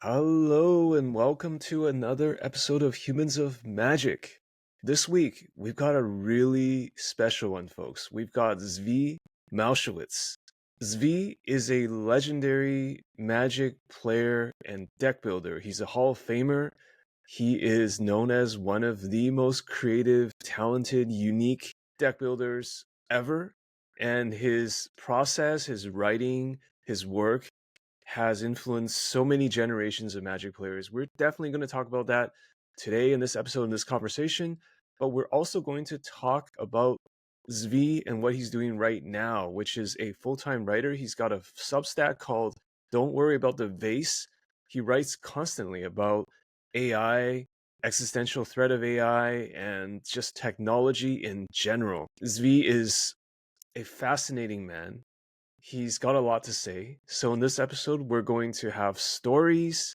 Hello and welcome to another episode of Humans of Magic. This week, we've got a really special one, folks. We've got Zvi Mowshowitz. Zvi is a legendary Magic player and deck builder. He's a Hall of Famer. He is known as one of the most creative, talented, unique deck builders ever. And his process, his writing, his work has influenced so many generations of Magic players. We're definitely going to talk about that today in this episode, in this conversation, but we're also going to talk about Zvi and what he's doing right now, which is a full-time writer. He's got a Substack called Don't Worry About the Vase. He writes constantly about AI, existential threat of AI, and just technology in general. Zvi is a fascinating man. He's got a lot to say. So in this episode, we're going to have stories.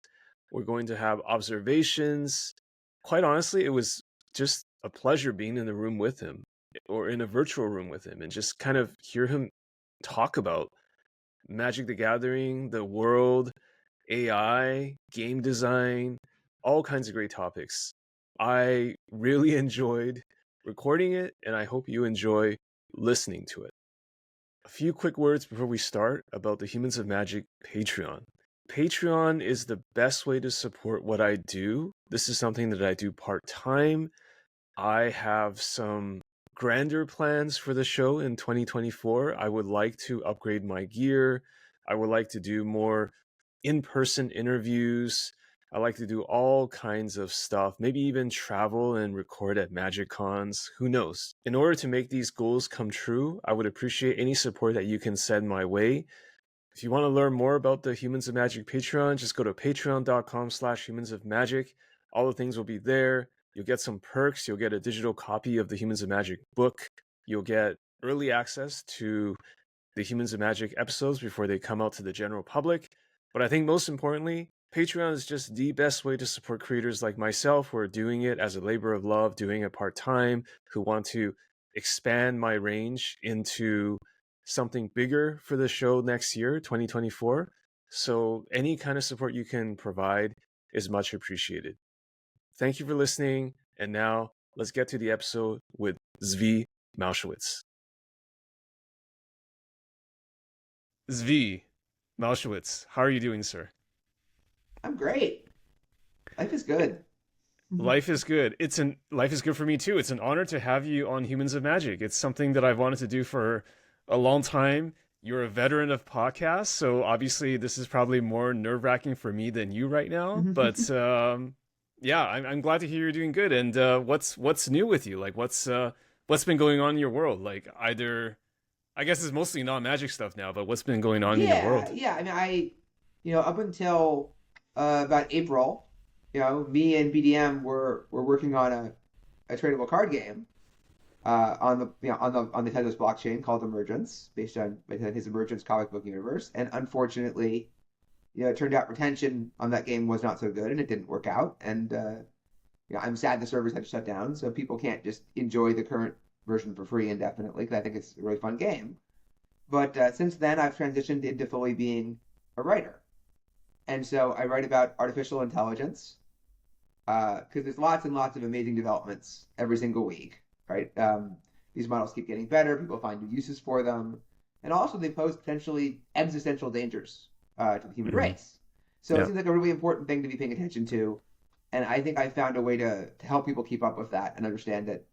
We're going to have observations. Quite honestly, it was just a pleasure being in the room with him or in a virtual room with him and just kind of hear him talk about Magic the Gathering, the world, AI, game design, all kinds of great topics. I really enjoyed recording it, and I hope you enjoy listening to it. A few quick words before we start about the Humans of Magic Patreon. Patreon is the best way to support what I do. This is something that I do part-time. I have some grander plans for the show in 2024. I would like to upgrade my gear. I would like to do more in-person interviews. I like to do all kinds of stuff, maybe even travel and record at Magic Cons. Who knows? In order to make these goals come true, I would appreciate any support that you can send my way. If you want to learn more about the Humans of Magic Patreon, just go to patreon.com/humansofmagic. All the things will be there. You'll get some perks. You'll get a digital copy of the Humans of Magic book. You'll get early access to the Humans of Magic episodes before they come out to the general public. But I think most importantly, Patreon is just the best way to support creators like myself who are doing it as a labor of love, doing it part-time, who want to expand my range into something bigger for the show next year, 2024. So any kind of support you can provide is much appreciated. Thank you for listening. And now let's get to the episode with Zvi Mowshowitz. Zvi Mowshowitz, how are you doing, sir? I'm great. Life is good. Life is good. Life is good for me too. It's an honor to have you on Humans of Magic. It's something that I've wanted to do for a long time. You're a veteran of podcasts, so obviously this is probably more nerve-wracking for me than you right now. But yeah, I'm glad to hear you're doing good. And what's new with you? Like what's been going on in your world? Like either, I guess it's mostly non-Magic stuff now, but what's been going on in your world? Yeah. I mean, up until about April, me and BDM were working on a tradable card game on the Tezos blockchain called Emergence, based on his Emergence comic book universe. And unfortunately, it turned out retention on that game was not so good, and it didn't work out. And I'm sad the servers had to shut down, so people can't just enjoy the current version for free indefinitely, because I think it's a really fun game. But since then, I've transitioned into fully being a writer. And so I write about artificial intelligence, because there's lots and lots of amazing developments every single week, right? These models keep getting better. People find new uses for them. And also they pose potentially existential dangers to the human race. So it seems like a really important thing to be paying attention to. And I think I found a way to help people keep up with that and understand it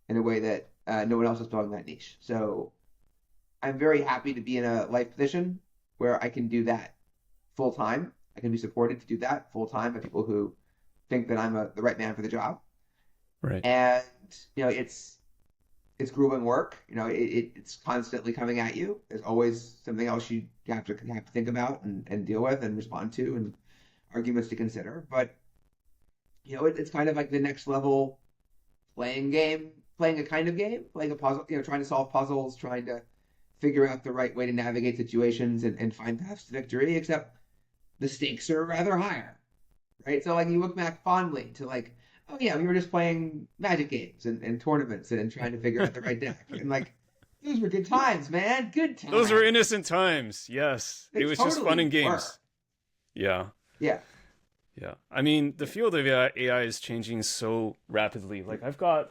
in a way that no one else is filling that niche. So I'm very happy to be in a life position where I can do that full time. I can be supported to do that full time by people who think that I'm the right man for the job. Right. And it's grueling work. It's constantly coming at you. There's always something else you have to think about and deal with and respond to, and arguments to consider. But it's kind of like the next level playing a kind of game, playing a puzzle. Trying to solve puzzles, trying to figure out the right way to navigate situations and find paths to victory. Except the stakes are rather higher, right? So like you look back fondly to like, oh yeah, we were just playing Magic games and tournaments and trying to figure out the right deck. And like, those were good times, man. Good times. Those were innocent times. Yes. It was totally just fun and games. Were. Yeah. Yeah. Yeah. I mean, the field of AI is changing so rapidly. Like I've got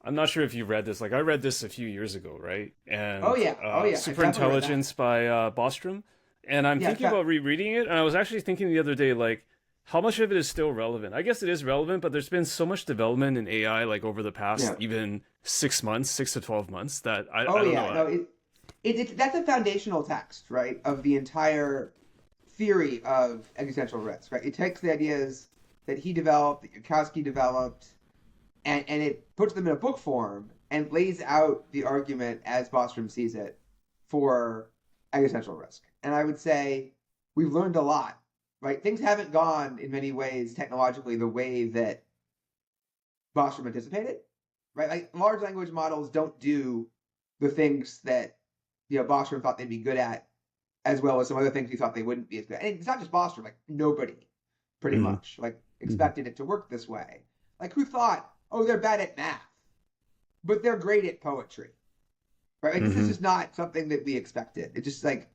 I'm not sure if you read this. Like I read this a few years ago, right? Oh And yeah, oh yeah, I Super definitely read that. Intelligence by Bostrom. And I'm Yeah, thinking about rereading it, and I was actually thinking the other day, like, how much of it is still relevant? I guess it is relevant, but there's been so much development in AI, like over the past yeah. even 6 months, 6 to 12 months, that I Oh don't yeah, know. no, that's a foundational text, right, of the entire theory of existential risk, right? It takes the ideas that he developed, that Yudkowsky developed, and it puts them in a book form and lays out the argument as Bostrom sees it for existential risk. And I would say we've learned a lot, right? Things haven't gone in many ways technologically the way that Bostrom anticipated, right? Like large language models don't do the things that Bostrom thought they'd be good at, as well as some other things he thought they wouldn't be as good at. And it's not just Bostrom; like nobody, pretty Mm-hmm. much, like Mm-hmm. expected it to work this way. Like who thought, oh, they're bad at math, but they're great at poetry, right? Like this is Mm-hmm. just not something that we expected. It's just like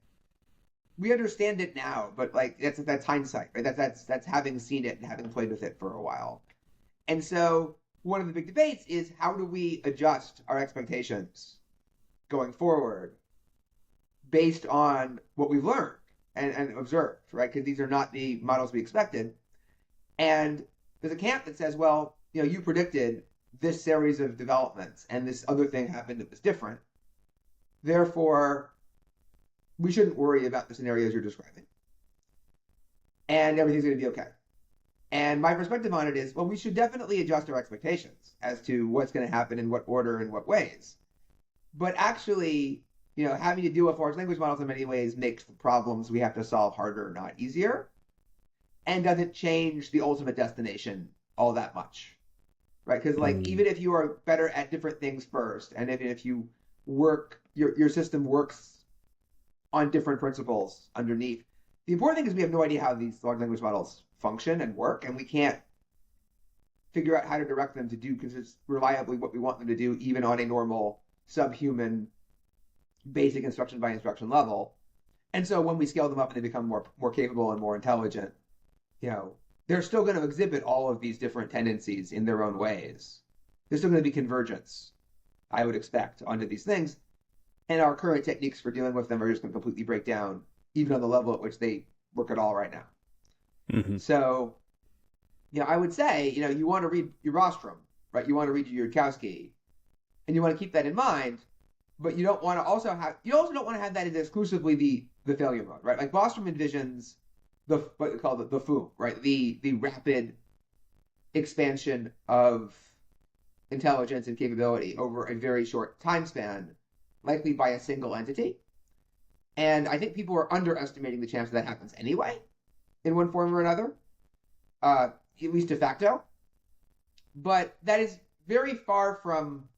we understand it now, but like that's hindsight, right? That's having seen it and having played with it for a while. And so one of the big debates is how do we adjust our expectations going forward based on what we've learned and observed, right? Because these are not the models we expected. And there's a camp that says, well, you predicted this series of developments and this other thing happened that was different. Therefore, we shouldn't worry about the scenarios you're describing. And everything's going to be okay. And my perspective on it is, well, we should definitely adjust our expectations as to what's going to happen in what order and what ways. But actually, having to deal with large language models in many ways makes the problems we have to solve harder, not easier, and doesn't change the ultimate destination all that much, right? Because like Mm-hmm. even if you are better at different things first, and even if you work, your system works on different principles underneath. The important thing is we have no idea how these large language models function and work, and we can't figure out how to direct them to do because it's reliably what we want them to do, even on a normal subhuman basic instruction by instruction level. And so when we scale them up and they become more capable and more intelligent, they're still going to exhibit all of these different tendencies in their own ways. There's still going to be convergence, I would expect, onto these things. And our current techniques for dealing with them are just going to completely break down, even on the level at which they work at all right now. Mm-hmm. So, I would say, you want to read your rostrum, right? You want to read your Yudkowsky, and you want to keep that in mind. But you don't want to also have that as exclusively the failure mode, right? Like Bostrom envisions what they call the FOOM, right? The rapid expansion of intelligence and capability over a very short time span, likely by a single entity. And I think people are underestimating the chance that happens anyway, in one form or another, at least de facto. But that is very far from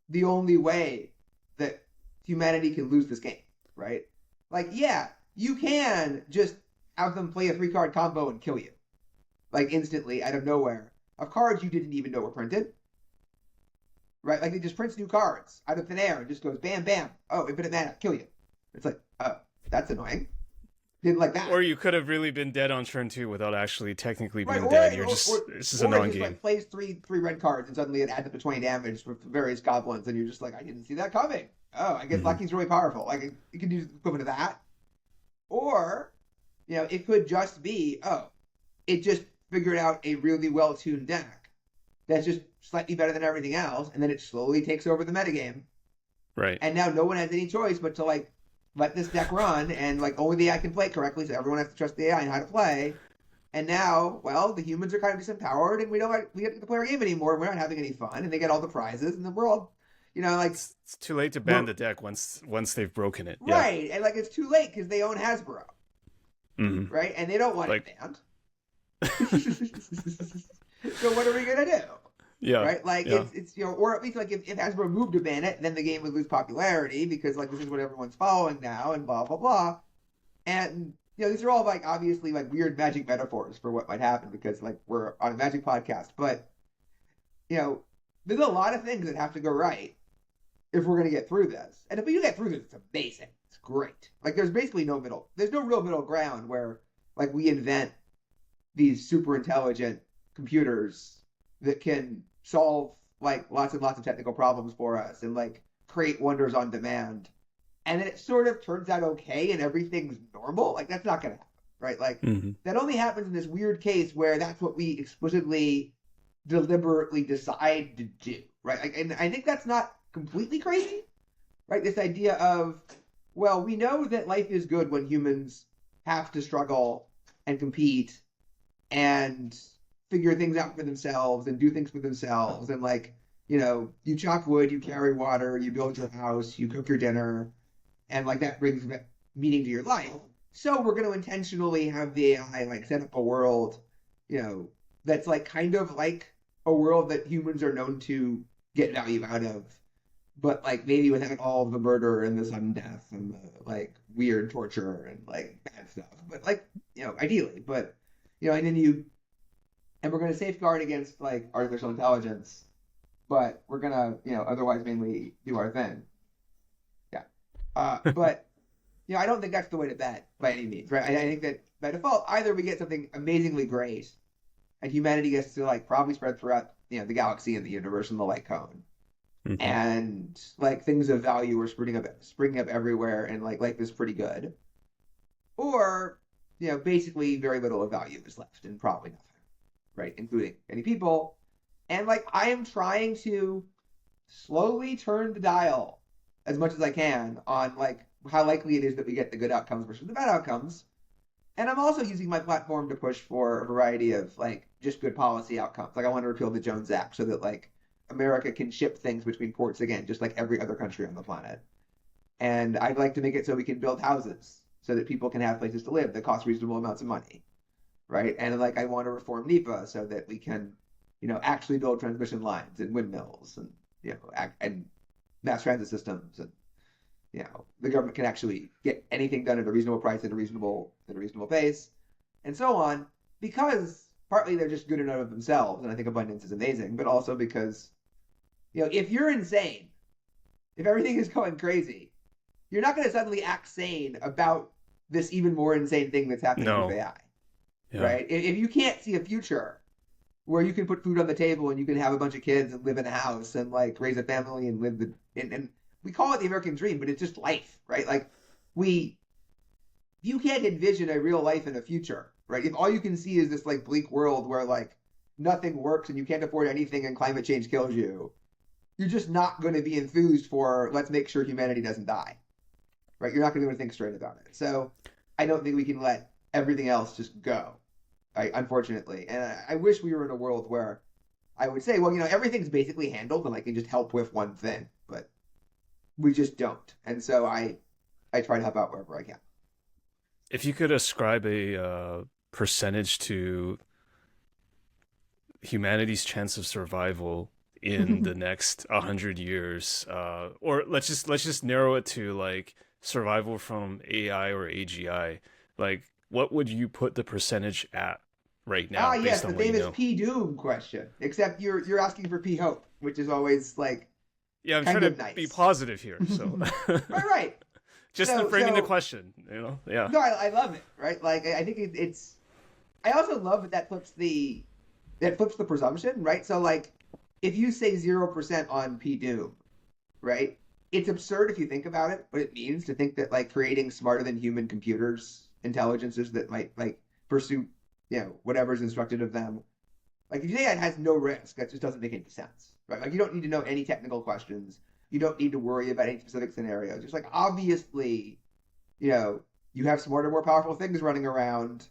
the only way that humanity can lose this game, right? Like, yeah, you can just have them play a 3-card combo and kill you, like instantly out of nowhere, of cards you didn't even know were printed, right? Like it just prints new cards out of thin air and just goes bam, bam. Oh, infinite mana, kill you. It's like, oh, that's annoying. Didn't like that. Or you could have really been dead on turn two without actually technically Right, being dead. You're just, it's just a or it non just game. like plays three red cards and suddenly it adds up to 20 damage with various goblins, and you're just like, I didn't see that coming. Oh, I guess Mm-hmm. Lucky's really powerful. Like it can do the equivalent of that. Or, it could just be, oh, it just figured out a really well tuned deck that's just slightly better than everything else, and then it slowly takes over the metagame. Right. And now no one has any choice but to like let this deck run, and like only the AI can play correctly, so everyone has to trust the AI and how to play. And now, well, the humans are kind of disempowered, and we don't get to play our game anymore. We're not having any fun, and they get all the prizes, and the world, like It's too late to ban we're the deck once they've broken it. Yeah. right, and like it's too late because they own Hasbro, Mm-hmm. right, and they don't want it Like, banned. So what are we gonna do? yeah, Right? Like yeah. it's or at least like if Hasbro moved to ban it, then the game would lose popularity because like this is what everyone's following now and blah blah blah. And these are all like obviously like weird magic metaphors for what might happen because like we're on a magic podcast. But there's a lot of things that have to go right if we're gonna get through this. And if we do get through this, it's amazing. It's great. Like there's basically no middle. There's no real middle ground where like we invent these super intelligent computers that can solve like lots and lots of technical problems for us and like create wonders on demand. And then it sort of turns out okay and everything's normal. Like that's not gonna happen, right? Like that only happens in this weird case where that's what we explicitly deliberately decide to do, right? Like, and I think that's not completely crazy, right? This idea of, well, we know that life is good when humans have to struggle and compete and figure things out for themselves and do things for themselves. And like, you chop wood, you carry water, you build your house, you cook your dinner, and like that brings meaning to your life. So we're going to intentionally have the AI like set up a world, that's like kind of like a world that humans are known to get value out of, but like maybe without all of the murder and the sudden death and the like weird torture and like bad stuff. But like, ideally, but and we're going to safeguard against like artificial intelligence, but we're going to, otherwise mainly do our thing. Yeah. But, I don't think that's the way to bet by any means, right? I think that by default, either we get something amazingly great and humanity gets to like probably spread throughout, the galaxy and the universe in the light cone. And like things of value are springing up everywhere and like life is pretty good. Or, basically very little of value is left and probably nothing, right? Including many people. And like I am trying to slowly turn the dial as much as I can on like how likely it is that we get the good outcomes versus the bad outcomes. And I'm also using my platform to push for a variety of like just good policy outcomes. Like I want to repeal the Jones Act so that like America can ship things between ports again, just like every other country on the planet. And I'd like to make it so we can build houses so that people can have places to live that cost reasonable amounts of money, right? And like I want to reform NEPA so that we can, actually build transmission lines and windmills and and mass transit systems and the government can actually get anything done at a reasonable price at a reasonable pace, and so on. Because partly they're just good enough of themselves, and I think abundance is amazing, but also because if you're insane, if everything is going crazy, you're not going to suddenly act sane about this even more insane thing that's happening with AI, right? If you can't see a future where you can put food on the table and you can have a bunch of kids and live in a house and like raise a family and live and we call it the American dream, but it's just life, right? Like you can't envision a real life in the future, right? If all you can see is this like bleak world where like nothing works and you can't afford anything and climate change kills you, you're just not going to be enthused for let's make sure humanity doesn't die, right? You're not going to be able to think straight about it. So I don't think we can let everything else just go, right? Unfortunately. And I wish we were in a world where I would say, well, everything's basically handled and I can just help with one thing, but we just don't. And so I try to help out wherever I can. If you could ascribe a percentage to humanity's chance of survival in the next 100 years, or let's just narrow it to like survival from AI or AGI, like what would you put the percentage at right now? Yes, the famous P Doom question. Except you're asking for P Hope, which is always like I'm trying to be positive here. So right. Just framing the question, Yeah. No, I love it, right? Like I think it's. I also love that flips the presumption, right? So like, if you say 0% on P Doom, right? It's absurd if you think about it, what it means to think that like creating smarter than human computers, intelligences that might like pursue, whatever's instructed of them. Like if you say it has no risk, that just doesn't make any sense, right? Like you don't need to know any technical questions. You don't need to worry about any specific scenarios. Just like obviously, you have smarter, more powerful things running around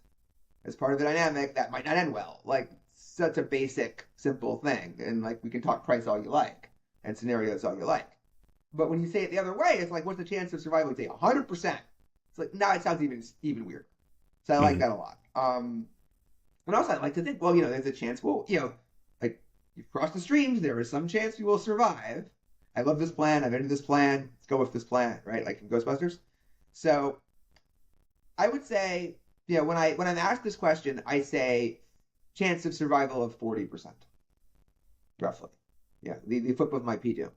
as part of the dynamic that might not end well. Like such a basic, simple thing. And like we can talk price all you like and scenarios all you like. But when you say it the other way, it's like, what's the chance of survival? You say 100%. It's like, no, it sounds even weirder. So I like that a lot. And also I like to think, well, there's a chance like you've crossed the streams, there is some chance you will survive. I love this plan. I've entered this plan. Let's go with this plan, right? Like in Ghostbusters. So I would say, when I'm asked this question, I say chance of survival of 40%, roughly. Yeah, the flip of my P Doom.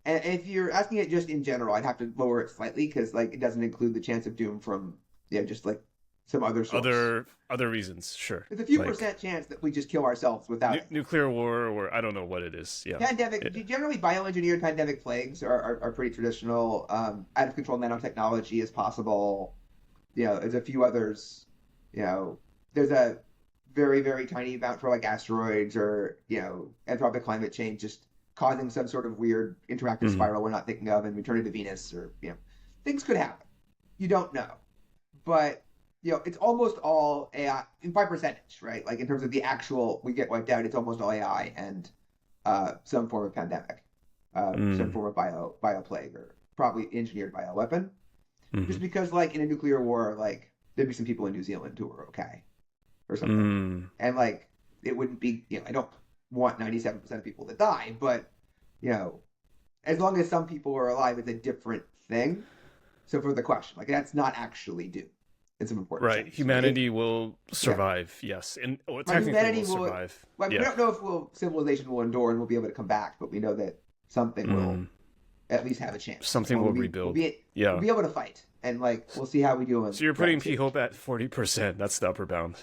And if you're asking it just in general, I'd have to lower it slightly because like it doesn't include the chance of doom from just like some other source. Other reasons, sure. There's a few Like percent chance that we just kill ourselves without it. nuclear war, or I don't know what it is. Yeah. Generally bioengineered pandemic plagues are pretty traditional. Out of control nanotechnology is possible. There's a few others. There's a very, very tiny amount for like asteroids or, anthropic climate change just causing some sort of weird interactive spiral we're not thinking of and returning to Venus or, things could happen. You don't know. But, it's almost all AI by percentage, right? Like in terms of the actual, we get wiped out, it's almost all AI and some form of pandemic, some form of bio plague or probably engineered bioweapon. Just because like in a nuclear war, like there'd be some people in New Zealand who are okay or something. And like, it wouldn't be, I don't want 97% of people to die, but, as long as some people are alive, it's a different thing. So for the question, like that's not actually due in some important sense. Humanity will survive, yes. And technically will survive. We don't know if civilization will endure and we'll be able to come back, but we know that something will at least have a chance. Something will rebuild. We'll be able to fight. And like, we'll see how we do. So you're putting P-Hope at 40%. That's the upper bound.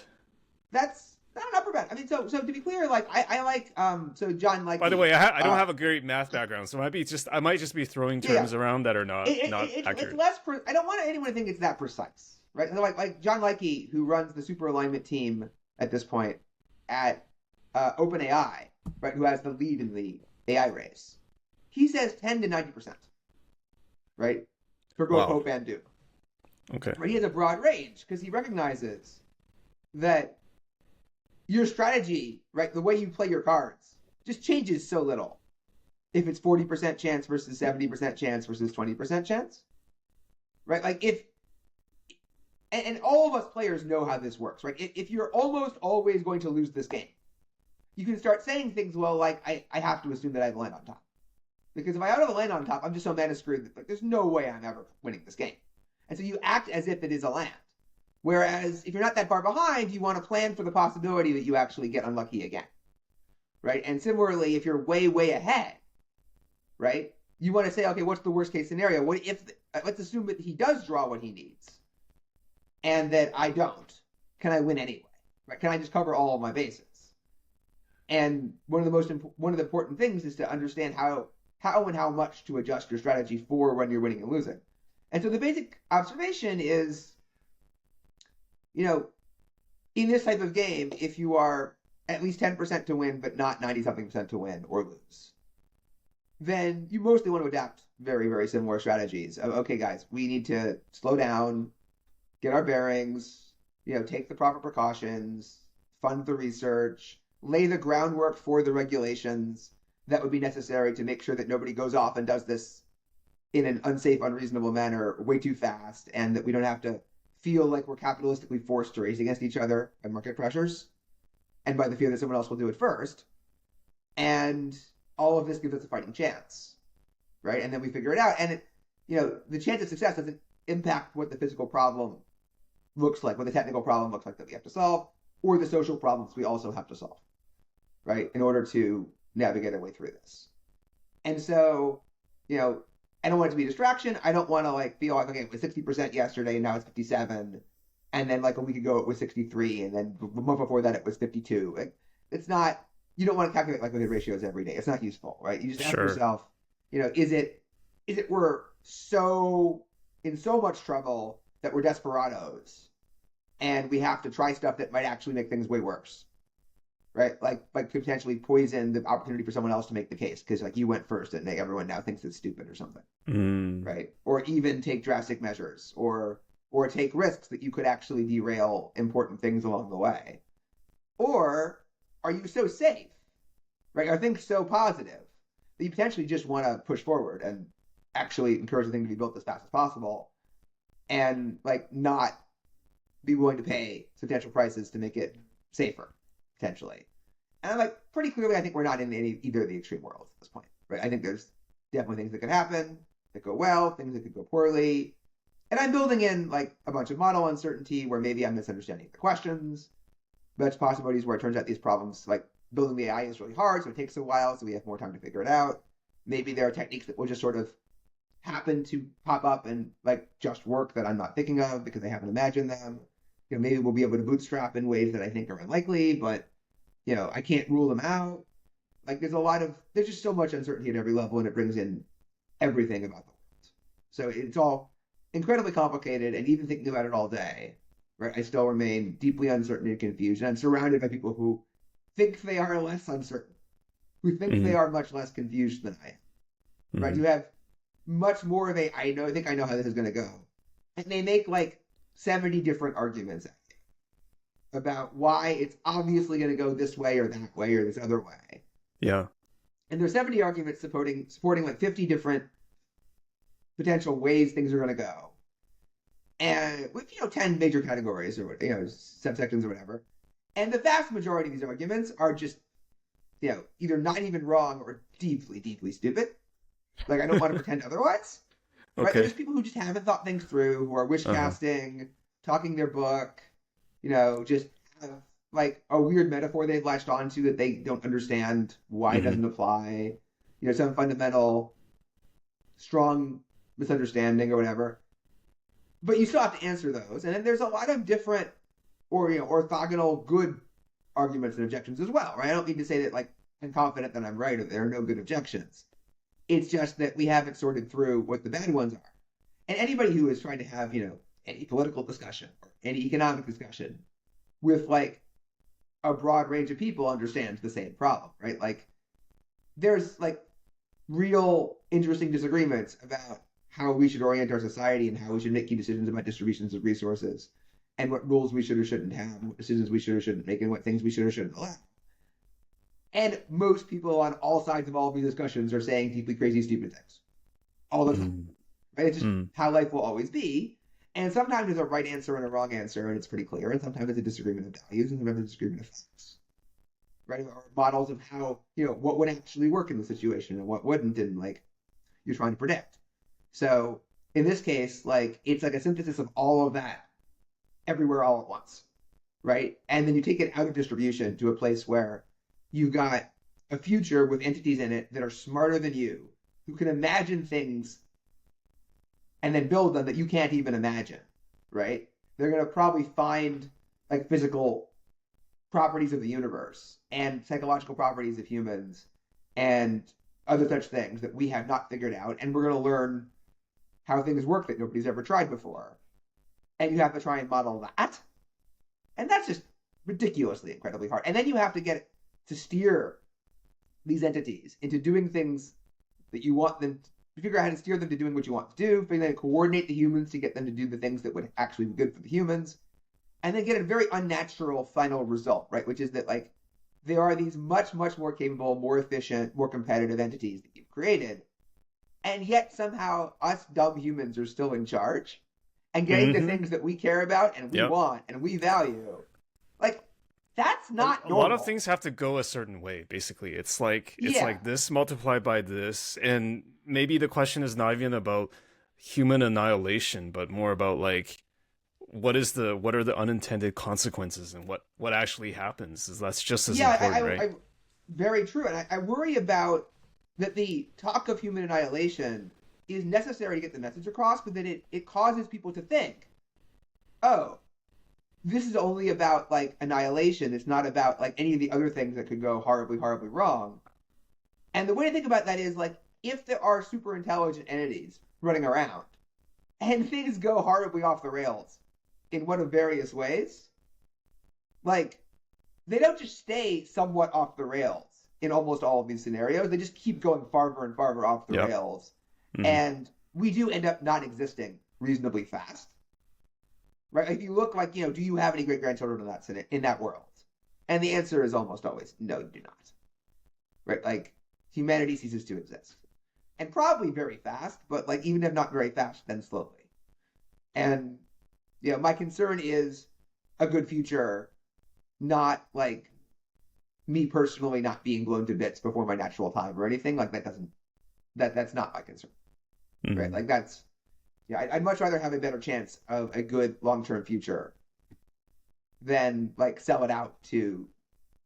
That's not an upper bound. I mean, so to be clear, like I like so John like. By the way, I don't have a great math background, so I might just be throwing terms around that are not accurate. It's less. I don't want anyone to think it's that precise, right? So like John Likey, who runs the super alignment team at this point at OpenAI, right, who has the lead in the AI race, he says 10 to 90%, right, for both Hope and Do. Okay. Right, he has a broad range because he recognizes that your strategy, right, the way you play your cards, just changes so little. If it's 40% chance versus 70% chance versus 20% chance, right? Like and all of us players know how this works, right? If you're almost always going to lose this game, you can start saying things, well, like, I have to assume that I have a land on top. Because if I don't have a land on top, I'm just so mana screwed that like, there's no way I'm ever winning this game. And so you act as if it is a land. Whereas if you're not that far behind, you want to plan for the possibility that you actually get unlucky again, right? And similarly, if you're way, way ahead, right, you want to say, okay, what's the worst case scenario? What if, let's assume that he does draw what he needs and that I don't. Can I win anyway? Right? Can I just cover all of my bases? And one of the important things is to understand how and how much to adjust your strategy for when you're winning and losing. And so the basic observation is, in this type of game, if you are at least 10% to win, but not 90-something% to win or lose, then you mostly want to adapt very, very similar strategies of, okay, guys, we need to slow down, get our bearings, take the proper precautions, fund the research, lay the groundwork for the regulations that would be necessary to make sure that nobody goes off and does this in an unsafe, unreasonable manner way too fast, and that we don't have to feel like we're capitalistically forced to race against each other by market pressures and by the fear that someone else will do it first. And all of this gives us a fighting chance, right? And then we figure it out. And, the chance of success doesn't impact what the physical problem looks like, what the technical problem looks like that we have to solve, or the social problems we also have to solve, right, in order to navigate our way through this. And so, I don't want it to be a distraction. I don't want to feel like, okay, it was 60% yesterday and now it's 57. And then a week ago it was 63. And then a month before that it was 52. It's not, you don't want to calculate likelihood ratios every day. It's not useful, right? You just ask yourself, is it we're in so much trouble that we're desperados and we have to try stuff that might actually make things way worse, right? Like could potentially poison the opportunity for someone else to make the case because you went first and everyone now thinks it's stupid or something, right? Or even take drastic measures or take risks that you could actually derail important things along the way. Or are you so safe, right? Are things so positive that you potentially just want to push forward and actually encourage the thing to be built as fast as possible and not be willing to pay substantial prices to make it safer, potentially. And I'm pretty clearly, I think we're not in either of the extreme worlds at this point, right? I think there's definitely things that could happen that go well, things that could go poorly. And I'm building in a bunch of model uncertainty where maybe I'm misunderstanding the questions. But possibilities where it turns out these problems, building the AI is really hard, so it takes a while, so we have more time to figure it out. Maybe there are techniques that will just sort of happen to pop up and just work that I'm not thinking of because I haven't imagined them. maybe we'll be able to bootstrap in ways that I think are unlikely, but I can't rule them out. Like there's just so much uncertainty at every level, and it brings in everything about the world. So it's all incredibly complicated, and even thinking about it all day, right? I still remain deeply uncertain and confused, and I'm surrounded by people who think they are less uncertain, who think they are much less confused than I am, right? You have much more of I think I know how this is going to go, and they make like 70 different arguments about why it's obviously going to go this way or that way or this other way. Yeah. And there's 70 arguments supporting like 50 different potential ways things are going to go. And with 10 major categories or subsections or whatever. And the vast majority of these arguments are just either not even wrong or deeply, deeply stupid. Like, I don't want to pretend otherwise. Right? Okay. There's people who just haven't thought things through, who are wish casting, talking their book, just have like a weird metaphor they've latched onto that they don't understand why it doesn't apply. Some fundamental strong misunderstanding or whatever. But you still have to answer those. And then there's a lot of different or orthogonal good arguments and objections as well, right? I don't mean to say that like I'm confident that I'm right or there are no good objections. It's just that we haven't sorted through what the bad ones are. And anybody who is trying to have, any political discussion or any economic discussion with like a broad range of people understands the same problem, right? Like there's like real interesting disagreements about how we should orient our society and how we should make key decisions about distributions of resources and what rules we should or shouldn't have, and what decisions we should or shouldn't make, and what things we should or shouldn't allow. And most people on all sides of all of these discussions are saying deeply crazy, stupid things all the time. Right? It's just how life will always be. And sometimes there's a right answer and a wrong answer, and it's pretty clear. And sometimes it's a disagreement of values, and sometimes it's a disagreement of facts. Right? Or models of how, what would actually work in the situation and what wouldn't, and like you're trying to predict. So in this case, like it's like a synthesis of all of that everywhere all at once. Right? And then you take it out of distribution to a place where you got a future with entities in it that are smarter than you, who can imagine things and then build them that you can't even imagine, right? They're going to probably find like physical properties of the universe and psychological properties of humans and other such things that we have not figured out. And we're going to learn how things work that nobody's ever tried before. And you have to try and model that. And that's just ridiculously incredibly hard. And then you have to get to steer these entities into doing things that you want them to figure out how to steer them to doing what you want to do, figure out how to coordinate the humans to get them to do the things that would actually be good for the humans, and then get a very unnatural final result, right? Which is that like there are these much, much more capable, more efficient, more competitive entities that you've created, and yet somehow us dumb humans are still in charge and getting the things that we care about and we want and we value. Like that's not normal. A lot of things have to go a certain way, basically. It's like this multiplied by this, and maybe the question is not even about human annihilation, but more about like what are the unintended consequences and what actually happens. That's just as important, right? Very true. And I worry about that the talk of human annihilation is necessary to get the message across, but that it causes people to think, oh, this is only about like annihilation. It's not about like any of the other things that could go horribly, horribly wrong. And the way to think about that is like, if there are super intelligent entities running around and things go horribly off the rails in one of various ways, like they don't just stay somewhat off the rails in almost all of these scenarios. They just keep going farther and farther off the rails. And we do end up not existing reasonably fast. Right? If you look like, do you have any great-grandchildren in that world? And the answer is almost always, no, you do not. Right? Like, humanity ceases to exist. And probably very fast, but like even if not very fast, then slowly. And, my concern is a good future, not like me personally not being blown to bits before my natural time or anything. Like that's not my concern. Right? Like that's, I'd much rather have a better chance of a good long-term future than like sell it out to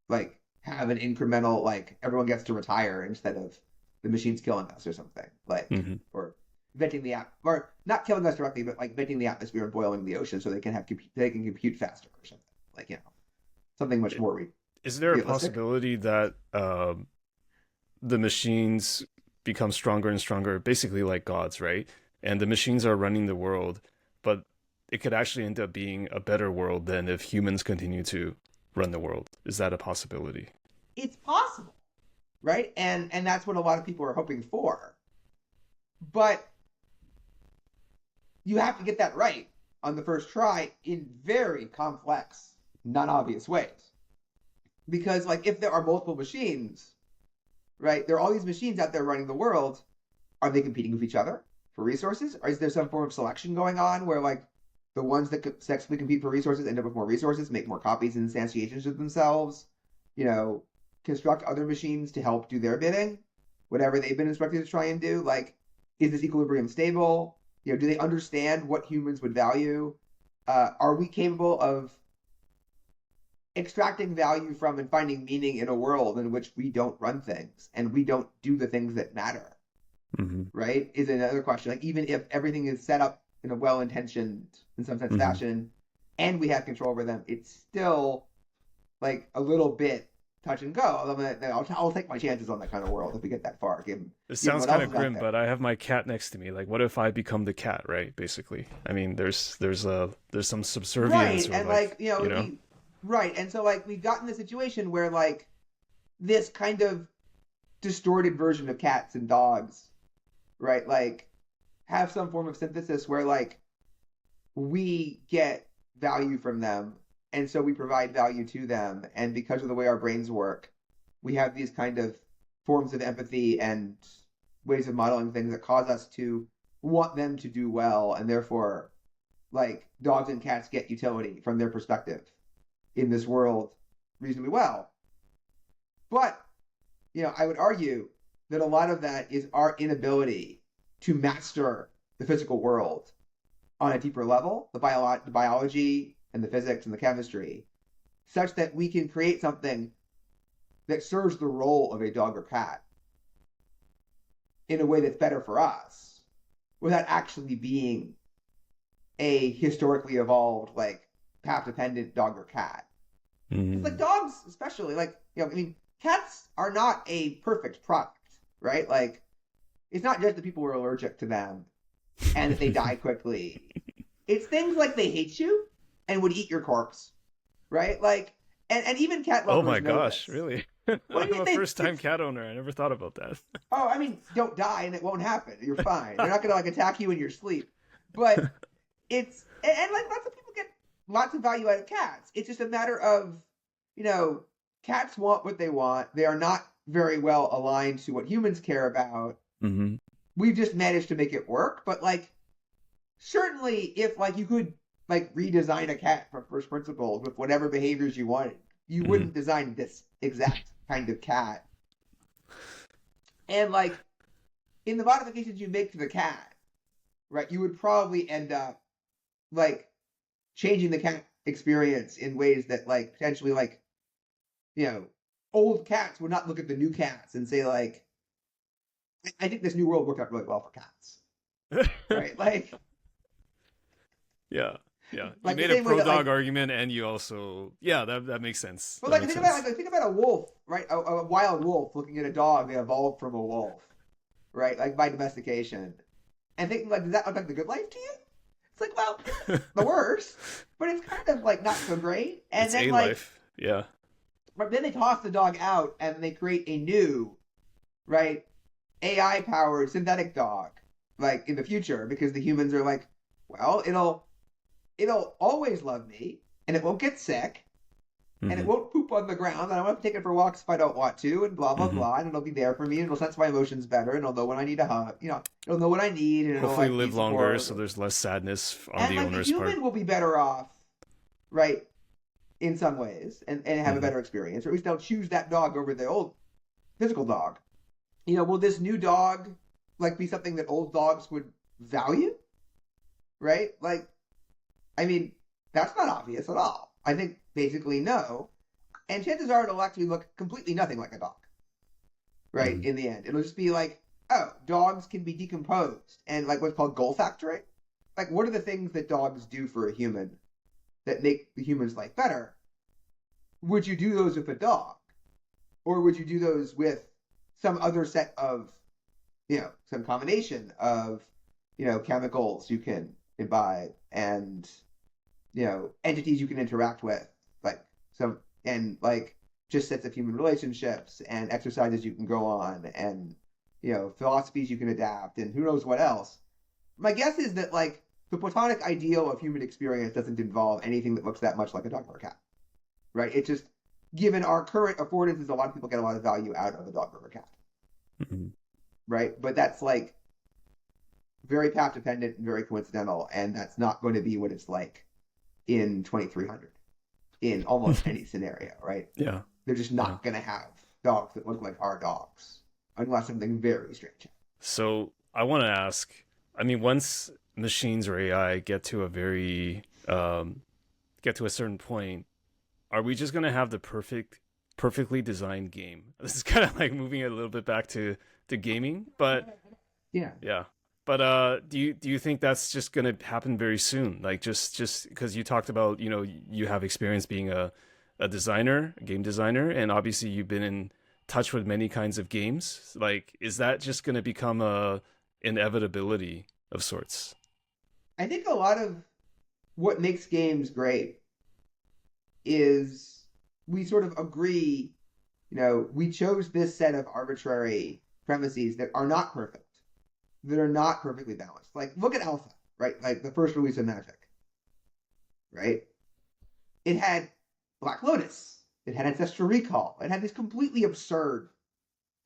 like have an incremental, like everyone gets to retire instead of the machine's killing us or something. Like, or venting the or not killing us directly, but like venting the atmosphere and boiling the ocean so they can compute faster or something. Like, something much more Is there a realistic. possibility that the machines become stronger and stronger, basically like gods, right? And the machines are running the world, but it could actually end up being a better world than if humans continue to run the world. Is that a possibility? It's possible, right? And that's what a lot of people are hoping for. But you have to get that right on the first try in very complex, non-obvious ways. Because like if there are multiple machines, right? There are all these machines out there running the world. Are they competing with each other for resources? Or is there some form of selection going on where like the ones that successfully compete for resources end up with more resources, make more copies and instantiations of themselves, construct other machines to help do their bidding, whatever they've been instructed to try and do? Like, is this equilibrium stable? Do they understand what humans would value? Are we capable of extracting value from and finding meaning in a world in which we don't run things and we don't do the things that matter? Mm-hmm. Right? Is another question. Like, even if everything is set up in a well-intentioned, in some sense, fashion, and we have control over them, it's still like a little bit touch and go. I'll take my chances on that kind of world if we get that far. It sounds kind of grim, but I have my cat next to me. Like, what if I become the cat? Right? Basically, I mean, there's some subservience, right? And right. And so like we've gotten the situation where like this kind of distorted version of cats and dogs, right? Like have some form of synthesis where like we get value from them, and so we provide value to them, and because of the way our brains work, we have these kind of forms of empathy and ways of modeling things that cause us to want them to do well, and therefore like dogs and cats get utility from their perspective in this world reasonably well. But I would argue that a lot of that is our inability to master the physical world on a deeper level, the biology and the physics and the chemistry, such that we can create something that serves the role of a dog or cat in a way that's better for us without actually being a historically evolved, like, path-dependent dog or cat. Mm-hmm. Like dogs, especially, like, cats are not a perfect product, right? Like, it's not just that people are allergic to them and that they die quickly. It's things like they hate you and would eat your corpse, right? Like, and even cat lovers. Oh my know gosh, this. really? I'm a first-time cat owner. I never thought about that. Oh, don't die and it won't happen. You're fine. They're not gonna like attack you in your sleep. But it's and like lots of people get lots of value out of cats. It's just a matter of, cats want what they want. They are not very well aligned to what humans care about. Mm-hmm. We've just managed to make it work. But like, certainly, if like you could like redesign a cat from first principles with whatever behaviors you wanted, you wouldn't design this exact kind of cat. And like, in the modifications you make to the cat, right, you would probably end up like changing the cat experience in ways that like potentially like, old cats would not look at the new cats and say like, I think this new world worked out really well for cats. Right? Like, yeah. You like made a pro dog argument, and you also, that makes sense. But like, think about a wolf, right? A wild wolf looking at a dog they evolved from a wolf, right? Like by domestication, and thinking like, does that look like the good life to you? It's like, well, it's the worst, but it's kind of like not so great. And it's then a like, life, yeah. But then they toss the dog out and they create a new, right, AI-powered synthetic dog, like in the future, because the humans are like, well, it'll always love me, and it won't get sick, and it won't poop on the ground, and I don't have to take it for walks if I don't want to, and blah blah blah, and it'll be there for me, and it'll sense my emotions better, and it'll know when I need a hug, it'll know what I need, and hopefully it'll like, live longer, so there's less sadness on the owner's part. And the human will be better off, right, in some ways, and have a better experience, or at least they'll choose that dog over the old physical dog. Will this new dog like be something that old dogs would value? Right? Like, that's not obvious at all. I think basically no. And chances are it'll actually look completely nothing like a dog. Right? In the end. It'll just be like oh, dogs can be decomposed and like what's called goal factoring. Like, what are the things that dogs do for a human that make the human's life better? Would you do those with a dog? Or would you do those with some other set of, some combination of, chemicals you can imbibe and, entities you can interact with, like like just sets of human relationships and exercises you can go on and, philosophies you can adapt and who knows what else. My guess is that like the platonic ideal of human experience doesn't involve anything that looks that much like a dog or a cat, right? It's just given our current affordances, a lot of people get a lot of value out of a dog or a cat, right? But that's like very path dependent and very coincidental, and that's not going to be what it's like in 2300 in almost any scenario, right? Yeah. They're just not going to have dogs that look like our dogs unless something very strange happens. So I want to ask, I mean, once machines or AI get to a certain point, are we just going to have the perfectly designed game? This is kind of like moving it a little bit back to gaming, but yeah. But do you think that's just going to happen very soon? Like just because you talked about, you have experience being a designer, a game designer, and obviously you've been in touch with many kinds of games. Like, is that just going to become a inevitability of sorts? I think a lot of what makes games great is we sort of agree, we chose this set of arbitrary premises that are not perfect, that are not perfectly balanced. Like, look at Alpha, right? Like the first release of Magic, right? It had Black Lotus. It had Ancestral Recall. It had these completely absurd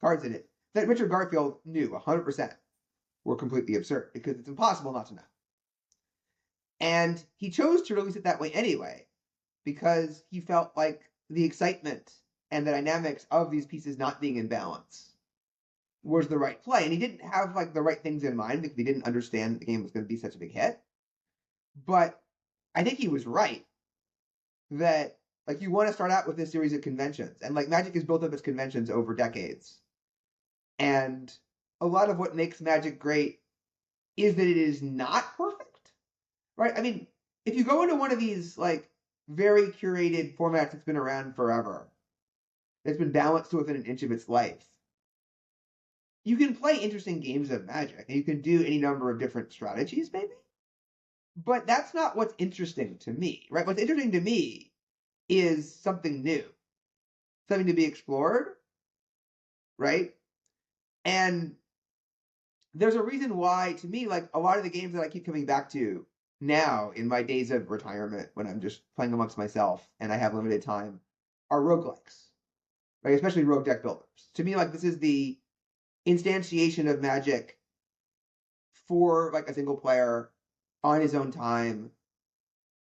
cards in it that Richard Garfield knew 100% were completely absurd because it's impossible not to know. And he chose to release it that way anyway because he felt like the excitement and the dynamics of these pieces not being in balance was the right play. And he didn't have like the right things in mind because he didn't understand the game was going to be such a big hit. But I think he was right that like you want to start out with this series of conventions, and like Magic has built up its conventions over decades. And a lot of what makes Magic great is that it is not perfect, right? I mean, if you go into one of these like very curated formats that's been around forever, that's been balanced to within an inch of its life, you can play interesting games of Magic, and you can do any number of different strategies, maybe. But that's not what's interesting to me, right? What's interesting to me is something new, something to be explored, right? And there's a reason why, to me, like a lot of the games that I keep coming back to now in my days of retirement, when I'm just playing amongst myself and I have limited time, are roguelikes, right? Especially rogue deck builders. To me, like this is the instantiation of Magic for like a single player on his own time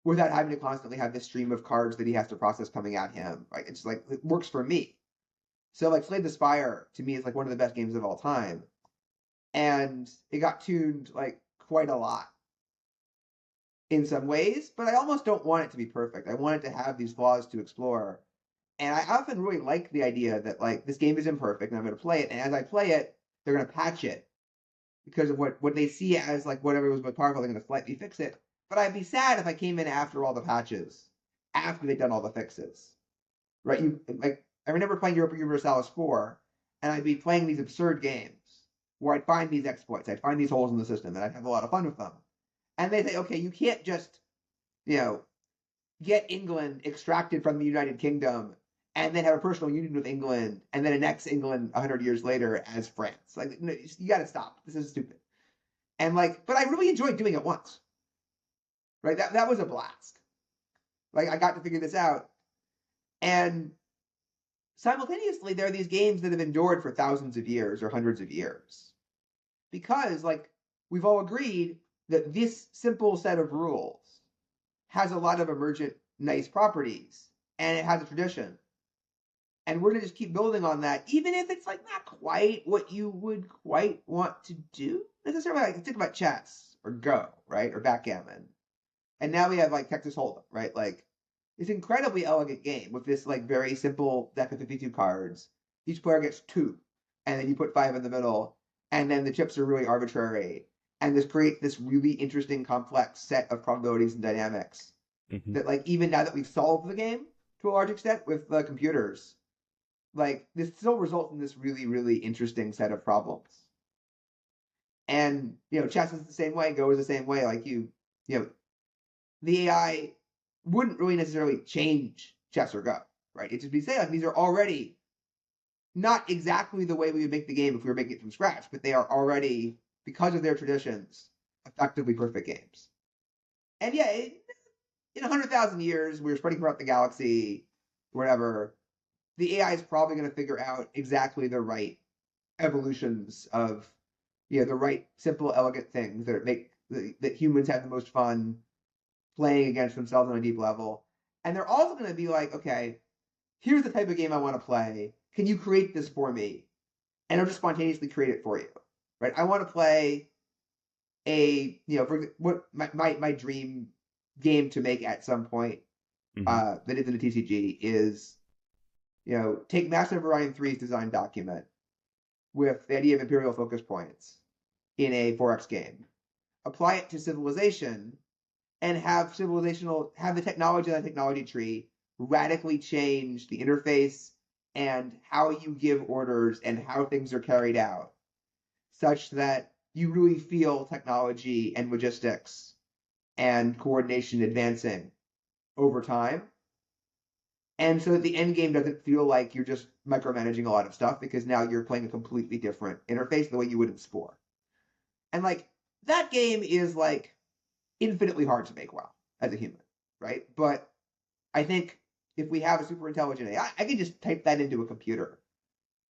without having to constantly have this stream of cards that he has to process coming at him. Right? It's like it works for me. So like Slay the Spire to me is like one of the best games of all time. And it got tuned like quite a lot in some ways, but I almost don't want it to be perfect. I want it to have these flaws to explore. And I often really like the idea that like this game is imperfect and I'm going to play it. And as I play it, they're going to patch it because of what they see as like whatever was most powerful, they're going to slightly fix it. But I'd be sad if I came in after all the patches, after they'd done all the fixes, right? I remember playing Europa Universalis 4, and I'd be playing these absurd games where I'd find these exploits, I'd find these holes in the system, and I'd have a lot of fun with them. And they'd say, okay, you can't just, get England extracted from the United Kingdom and then have a personal union with England and then annex England 100 years later as France. Like, no, you got to stop. This is stupid. And like, but I really enjoyed doing it once. Right? That was a blast. Like I got to figure this out. And simultaneously, there are these games that have endured for thousands of years or hundreds of years. Because like we've all agreed that this simple set of rules has a lot of emergent nice properties and it has a tradition. And we're gonna just keep building on that, even if it's like not quite what you would quite want to do necessarily. Like think about chess or Go, right? Or backgammon. And now we have like Texas Hold'em, right? Like this incredibly elegant game with this like very simple deck of 52 cards. Each player gets 2, and then you put 5 in the middle, and then the chips are really arbitrary, and this creates this really interesting, complex set of probabilities and dynamics Hmm. that, like, even now that we've solved the game to a large extent with the computers, like, this still results in this really, really interesting set of problems. And chess is the same way, Go is the same way. Like you know, the AI wouldn't really necessarily change chess or Go, right? It's just be saying like these are already not exactly the way we would make the game if we were making it from scratch, but they are already, because of their traditions, effectively perfect games. And yeah, in 100,000 years, we're spreading throughout the galaxy, whatever. The AI is probably going to figure out exactly the right evolutions of, the right simple, elegant things that make that humans have the most fun playing against themselves on a deep level. And they're also going to be like, okay, here's the type of game I want to play. Can you create this for me? And it'll just spontaneously create it for you, right? I want to play for what my dream game to make at some point Hmm. that isn't a TCG is, take Master of Orion 3's design document with the idea of imperial focus points in a 4X game, apply it to Civilization, and have the technology on the technology tree radically change the interface and how you give orders and how things are carried out, such that you really feel technology and logistics and coordination advancing over time. And so that the end game doesn't feel like you're just micromanaging a lot of stuff because now you're playing a completely different interface the way you would in Spore. And like that game is like infinitely hard to make well as a human, right? But I think if we have a super intelligent AI, I can just type that into a computer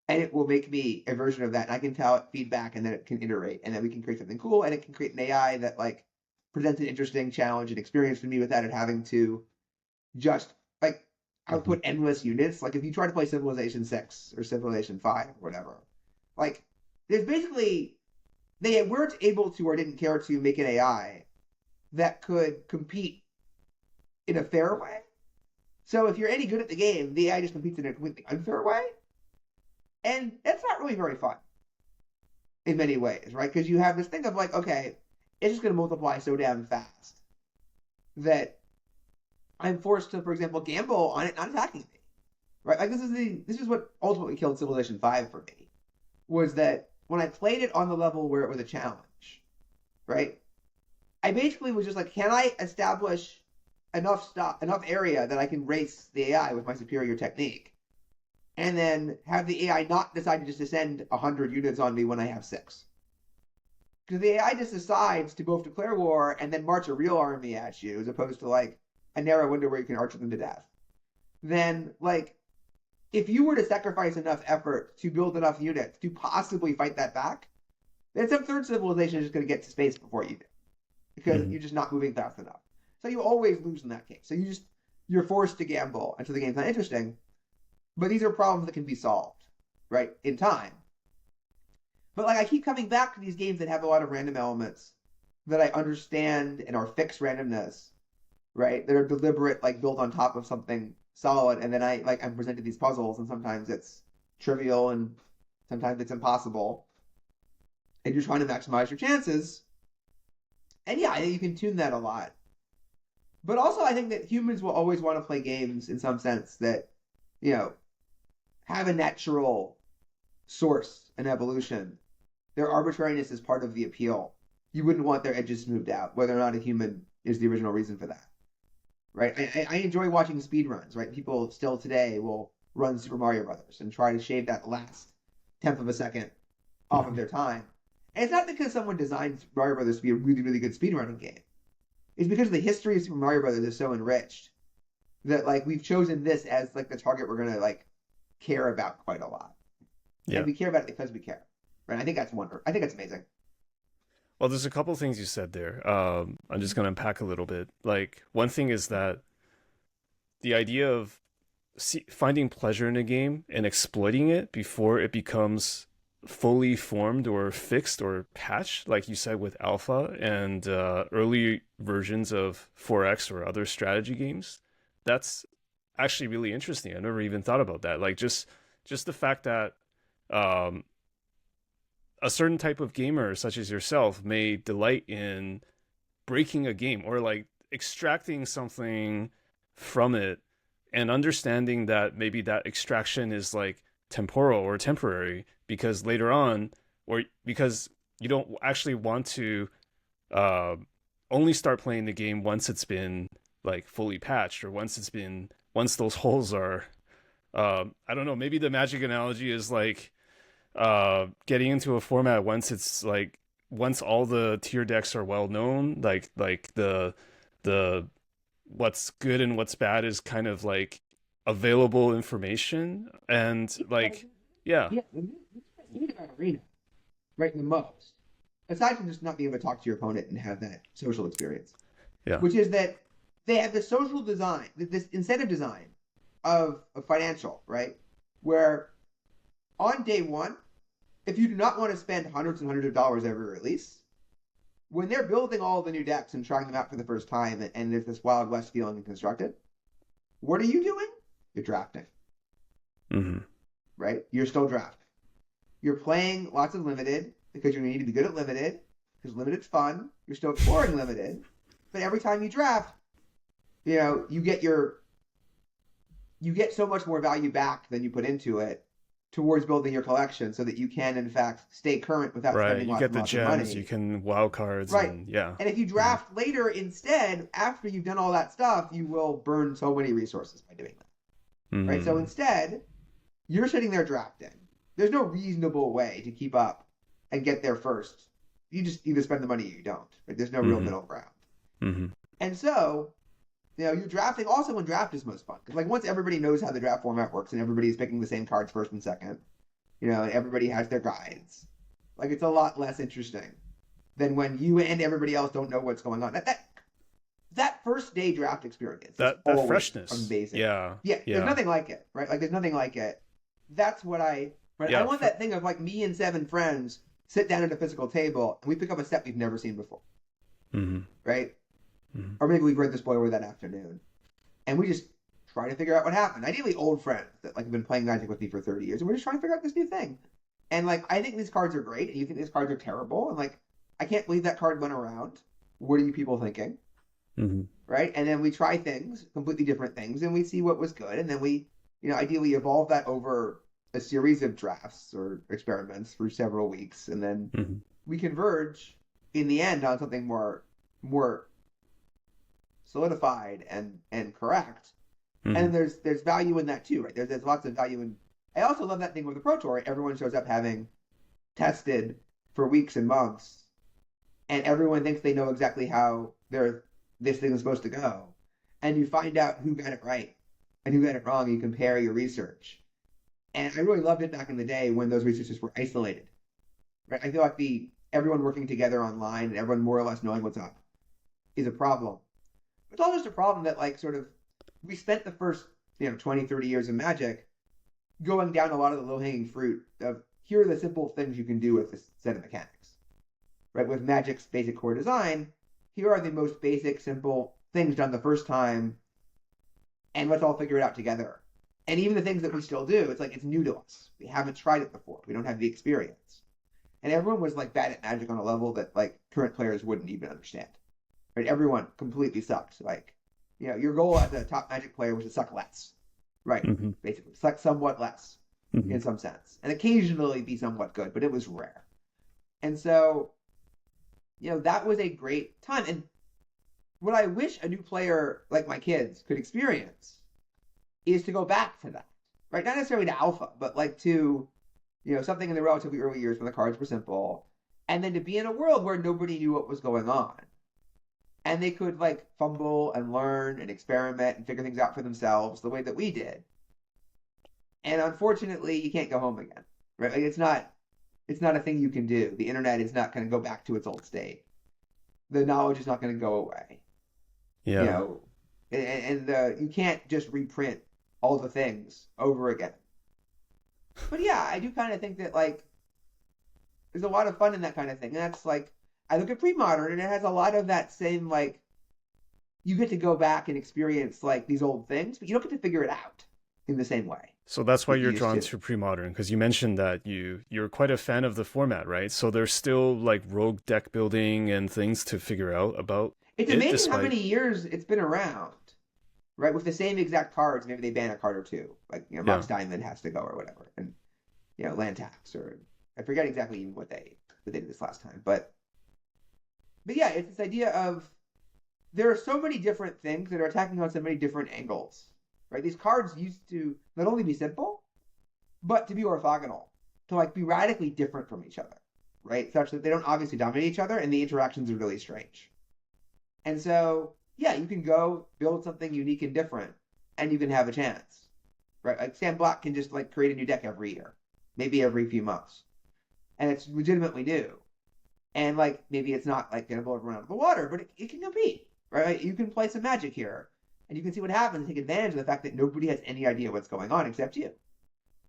and it will make me a version of that. And I can tell it feedback and then it can iterate and then we can create something cool and it can create an AI that like presents an interesting challenge and experience for me without it having to just like Hmm. output endless units. Like if you try to play Civilization 6 or Civilization 5 or whatever, like there's basically they weren't able to or didn't care to make an AI that could compete in a fair way. So if you're any good at the game, the AI just competes in a completely unfair way. And that's not really very fun in many ways, right? Because you have this thing of like, okay, it's just going to multiply so damn fast that I'm forced to, for example, gamble on it not attacking me, right? Like this is what ultimately killed Civilization 5 for me, was that when I played it on the level where it was a challenge, right? I basically was just like, can I establish enough area that I can race the AI with my superior technique, and then have the AI not decide to just descend 100 units on me when I have 6? Because the AI just decides to both declare war and then march a real army at you, as opposed to like a narrow window where you can archer them to death. Then, like, if you were to sacrifice enough effort to build enough units to possibly fight that back, then some third civilization is just going to get to space before you do, because Hmm. you're just not moving fast enough. So you always lose in that case. So you're forced to gamble until the game's not interesting. But these are problems that can be solved, right, in time. But like I keep coming back to these games that have a lot of random elements that I understand and are fixed randomness, right? That are deliberate, like built on top of something solid, and then I'm presented these puzzles, and sometimes it's trivial and sometimes it's impossible, and you're trying to maximize your chances. And yeah, I think you can tune that a lot. But also, I think that humans will always want to play games in some sense that, you know, have a natural source and evolution. Their arbitrariness is part of the appeal. You wouldn't want their edges smoothed out, whether or not a human is the original reason for that, right? I enjoy watching speed runs, right? People still today will run Super Mario Brothers and try to shave that last tenth of a second off of Hmm. their time. And it's not because someone designed Mario Brothers to be a really, really good speedrunning game. It's because the history of Super Mario Brothers is so enriched that like we've chosen this as like the target we're gonna like care about quite a lot, and Yeah. we care about it because we care. Right? I think that's wonder. I think that's amazing. Well, there's a couple things you said there. I'm just going to unpack a little bit. Like, one thing is that the idea of finding pleasure in a game and exploiting it before it becomes fully formed or fixed or patched, like you said with Alpha and early versions of 4X or other strategy games, that's actually really interesting. I never even thought about that. Like just the fact that um, a certain type of gamer, such as yourself, may delight in breaking a game or like extracting something from it and understanding that maybe that extraction is like temporal or temporary because later on, or because you don't actually want to uh, only start playing the game once it's been like fully patched or once those holes are I don't know, maybe the Magic analogy is like getting into a format once all the tier decks are well known, like the what's good and what's bad is kind of like available information, and like yeah. Yeah, the thing about Arena, right, the most, aside from just not being able to talk to your opponent and have that social experience, Yeah. which is that they have this social design, this incentive design of financial, right? Where on day one, if you do not want to spend hundreds and hundreds of dollars every release, when they're building all the new decks and trying them out for the first time, and there's this Wild West feeling and constructed, what are you doing? You're drafting, Mm-hmm. right? You're still drafting. You're playing lots of limited because you need to be good at limited because limited's fun. You're still exploring limited, but every time you draft, you get so much more value back than you put into it towards building your collection so that you can, in fact, stay current without Right. spending You lots get and the lots of gems, money. you can wild cards, Right. and yeah. And if you draft later instead, after you've done all that stuff, you will burn so many resources by doing that. Mm-hmm. Right? So instead, you're sitting there drafting. There's no reasonable way to keep up and get there first. You just either spend the money or you don't. Right? There's no real Mm-hmm. middle ground. Mm-hmm. And so, you're drafting also when draft is most fun. Because like once everybody knows how the draft format works and everybody's picking the same cards first and second, and everybody has their guides, like it's a lot less interesting than when you and everybody else don't know what's going on. That first day draft experience, that freshness, amazing. Yeah. There's nothing like it, right? Like there's nothing like it. That's what I want that thing of like me and 7 friends sit down at a physical table and we pick up a set we've never seen before, Mm-hmm. right? Mm-hmm. Or maybe we've read the spoiler that afternoon, and we just try to figure out what happened. Ideally, old friends that like have been playing Magic with me for 30 years, and we're just trying to figure out this new thing. And like, I think these cards are great, and you think these cards are terrible, and like, I can't believe that card went around. What are you people thinking? Mm-hmm. Right? And then we try things, completely different things, and we see what was good, and then we, ideally evolve that over a series of drafts or experiments for several weeks, and then Mm-hmm. we converge in the end on something more solidified and correct. Mm-hmm. And there's value in that too, right? There's lots of value in. I also love that thing with the Pro Tour. Everyone shows up having tested for weeks and months, and everyone thinks they know exactly how this thing is supposed to go. And you find out who got it right and who got it wrong. You compare your research, and I really loved it back in the day when those researchers were isolated. Right? I feel like everyone working together online and everyone more or less knowing what's up is a problem. It's all just a problem that like sort of we spent the first 20, 30 years of Magic going down a lot of the low-hanging fruit of here are the simple things you can do with this set of mechanics. Right? With Magic's basic core design, here are the most basic, simple things done the first time, and let's all figure it out together. And even the things that we still do, it's like it's new to us. We haven't tried it before. We don't have the experience. And everyone was like bad at Magic on a level that like current players wouldn't even understand. Right? Everyone completely sucked. Like, your goal as a top Magic player was to suck less. Right? Mm-hmm. Basically, suck somewhat less in some sense. And occasionally be somewhat good, but it was rare. And so, that was a great time. And what I wish a new player like my kids could experience is to go back to that. Right? Not necessarily to Alpha, but like to, something in the relatively early years when the cards were simple. And then to be in a world where nobody knew what was going on. And they could like fumble and learn and experiment and figure things out for themselves the way that we did. And unfortunately, you can't go home again, right? Like it's not a thing you can do. The internet is not going to go back to its old state. The knowledge is not going to go away. Yeah. And you can't just reprint all the things over again. But yeah, I do kind of think that like there's a lot of fun in that kind of thing. And that's like I look at pre-modern and it has a lot of that same like you get to go back and experience like these old things, but you don't get to figure it out. in the same way So that's why that you you're used drawn to. to pre-modern, because you mentioned that you're quite a fan of the format, right? So there's still like rogue deck building and things to figure out about It's it, amazing how despite many years it's been around, right? With the same exact cards, maybe they ban a card or two, like yeah. Mox Diamond has to go or whatever, and land tax or I forget exactly even what they did this last time, but yeah, it's this idea of there are so many different things that are attacking on so many different angles, right? These cards used to not only be simple, but to be orthogonal, to like be radically different from each other, right? Such that they don't obviously dominate each other, and the interactions are really strange. And so, yeah, you can go build something unique and different, and you can have a chance, right? Like Sam Black can just like create a new deck every year, maybe every few months, and it's legitimately new. And like maybe it's not like gonna blow everyone out of the water, but it can compete, right? You can play some Magic here, and you can see what happens. Take advantage of the fact that nobody has any idea what's going on except you,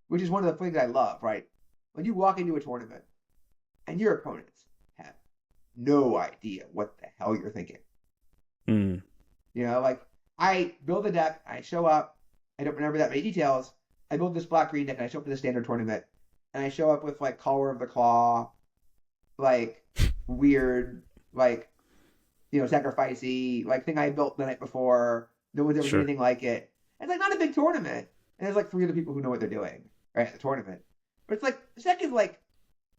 which is one of the things I love, right? When you walk into a tournament and your opponents have no idea what the hell you're thinking. Mm. Like I build a deck, I show up, I don't remember that many details. I build this black green deck, and I show up to the standard tournament, and I show up with like Collar of the Claw, like weird, like sacrificey, like thing I built the night before. No one's ever seen Sure. anything like it. It's like not a big tournament, and there's like three other people who know what they're doing right at the tournament. But it's like the deck is like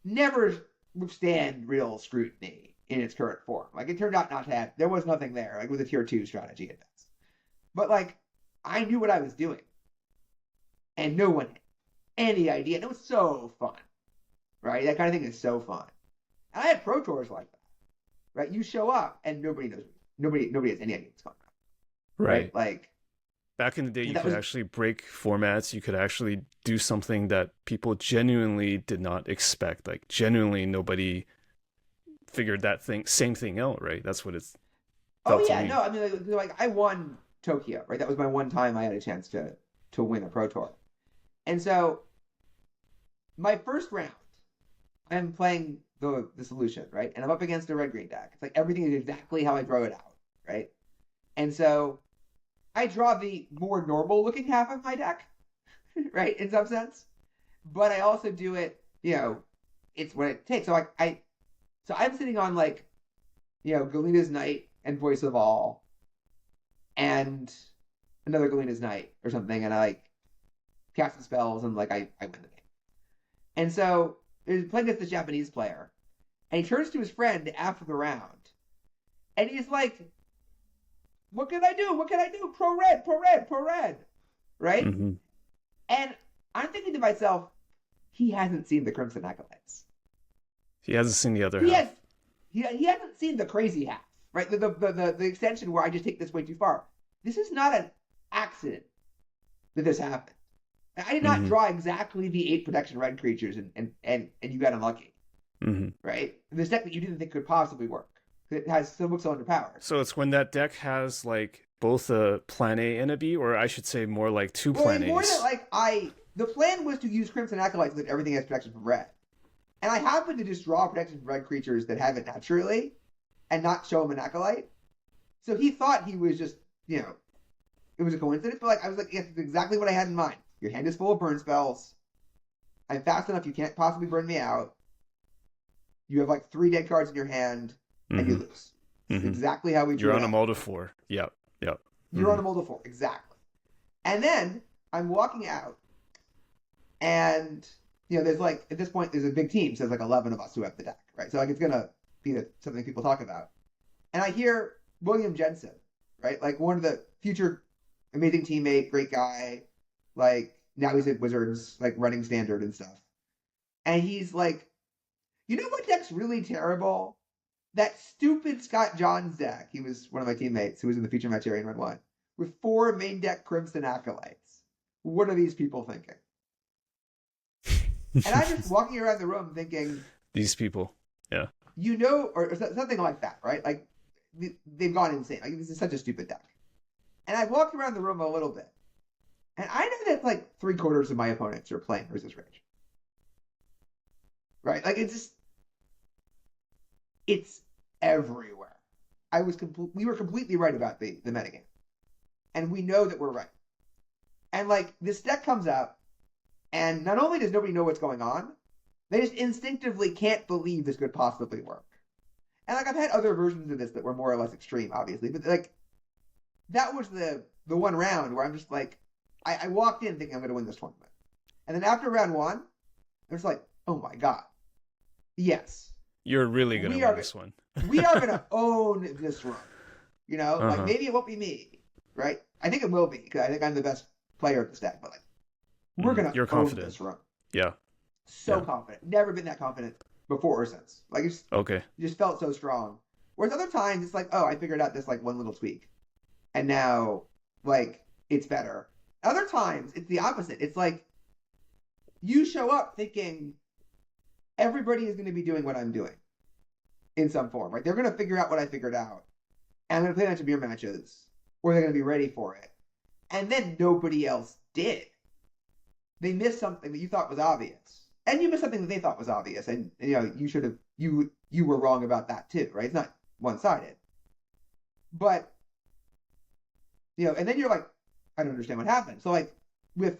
never withstand real scrutiny in its current form. Like it turned out not to have. There was nothing there, like with a tier 2 strategy at best. But like I knew what I was doing, and no one had any idea. And it was so fun, right? That kind of thing is so fun. And I had pro tours like that, right? You show up and nobody knows, nobody has any idea what's going on, Right. right? Like Back in the day, you that could was, actually break formats. You could actually do something that people genuinely did not expect. Like genuinely, nobody figured that same thing out. Right. That's what it's oh felt to yeah, me. no, I mean like I won Tokyo, right? That was my one time I had a chance to win a pro tour, and so my first round, I'm playing the solution, right? And I'm up against a red green deck. It's like everything is exactly how I draw it out, right? And so I draw the more normal looking half of my deck, right? In some sense, but I also do it, it's what it takes. So I'm sitting on like, Galina's Knight and Voice of All, and another Galina's Knight or something, and I like cast the spells and like I win the game. And so there's playing against this Japanese player, and he turns to his friend after the round, and he's like, "What can I do? What can I do? Pro red, pro red, pro red." Right? Mm-hmm. And I'm thinking to myself, he hasn't seen the Crimson Acolytes. He hasn't seen the other He half. has he hasn't seen the crazy half, right? The extension where I just take this way too far. This is not an accident that this happened. I did not Mm-hmm. draw exactly the 8 protection red creatures and you got unlucky. Mm-hmm. Right? This deck that you didn't think could possibly work. It has so much underpowered. So it's when that deck has like both a plan A and a B, or I should say more like two Well, plan it's more A's. that like the plan was to use Crimson Acolytes so that everything has protection from red. And I happened to just draw protection from red creatures that have it naturally and not show him an acolyte. So he thought he was just, it was a coincidence, but like I was like, yes, it's exactly what I had in mind. Your hand is full of burn spells. I'm fast enough, you can't possibly burn me out. You have like 3 dead cards in your hand, and you lose. Mm-hmm. Exactly how we drew You're it on a out. mold 4. Yep. Yep. You're on a mold of 4, exactly. And then I'm walking out, and there's like at this point there's a big team, so there's like 11 of us who have the deck, right? So like it's gonna be something people talk about. And I hear William Jensen, right? Like one of the future amazing teammate, great guy, like now he's at Wizards, like running standard and stuff. And he's like, you know what deck's really terrible? That stupid Scott Johns deck. He was one of my teammates who was in the feature match area in Run 1 with 4 main deck Crimson Acolytes. What are these people thinking? And I'm just walking around the room thinking, These people. Yeah. or something like that, right? Like they've gone insane. Like this is such a stupid deck. And I walked around the room a little bit, and I know that like 3/4 of my opponents are playing versus Rage. Right? Like it's everywhere. We were completely right about the metagame. And we know that we're right. And like this deck comes up, and not only does nobody know what's going on, they just instinctively can't believe this could possibly work. And like I've had other versions of this that were more or less extreme, obviously, but like that was the one round where I'm just like, I walked in thinking I'm going to win this tournament, and then after round one, I was like, oh my god, yes, You're really going to win this one. We are going to own this run. You know, like maybe it won't be me, right? I think it will be because I think I'm the best player of this deck, but like we're going to own confident. This run. Yeah. So confident. Never been that confident before or since. Like it's just felt so strong. Whereas other times it's like, oh, I figured out this like one little tweak, and now like it's better. Other times it's the opposite. It's like you show up thinking everybody is going to be doing what I'm doing in some form, right? They're going to figure out what I figured out, and I'm going to play a bunch of mirror matches, or they're going to be ready for it, and then nobody else did. They missed something that you thought was obvious, and you missed something that they thought was obvious, and you know you should have you were wrong about that too, right? It's not one-sided, but you know, and then you're like, I don't understand what happened. So like with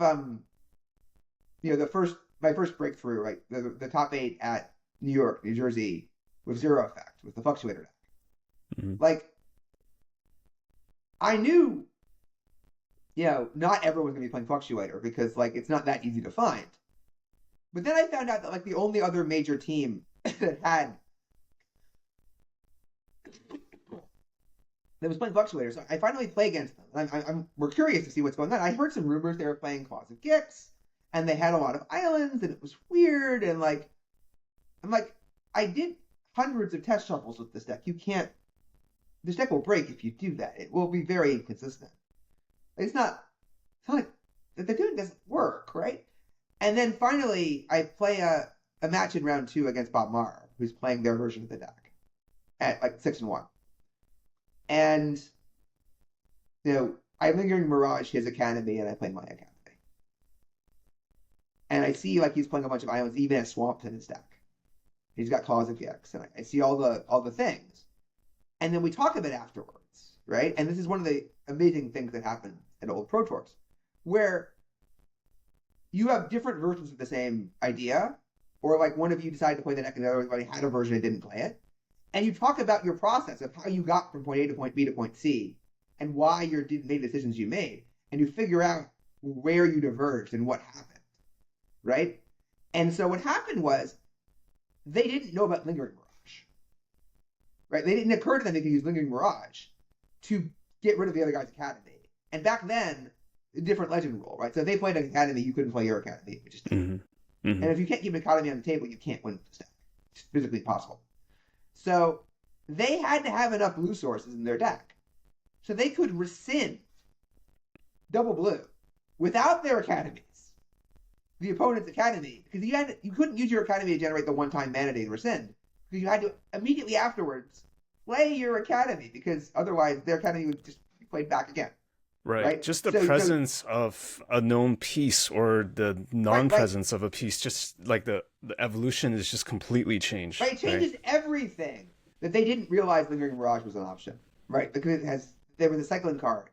you know, my first breakthrough, right? The top 8 at New York, New Jersey with Zero Effect with the Fluctuator deck. Mm-hmm. Like I knew, you know, not everyone's gonna be playing Fluctuator because like it's not that easy to find. But then I found out that like the only other major team that was playing Fluctuator, so I finally play against them. We're curious to see what's going on. I heard some rumors they were playing Claws of Gix, and they had a lot of islands, and it was weird. And like, I'm like, I did hundreds of test shuffles with this deck. This deck will break if you do that. It will be very inconsistent. It's not like the doing doesn't work, right? And then finally, I play a match in round 2 against Bob Maher, who's playing their version of the deck at like 6-1. And, you know, I'm Lingering Mirage his Academy, and I play my Academy. And I see, like, he's playing a bunch of islands, even as swamps in his deck. He's got Claws of Gix, and I see all the things. And then we talk about it afterwards, right? And this is one of the amazing things that happen at old Pro Tours, where you have different versions of the same idea, or like one of you decided to play the deck and the other one had a version and didn't play it. And you talk about your process of how you got from point A to point B to point C and why you made decisions you made. And you figure out where you diverged and what happened, right? And so what happened was they didn't know about Lingering Mirage, right? They didn't occur to them they could use Lingering Mirage to get rid of the other guy's Academy. And back then, a different legend rule, right? So if they played an Academy, you couldn't play your Academy. It just didn't. And if you can't keep an Academy on the table, you can't win this deck. It's physically impossible. So they had to have enough blue sources in their deck so they could rescind double blue without their academies, the opponent's academy, because you couldn't use your academy to generate the one-time mana to rescind, because you had to immediately afterwards play your academy, because otherwise their academy would just be played back again. Right. Just the presence of a known piece or the non-presence of a piece, just like the evolution is just completely changed. Right. It changes everything that they didn't realize Lingering Mirage was an option. Right. Because there was a cycling card.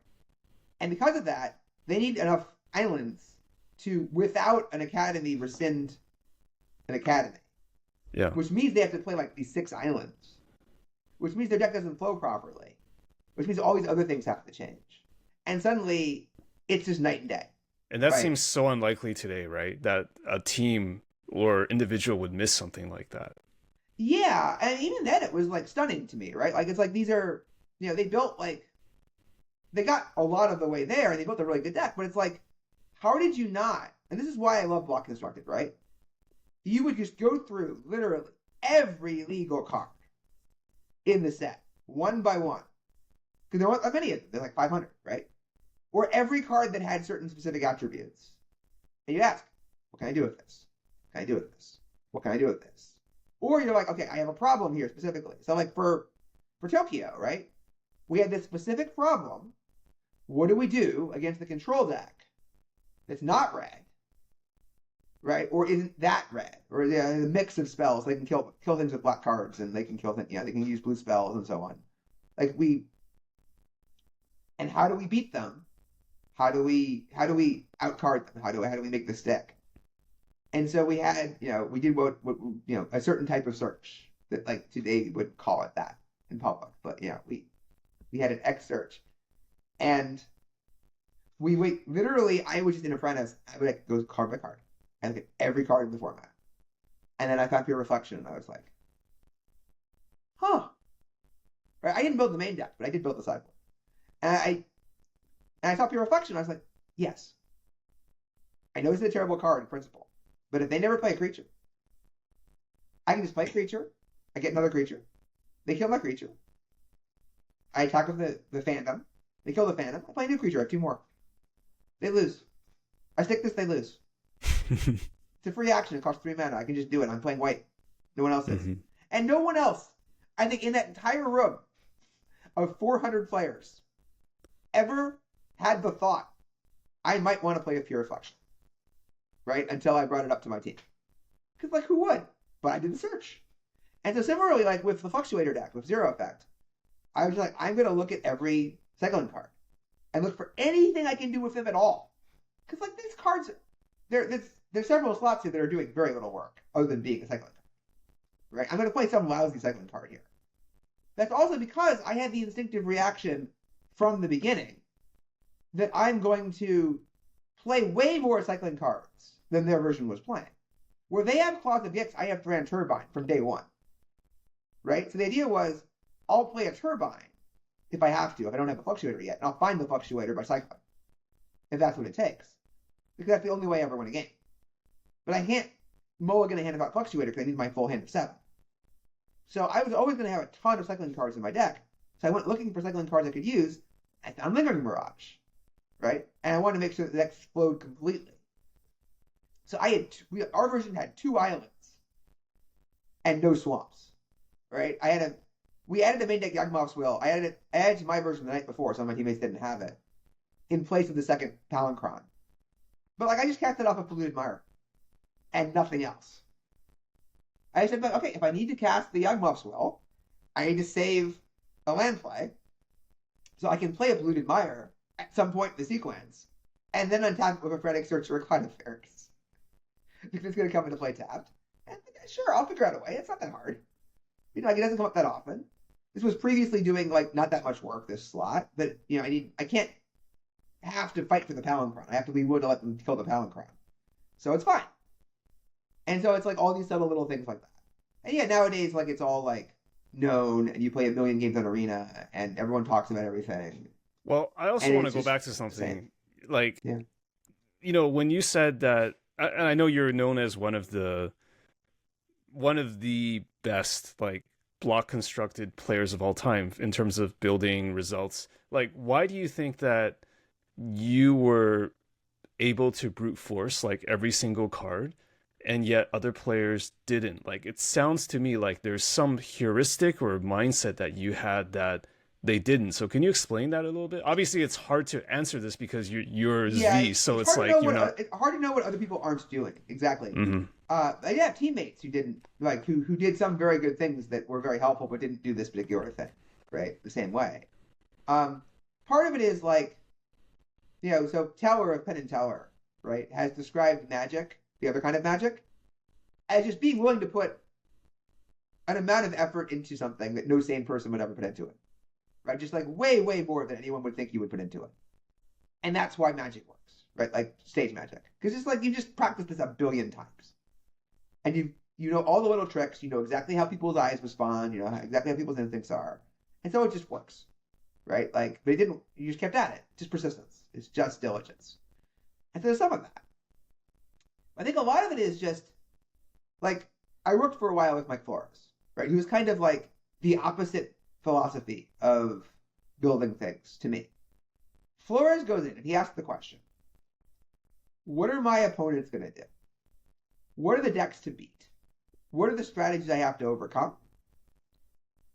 And because of that, they need enough islands to, without an academy, rescind an academy. Yeah. Which means they have to play like these 6 islands. Which means their deck doesn't flow properly. Which means all these other things have to change. And suddenly, it's just night and day. And that seems so unlikely today, right? That a team or individual would miss something like that. Yeah, and even then it was like stunning to me, right? Like it's like these are, you know, they built like, they got a lot of the way there and they built a really good deck, but it's like, how did you not? And this is why I love Block Constructed, right? You would just go through literally every legal card in the set, one by one. Because there weren't many of them, there's like 500, right? Or every card that had certain specific attributes. And you ask, what can I do with this? What can I do with this? What can I do with this? Or you're like, okay, I have a problem here specifically. So like for Tokyo, right? We had this specific problem. What do we do against the control deck that's not red, right? Or isn't that red? Or the mix of spells. They can kill things with black cards, and they can kill things, they can use blue spells and so on. And how do we beat them How do we outcard them? How do we make this stick? And so we had, we did what a certain type of search that like today would call it that in public. But we had an X search, and we wait. Literally, I was just in apprentice. I would like, go card by card and look at every card in the format, and then I found Pure Reflection, and I was like, huh. Right? I didn't build the main deck, but I did build the sideboard, and I saw Pure Reflection. I was like, yes. I know this is a terrible card in principle, but if they never play a creature, I can just play a creature. I get another creature. They kill my creature. I attack with the Phantom. They kill the Phantom. I play a new creature. I have 2 more. They lose. I stick this, they lose. It's a free action. It costs 3 mana. I can just do it. I'm playing white. No one else is. Mm-hmm. And no one else, I think, in that entire room of 400 players ever had the thought, I might want to play a Pure Reflection. Right? Until I brought it up to my team. Because, like, who would? But I did the search. And so similarly, like with the Fluctuator deck, with Zero Effect, I was like, I'm going to look at every cycling card and look for anything I can do with them at all. Because, like, these cards, there's several slots here that are doing very little work other than being a cycling card. Right? I'm going to play some lousy cycling card here. That's also because I had the instinctive reaction from the beginning that I'm going to play way more cycling cards than their version was playing. Where they have Claws of Gix, I have Thran Turbine from day one. Right? So the idea was, I'll play a Turbine if I have to, if I don't have a Fluctuator yet, and I'll find the Fluctuator by cycling. If that's what it takes. Because that's the only way I ever win a game. But I can't mulligan a hand about Fluctuator because I need my full hand of 7. So I was always going to have a ton of cycling cards in my deck. So I went looking for cycling cards I could use. I found Lingering Mirage. Right? And I wanted to make sure that the deck flowed completely. So our version had 2 islands and no swamps, right? We added the main deck Yawgmoth's Will. I added it to my version the night before. Some of my teammates didn't have it in place of the second Palancron. But like I just cast it off of Polluted Mire and nothing else. I said, but okay, if I need to cast the Yawgmoth's Will, I need to save a land play so I can play a Polluted Mire at some point in the sequence, and then untap it with a Phoretic Search or a Cloud of Ferrix. Because it's going to come into play tapped. And sure, I'll figure out a way. It's not that hard. Like, it doesn't come up that often. This was previously doing, like, not that much work, this slot. But, I can't have to fight for the Palancron. I have to be willing to let them kill the Palancron. So it's fine. And so it's, like, all these subtle little things like that. And yeah, nowadays, like, it's all, like, known, and you play 1 million games on Arena, and everyone talks about everything. Well, I also want to go back to something. Like, when you said that, and I know you're known as one of the best like block constructed players of all time in terms of building results. Like, why do you think that you were able to brute force like every single card and yet other players didn't? Like, it sounds to me like there's some heuristic or mindset that you had that they didn't. So can you explain that a little bit? Obviously, it's hard to answer this because you're Zvi, so it's like you're not. It's hard to know what other people aren't doing. Exactly. Mm-hmm. I have teammates who didn't who did some very good things that were very helpful, but didn't do this particular thing, right? The same way. Part of it is like, so Teller of Penn and Teller, right, has described magic, the other kind of magic, as just being willing to put an amount of effort into something that no sane person would ever put into it. Right? Just like way, way more than anyone would think you would put into it. And that's why magic works, right? Like stage magic. Because it's like you just practice this 1 billion times. And you know all the little tricks, you know exactly how people's eyes respond, you know exactly how people's instincts are. And so it just works. Right? Like, but you just kept at it. Just persistence. It's just diligence. And so there's some of that. I think a lot of it is just, like, I worked for a while with Mike Flores, right? He was kind of like the opposite philosophy of building things to me. Flores goes in and he asks the question, what are my opponents going to do? What are the decks to beat? What are the strategies I have to overcome?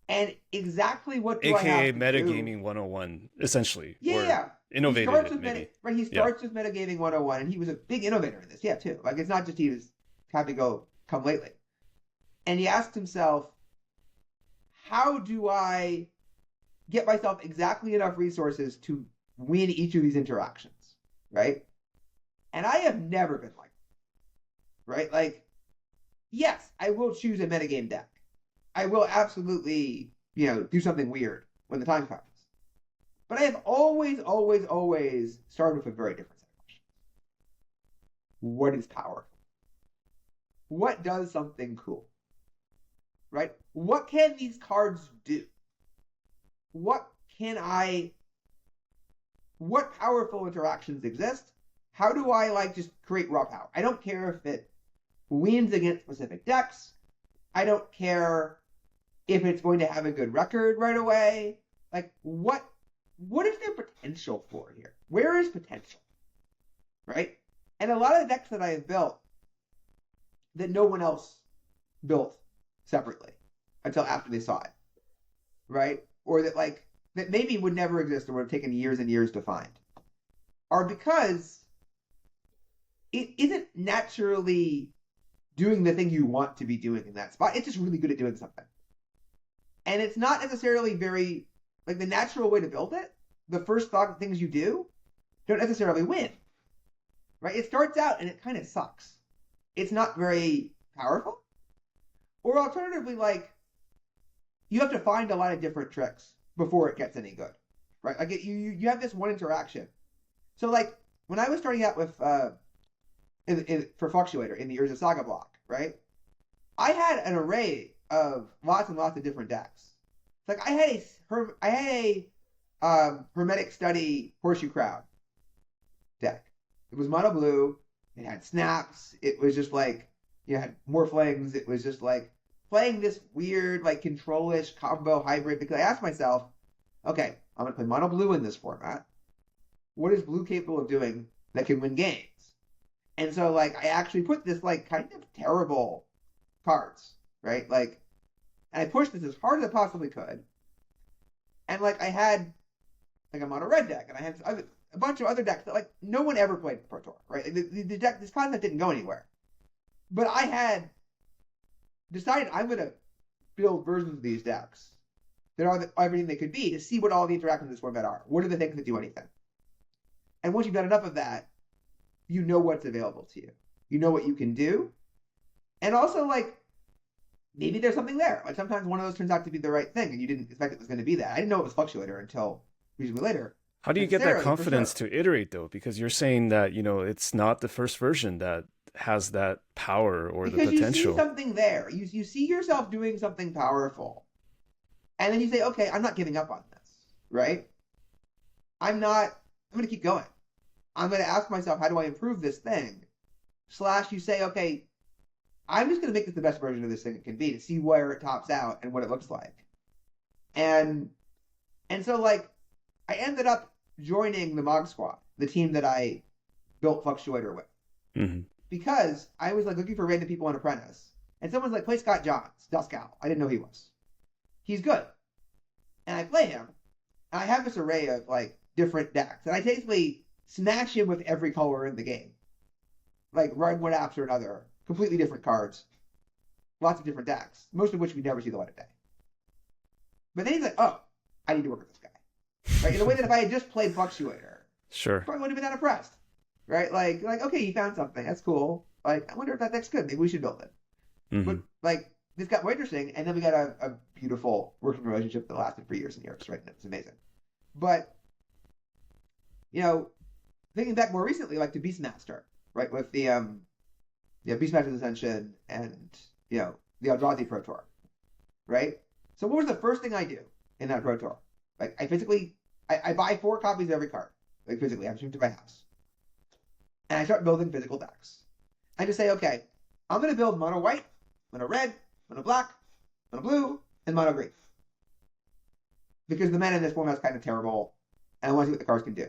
And exactly what do I have to metagaming 101, essentially. Yeah. Innovative. He starts with metagaming 101, and he was a big innovator in this, too. Like, it's not just he was having to come lately. And he asked himself, how do I get myself exactly enough resources to win each of these interactions? right? And I have never been like, right? Like, yes, I will choose a metagame deck. I will absolutely, do something weird when the time comes. But I have always, always, always started with a very different set of questions. What is powerful? What does something cool? Right? What can these cards do? What can I what powerful interactions exist? How do I just create raw power? I don't care if it wins against specific decks. I don't care if it's going to have a good record right away. Like what is there potential for here? Where is potential? Right? And a lot of the decks that I have built that no one else built separately until after they saw it. Right? Or that maybe would never exist or would have taken years and years to find, are because it isn't naturally doing the thing you want to be doing in that spot. It's just really good at doing something. And it's not necessarily very, the natural way to build it, the first things you do don't necessarily win. Right? It starts out and it kind of sucks. It's not very powerful. Or alternatively, you have to find a lot of different tricks before it gets any good, right? You have this one interaction. So when I was starting out with for Fluctuator in the Urza Saga block, right? I had an array of lots and lots of different decks. I had a Hermetic Study Horseshoe Crowd deck. It was mono blue. It had snaps. It was just you had morphlings. It was just playing this weird, control-ish combo hybrid, because I asked myself, okay, I'm going to play mono blue in this format. What is blue capable of doing that can win games? And so, I actually put this, kind of terrible cards, right? And I pushed this as hard as I possibly could. And, I had, a mono red deck, and I had a bunch of other decks that, no one ever played Pro Tour, right? The deck, this concept didn't go anywhere. But I had decided I'm going to build versions of these decks that are everything they could be to see what all the interactions in this format are. What are the things that do anything? And once you've done enough of that, you know what's available to you. You know what you can do. And also, maybe there's something there. Sometimes one of those turns out to be the right thing, and you didn't expect it was going to be that. I didn't know it was Fluctuator until reasonably later. How do you get that confidence to iterate, though? Because you're saying that, it's not the first version that has that power or the potential. Because you see something there. You see yourself doing something powerful. And then you say, okay, I'm not giving up on this, right? I'm going to keep going. I'm going to ask myself, how do I improve this thing? / you say, okay, I'm just going to make this the best version of this thing it can be to see where it tops out and what it looks like. And so, I ended up joining the Mog Squad, the team that I built Fluctuator with. Mm-hmm. Because I was looking for random people on Apprentice. And someone's play Scott Johns, Dusk Owl. I didn't know he was. He's good. And I play him. And I have this array of different decks. And I basically smash him with every color in the game. Run one after another. Completely different cards. Lots of different decks. Most of which we never see the light of day. But then he's oh, I need to work with this guy. Right? In a way that if I had just played Fluctuator, sure, I probably wouldn't have been that impressed. Right? Okay, you found something. That's cool. I wonder if that deck's good. Maybe we should build it. Mm-hmm. But this got more interesting, and then we got a beautiful working relationship that lasted for years and years, right? And it was amazing. But thinking back more recently, to Beastmaster, right? With the Beastmaster's Ascension and the Eldrazi Pro Tour, right? So what was the first thing I do in that Pro Tour? I buy 4 copies of every card, physically. I have them to my house. And I start building physical decks. I just say, okay, I'm going to build mono white, mono red, mono black, mono blue, and mono green. Because the mana in this format is kind of terrible, and I want to see what the cards can do.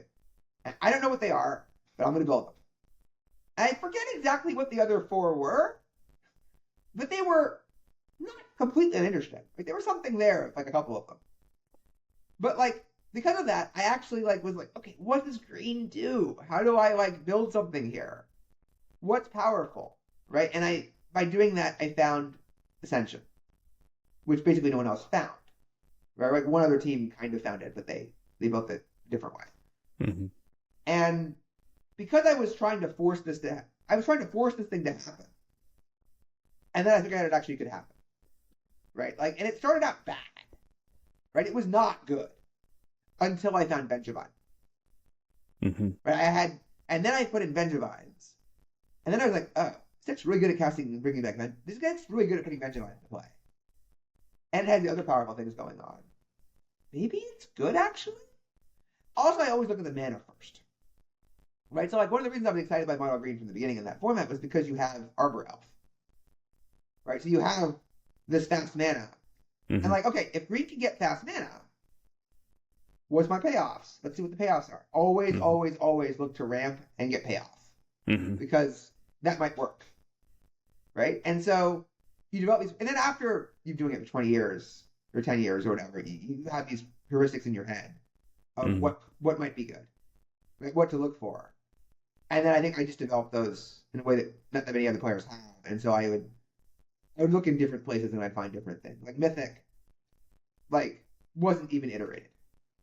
And I don't know what they are, but I'm going to build them. And I forget exactly what the other 4 were, but they were not completely uninteresting. There was something there, a couple of them. But because of that, I actually was okay, what does green do? How do I build something here? What's powerful, right? And by doing that, I found Ascension, which basically no one else found, right? One other team kind of found it, but they built it a different way. Mm-hmm. And because I was trying to force this thing to happen, and then I figured out it actually could happen, right? Like, and it started out bad, right? It was not good until I found Vengevine, right? And then I put in Vengevines, and then I was like, oh, this deck's really good at casting and bringing back this deck's really good at putting Vengevine into play, and it has the other powerful things going on. Maybe it's good actually. Also, I always look at the mana first. Right, so like one of the reasons I was excited by Mono Green from the beginning in that format was because you have Arbor Elf. Right, so you have this fast mana. And like, okay, if green can get fast mana, what's my payoffs? Let's see what the payoffs are. Always, always look to ramp and get payoff. Because that might work. Right? And so you develop these, and then after you're doing it for 20 years or 10 years or whatever, you have these heuristics in your head of what might be good. Right? What to look for. And then I think I just developed those in a way that not that many other players have. And so I would look in different places and I'd find different things. Like Mythic, like, wasn't even iterated.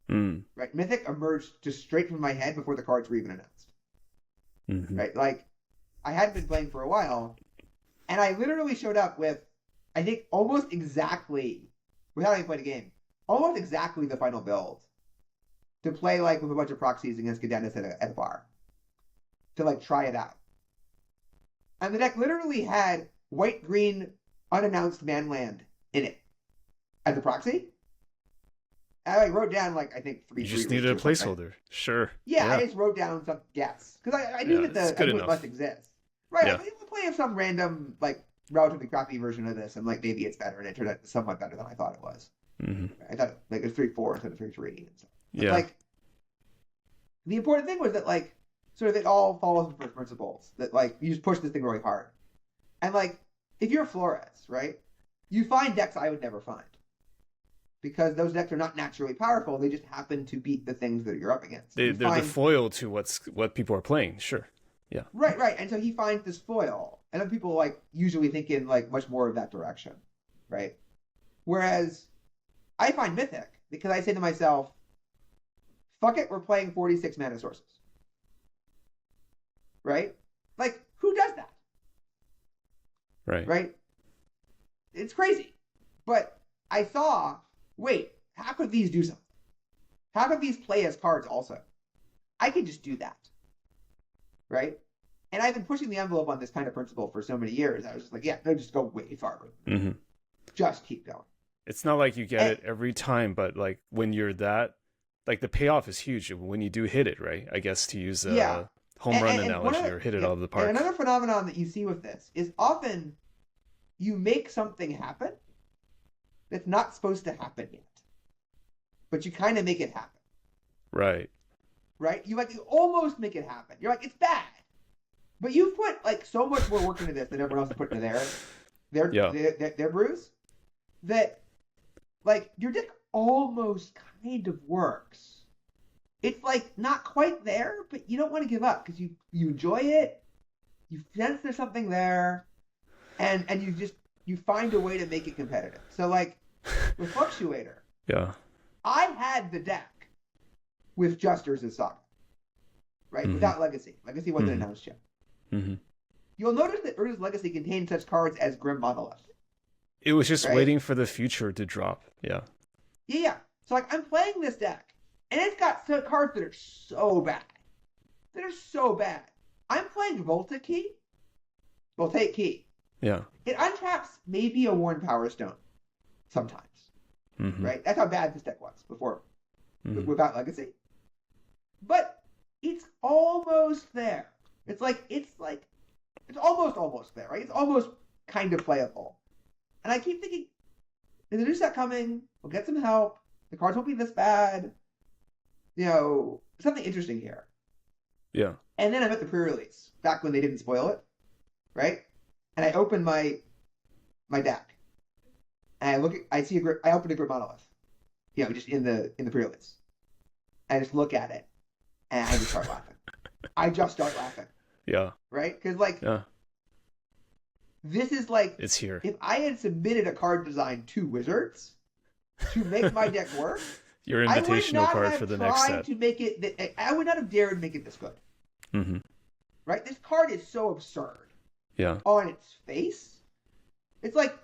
Right? Mythic emerged just straight from my head before the cards were even announced. Right? Like, I hadn't been playing for a while, and I literally showed up with, I think, almost exactly, without having played a game, almost exactly the final build to play, like, with a bunch of proxies against Cadenus at a bar. To like try it out. And the deck literally had white-green unannounced manland in it as a proxy. And I wrote down like I think 3. You just needed a placeholder. Sure. Yeah, I just wrote down some guess. Because I knew that it must exist. Right. Yeah. I mean, we're playing some random, like, relatively crappy version of this, and like maybe it's better, and it turned out somewhat better than I thought it was. I thought like it was 3-4 instead of 3-3 and stuff. But, like, the important thing was that like sort of it all follows the first principles. That like you just push this thing really hard. And like if you're Flores, right, you find decks I would never find. Because those decks are not naturally powerful, they just happen to beat the things that you're up against. They're the foil to what people are playing, sure. Yeah. Right. And so he finds this foil. And then people like usually think in like much more of that direction. Right? Whereas I find Mythic because I say to myself, fuck it, we're playing 46 mana sources. Right? Like, who does that? Right? It's crazy. But I saw, wait, how could these do something? How could these play as cards also? I could just do that. Right? And I've been pushing the envelope on this kind of principle for so many years. I was just like, yeah, no, just go way farther. Just keep going. It's not like you get it every time, but like when you're that, like the payoff is huge when you do hit it, right? I guess to use home run analogy or hit it out of the park. And another phenomenon that you see with this is often you make something happen that's not supposed to happen yet, but you kind of make it happen. Right. You almost make it happen. You're like, it's bad, but you've put like so much more work into this than everyone else has put into their brews that like your deck almost kind of works. It's like not quite there, but you don't want to give up because you enjoy it. You sense there's something there, and you find a way to make it competitive. So like with Fluctuator, I had the deck with just Urza's Saga, right? Without Legacy. Legacy wasn't announced yet. You'll notice that Urza's Legacy contained such cards as Grim Monolith. It was just waiting for the future to drop. Yeah. So like I'm playing this deck. And it's got some cards that are so bad. I'm playing Voltaic Key. Yeah. It untaps maybe a Worn Power Stone sometimes. Right? That's how bad this deck was before, without Legacy. But it's almost there. It's almost there, right? It's almost kind of playable. And I keep thinking, there's a new set coming. We'll get some help. The cards won't be this bad. Something interesting here. Yeah. And then I'm at the pre-release, back when they didn't spoil it, right? And I open my deck, and I open a Grim Monolith, just in the pre-release. I just look at it, and I just start laughing. Yeah. Right? Because this is like it's here. If I had submitted a card design to Wizards to make my deck work. Your invitational card for the next set. To make it I would not have dared make it this good. Mm-hmm. right? This card is so absurd Yeah. on its face. It's like,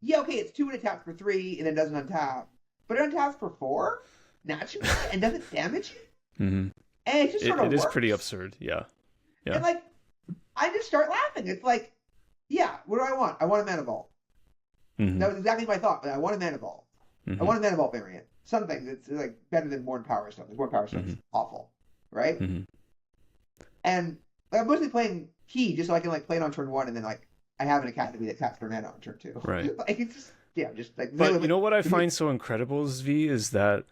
yeah, okay, it's 2 and attacks for 3 and then doesn't untap, but it untaps for 4 naturally and doesn't damage you, Mm-hmm. and it just sort of It is works. pretty absurd. Yeah. Yeah. And like, I just start laughing. It's like, yeah, what do I want? I want a mana vault. Mm-hmm. That was exactly my thought, but I want a mana vault. Mm-hmm. I want a mana vault variant. Something that's like better than Worn Power Stone. Worn Power Stone is awful, right? Mm-hmm. And like, I'm mostly playing Key just so I can like play it on turn 1, and then like I have an academy that taps for mana on turn 2. Right. Like it's just just like. But you know what I find so incredible, Zvi, is that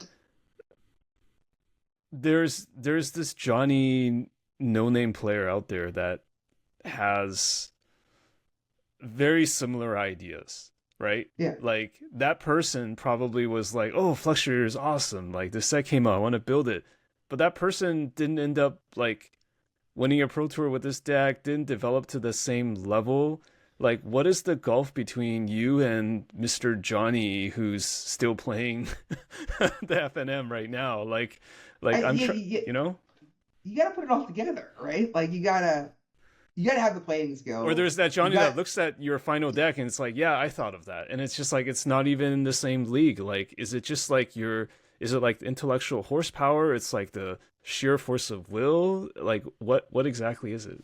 there's this Johnny no-name player out there that has very similar ideas, right? Yeah. Like that person probably was like, "Oh, Fluxure is awesome. Like this set came out, I want to build it." But that person didn't end up like winning a pro tour with this deck, didn't develop to the same level. Like, what is the gulf between you and Mr. Johnny, who's still playing the FNM right now? Like you know? You gotta put it all together, right? Like you gotta have the playing skill. Or there's that Johnny that looks at your final deck and it's like, yeah, I thought of that. And it's just like, it's not even in the same league. Like, is it just like is it like intellectual horsepower? It's like the sheer force of will? Like, what exactly is it?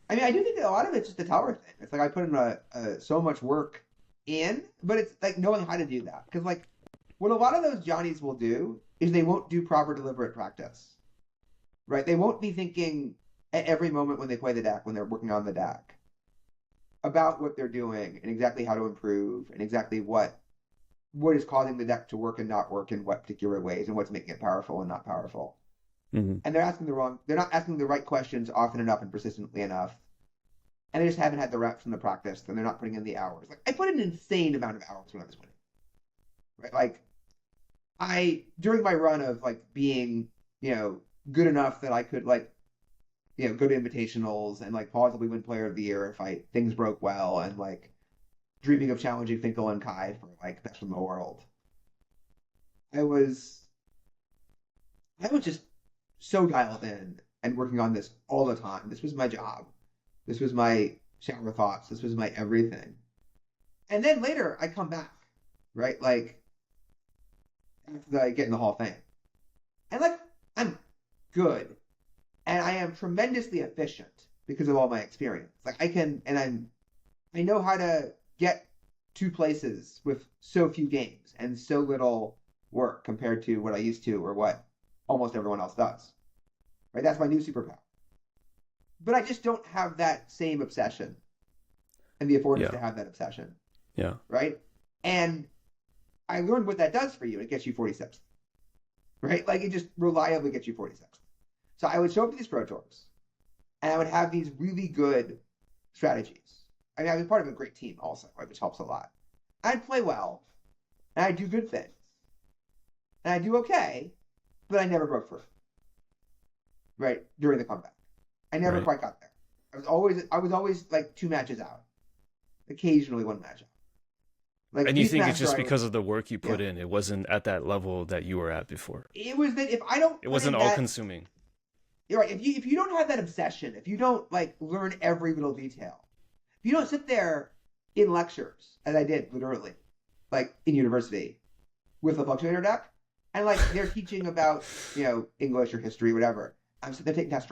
I mean, I do think that a lot of it's just the tower thing. It's like I put in so much work in, but it's like knowing how to do that. Because like what a lot of those Johnnies will do is they won't do proper deliberate practice, right? They won't be thinking at every moment when they play the deck, when they're working on the deck, about what they're doing and exactly how to improve and exactly what is causing the deck to work and not work in what particular ways and what's making it powerful and not powerful. Mm-hmm. And they're not asking the right questions often enough and persistently enough. And they just haven't had the reps and the practice, and they're not putting in the hours. Like I put an insane amount of hours when I was winning. Right? Like during my run of like being, good enough that I could like, go to invitationals and like possibly win player of the year if things broke well, and like dreaming of challenging Finkel and Kai for like best in the world. I was just so dialed in and working on this all the time. This was my job. This was my shower thoughts. This was my everything. And then later I come back, right? Like after I get in the Hall of Fame. And like I'm good. And I am tremendously efficient because of all my experience. Like I know how to get 2 places with so few games and so little work compared to what I used to or what almost everyone else does. Right? That's my new superpower. But I just don't have that same obsession and the affordance to have that obsession. Yeah. Right? And I learned what that does for you. It gets you 46th. Right? Like it just reliably gets you 46th. So I would show up to these pro tours and I would have these really good strategies. I mean, I was part of a great team also, right, which helps a lot. I'd play well and I'd do good things. And I'd do okay, but I never broke through. Right? During the comeback. I never quite got there. I was always like 2 matches out. Occasionally 1 match out. Like, and you think it's just because of the work you put in? It wasn't at that level that you were at before. It was that if I don't, it wasn't all consuming. You're right. If you don't have that obsession, if you don't like learn every little detail, if you don't sit there in lectures, as I did literally, like in university, with a fluctuator deck, and like they're teaching about English or history, whatever, I'm sitting there taking test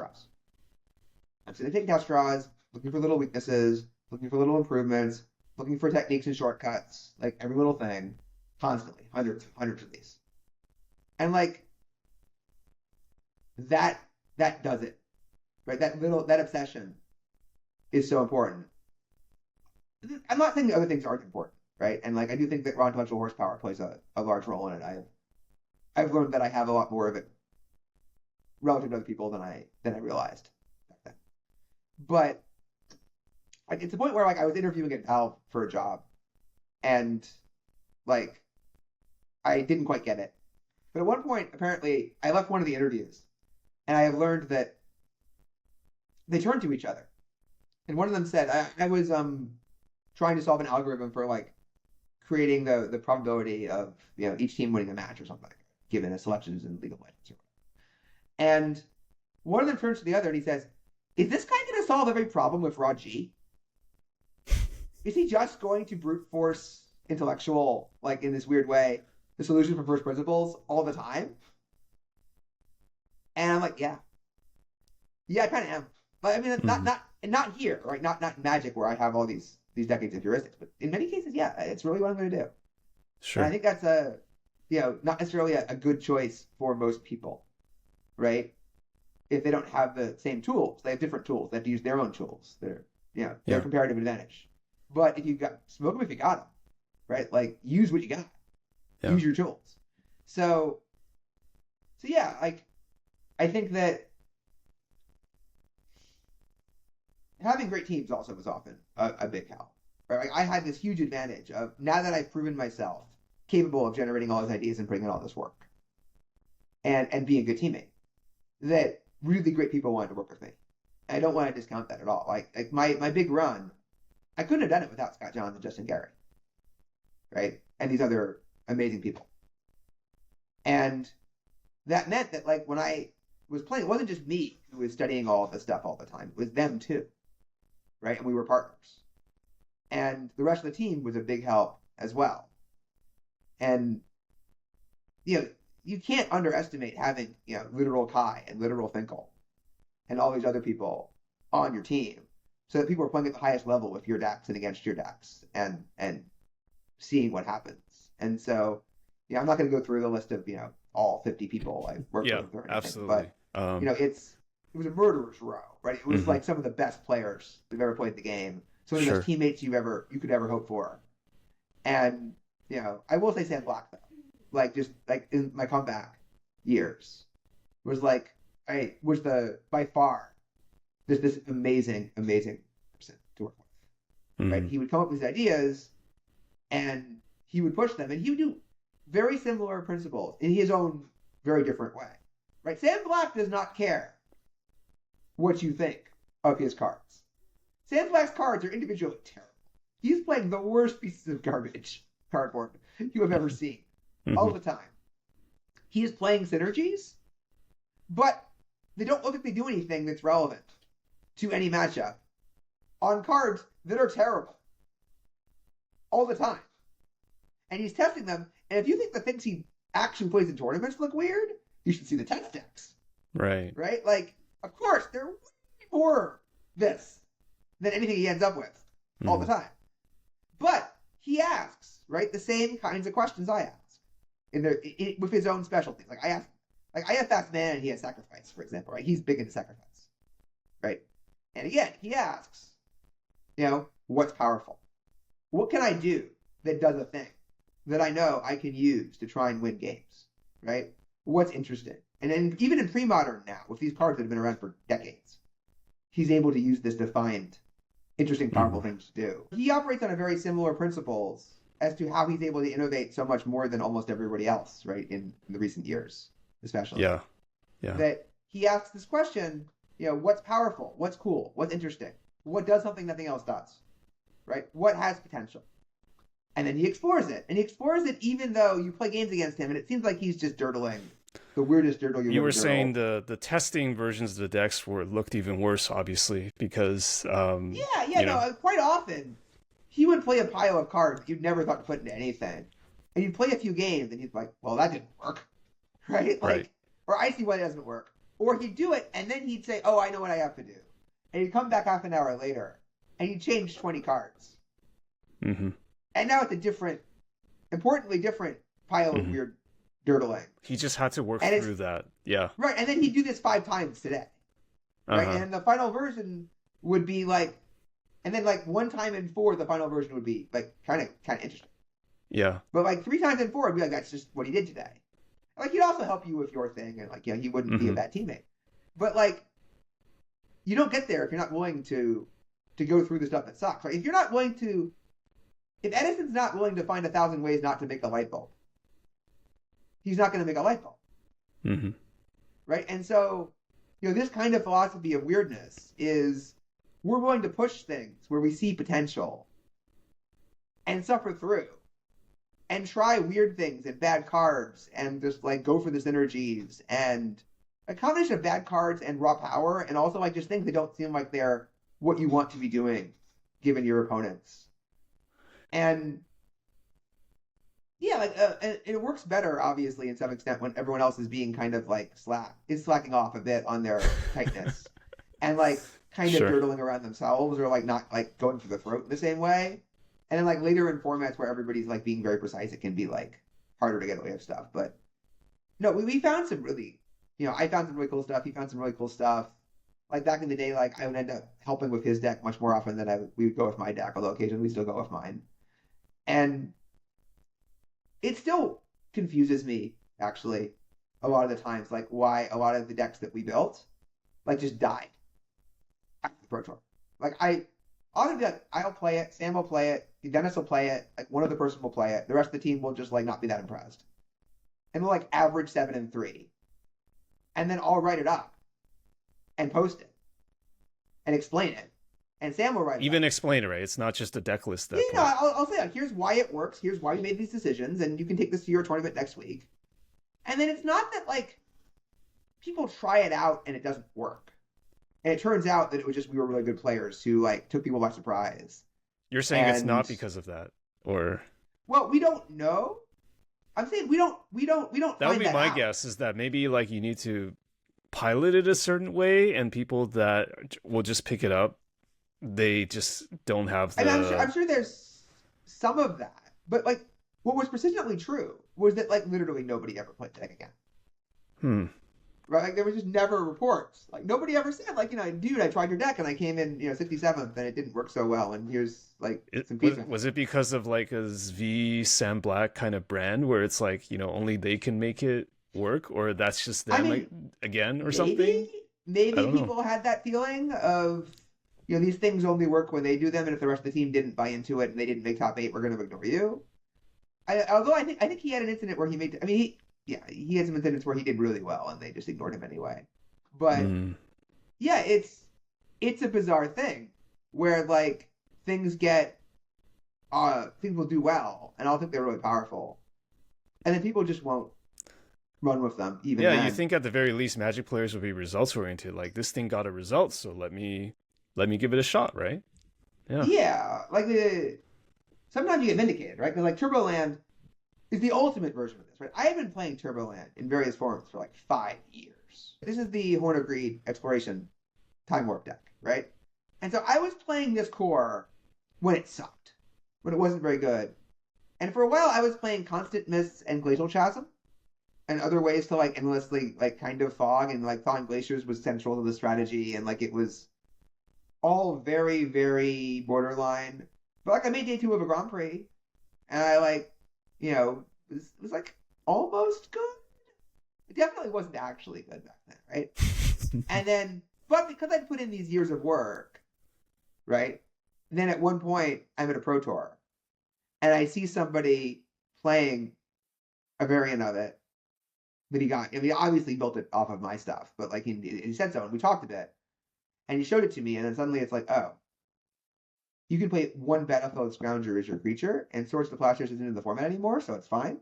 draws. Looking for little weaknesses, looking for little improvements, looking for techniques and shortcuts, like every little thing, constantly, hundreds of these. And like that does it. Right? That obsession is so important. I'm not saying the other things aren't important, right? And like I do think that raw intellectual horsepower plays a large role in it. I've learned that I have a lot more of it relative to other people than I realized back then. But like it's the point where like I was interviewing at Valve for a job, and like I didn't quite get it. But at one point, apparently, I left one of the interviews, and I have learned that they turned to each other. And one of them said, I was trying to solve an algorithm for like creating the probability of each team winning a match or something, given the selections in League of Legends. And one of them turns to the other and he says, "Is this guy going to solve every problem with raw G? Is he just going to brute force intellectual, like in this weird way, the solution from first principles all the time?" And I'm like, yeah, I kind of am. But I mean, not here, right? Not in Magic where I have all these decades of heuristics, but in many cases, yeah, it's really what I'm going to do. Sure. And I think that's not necessarily a good choice for most people, right? If they don't have the same tools, they have different tools. They have to use their own tools. Their comparative advantage. But if you smoke them if you got them, right? Like use what you got. Yeah. Use your tools. So yeah, like I think that having great teams also was often a big help. Right? Like, I had this huge advantage of now that I've proven myself capable of generating all these ideas and putting in all this work and being a good teammate, that really great people wanted to work with me. And I don't want to discount that at all. Like my big run, I couldn't have done it without Scott Johns and Justin Gary, right? And these other amazing people. And that meant that like when I was playing, it wasn't just me who was studying all of this stuff all the time. It was them too, right? And we were partners. And the rest of the team was a big help as well. And, you can't underestimate having, literal Kai and literal Finkel and all these other people on your team so that people are playing at the highest level with your decks and against your decks and seeing what happens. And so, I'm not going to go through the list of, all 50 people I worked with or anything. Absolutely. But, it was a murderer's row, right? It was like some of the best players who've ever played the game. Some of the best teammates you could ever hope for. And, I will say Sam Black, though. Like, just, like, in my comeback years, was by far, this amazing, amazing person to work with, right? He would come up with these ideas, and he would push them, and he would do very similar principles in his own very different way, right? Sam Black does not care what you think of his cards. Sam Black's cards are individually terrible. He's playing the worst pieces of garbage cardboard you have ever seen all the time. He is playing synergies, but they don't look like they do anything that's relevant to any matchup on cards that are terrible all the time. And he's testing them, and if you think the things he actually plays in tournaments look weird, you should see the test decks. Right. Right? Like, of course, they're way more this than anything he ends up with all the time. But he asks, right, the same kinds of questions I ask with his own specialties. Like I have fast mana and he has sacrifice, for example, right? He's big into sacrifice, right? And again, he asks, what's powerful? What can I do that does a thing that I know I can use to try and win games, right? What's interesting? And then even in pre-modern now, with these cards that have been around for decades, he's able to use this to find interesting, powerful things to do. He operates on a very similar principles as to how he's able to innovate so much more than almost everybody else, right, in the recent years, especially. Yeah. That he asks this question, what's powerful? What's cool? What's interesting? What does something nothing else does, right? What has potential? And then he explores it. And he explores it even though you play games against him, and it seems like he's just dirtling the weirdest dirtle you were saying the testing versions of the decks looked even worse, obviously, because quite often he would play a pile of cards you'd never thought to put into anything, and you'd play a few games and he'd be like, well, that didn't work, right? Or I see why it doesn't work. Or he'd do it and then he'd say, oh, I know what I have to do, and he'd come back half an hour later and he'd change 20 cards, and now it's a importantly different pile of weird dirtling. He just had to work through that. Yeah. Right. And then he'd do this 5 times today. Right. And the final version would be like, and then like 1 time in 4, the final version would be like kind of interesting. Yeah. But like 3 times in 4, it'd be like, that's just what he did today. Like he'd also help you with your thing, and like, he wouldn't be a bad teammate. But like, you don't get there if you're not willing to go through the stuff that sucks. Right? If Edison's not willing to find 1,000 ways not to make the light bulb, he's not going to make a light bulb. Right? And so, this kind of philosophy of weirdness is we're willing to push things where we see potential and suffer through and try weird things and bad cards and just like go for the synergies and a combination of bad cards and raw power, and also like just things that don't seem like they're what you want to be doing given your opponents. And yeah, like and it works better obviously in some extent when everyone else is being kind of like slacking off a bit on their tightness and like kind of Sure. dirtling around themselves or like not like going for the throat in the same way. And then like later in formats where everybody's like being very precise, it can be like harder to get away with stuff. But no, we found some really, I found some really cool stuff. He found some really cool stuff. Like back in the day, like I would end up helping with his deck much more often than we would go with my deck, although occasionally we still go with mine. And it still confuses me, actually, a lot of the times, like why a lot of the decks that we built, like just died after the Pro Tour. Like I'll be like, I'll play it, Sam will play it, Dennis will play it, like one other person will play it. The rest of the team will just like not be that impressed. And we'll like average 7-3. And then I'll write it up and post it and explain it. And Sam will write it Even up. explain it, right? It's not just a deck list at that Yeah, point. I'll say like, here's why it works. Here's why we made these decisions, and you can take this to your tournament next week. And then it's not that like people try it out and it doesn't work. And it turns out that it was just we were really good players who like took people by surprise. You're saying it's And not because of that, or well, we don't know. I'm saying we don't that would find be that my out. guess. Is that maybe like you need to pilot it a certain way, and people that will just pick it up, they just don't have I mean, the. I'm sure there's some of that, but like what was persistently true was that like literally nobody ever played the deck again. Hmm. Right? Like there was just never reports. Like nobody ever said, like, dude, I tried your deck and I came in, 67th and it didn't work so well. And here's like It some was feedback. was it because of like a Zvi Sam Black kind of brand where it's like only they can make it work, or that's just I them like, mean, again or maybe something? I don't know. people had that feeling of, these things only work when they do them, and if the rest of the team didn't buy into it and they didn't make top eight, we're going to ignore you. Although I think he had an incident where he made. I mean, he had some incidents where he did really well and they just ignored him anyway. But Mm. yeah, it's a bizarre thing where like things get things will do well and I'll think they're really powerful, and then people just won't run with them even Yeah, you then. think at the very least Magic players would be results oriented. Like this thing got a result, so let me give it a shot, right? Yeah. Yeah, like sometimes you get vindicated, right? Because like Turboland is the ultimate version of this, right? I have been playing Turboland in various forms for like 5 years. This is the Horn of Greed exploration time warp deck, right? And so I was playing this core when it sucked, when it wasn't very good. And for a while I was playing Constant Mists and Glacial Chasm and other ways to like endlessly like kind of fog, and like thawing glaciers was central to the strategy, and like it was all very, very borderline. But like I made day two of a Grand Prix and I like, was like almost good. It definitely wasn't actually good back then, right? And then, but because I'd put in these years of work, right? And then at one point, I'm at a pro tour, and I see somebody playing a variant of it that he got. I mean, he obviously built it off of my stuff, but like he said so, and we talked a bit, and he showed it to me, and then suddenly it's like, oh, you can play one Battlefield Scrounger as your creature, and Swords to Plowshares isn't in the format anymore, so it's fine.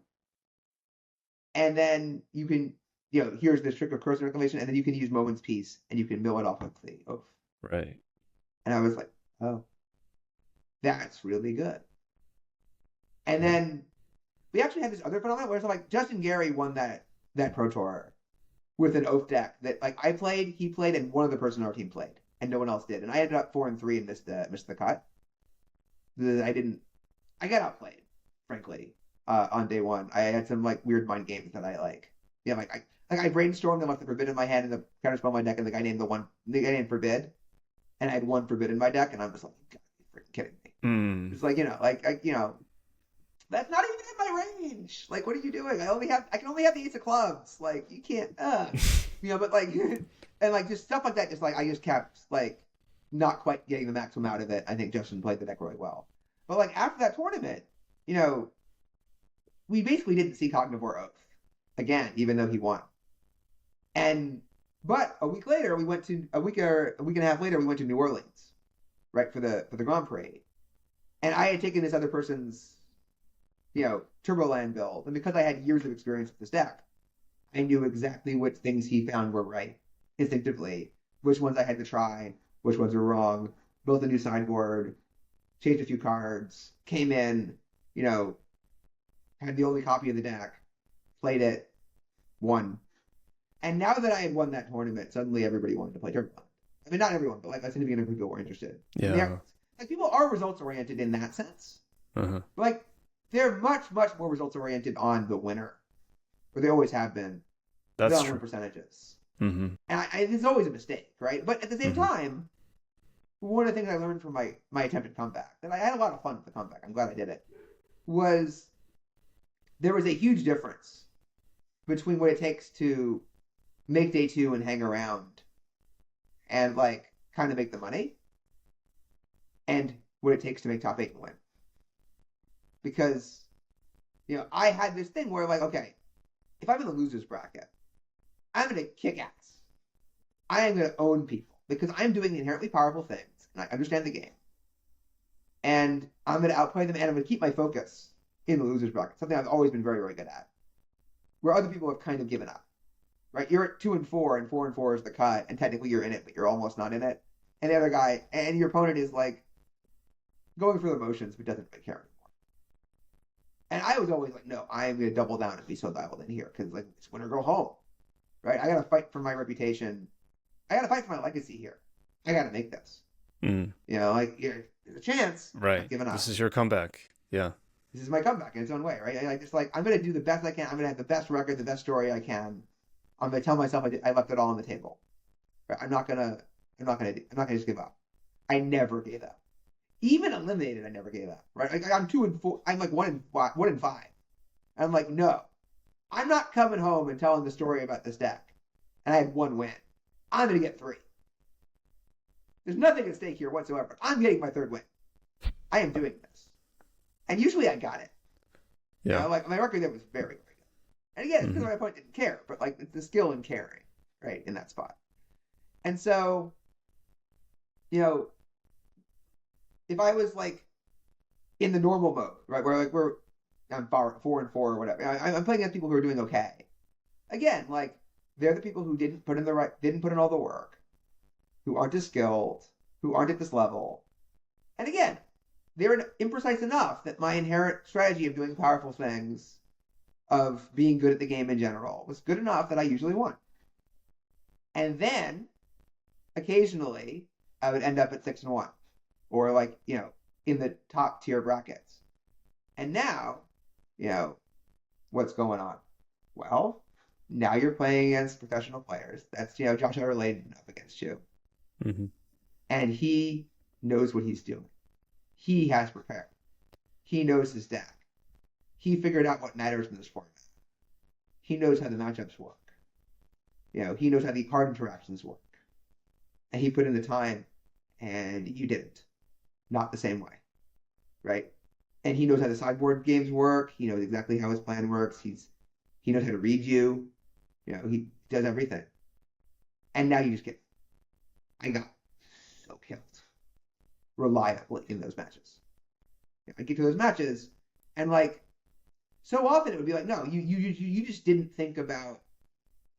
And then you can, here's this trick of Corrosive Reclamation, and then you can use Moment's Peace, and you can mill it off of the Oath. Right. And I was like, oh, that's really good. And Yeah. then we actually had this other phenomenon where it's like Justin Gary won that Pro Tour with an Oath deck that like I played, he played, and one other person on our team played, and no one else did. And I ended up 4-3 and missed the cut. I got outplayed, frankly, on day one. I had some like weird mind games that I like. Yeah, I brainstormed and left the forbid in my hand and the counterspell in my deck, and the guy named forbid, and I had one forbid in my deck, and I'm just like, you gotta be freaking kidding me. Mm. It's like, that's not even in my range. Like, what are you doing? I can only have the ace of clubs. Like, you can't, but like, and like just stuff like that. Just like I just kept like not quite getting the maximum out of it. I think Justin played the deck really well, but like after that tournament, we basically didn't see Cognivore Oath again, even though he won. But a week later, we went to a week and a half later, we went to New Orleans, right, for the Grand Prix, and I had taken this other person's Turboland build, and because I had years of experience with this deck, I knew exactly which things he found were right instinctively, which ones I had to try, which ones were wrong. Built a new sideboard, changed a few cards, came in, you know, had the only copy of the deck, played it, won. And now that I had won that tournament, suddenly everybody wanted to play Turboland. I mean, not everyone, but like a significant number of people were interested. Yeah. Like people are results oriented in that sense. Uh-huh. But like they're much, much more results oriented on the winner, or they always have been, That's than on true. win percentages. Mm-hmm. And it's always a mistake, right? But at the same Mm-hmm. time, one of the things I learned from my attempted comeback, that I had a lot of fun with the comeback, I'm glad I did it, was there was a huge difference between what it takes to make day two and hang around and like kind of make the money and what it takes to make top eight and win. Because, you know, I had this thing where like, okay, if I'm in the losers bracket, I'm going to kick ass. I am going to own people because I'm doing inherently powerful things and I understand the game. And I'm going to outplay them and I'm going to keep my focus in the losers bracket, something I've always been very, very good at. Where other people have kind of given up, right? You're at 2 and 4 and 4 and 4 is the cut and technically you're in it, but you're almost not in it. And the other guy, and your opponent is like going through the motions but doesn't really care anymore. And I was always like, no, I'm going to double down and be so dialed in here because like it's win or go home, right? I got to fight for my reputation. I got to fight for my legacy here. I got to make this. Mm. You know, like there's a chance. Right. Giving up. This is your comeback. Yeah. This is my comeback in its own way, right? I just like I'm going to do the best I can. I'm going to have the best record, the best story I can. I'm going to tell myself I left it all on the table. Right? I'm not going to just give up. I never gave up. Even eliminated, I never gave up. Right? Like, I'm 2 and 4. I'm like 1 and 5. And I'm like, no, I'm not coming home and telling the story about this deck. And I had 1 win. I'm going to get 3. There's nothing at stake here whatsoever. I'm getting my 3rd win. I am doing this. And usually I got it. Yeah. You know, like my record there was very, very good. And again, it's because my opponent didn't care, but like it's the skill in caring, right, in that spot. And so, you know, if I was like in the normal mode, right, where like I'm 4 and 4 or whatever, I'm playing against people who are doing okay. Again, like they're the people who didn't put in all the work, who aren't as skilled, who aren't at this level. And again, they're imprecise enough that my inherent strategy of doing powerful things, of being good at the game in general, was good enough that I usually won. And then, occasionally, I would end up at 6 and 1, or like, you know, in the top tier brackets. And now, you know, what's going on? Well, now you're playing against professional players. That's, you know, Josh Everlade up against you. Mm-hmm. And he knows what he's doing. He has prepared. He knows his deck. He figured out what matters in this format. He knows how the matchups work. You know, he knows how the card interactions work. And he put in the time, and you didn't. Not the same way, right? And he knows how the sideboard games work. He knows exactly how his plan works. He knows how to read you. You know, he does everything. And now you just get. I got so killed reliably in those matches. I get to those matches, and like so often it would be like, no, you just didn't think about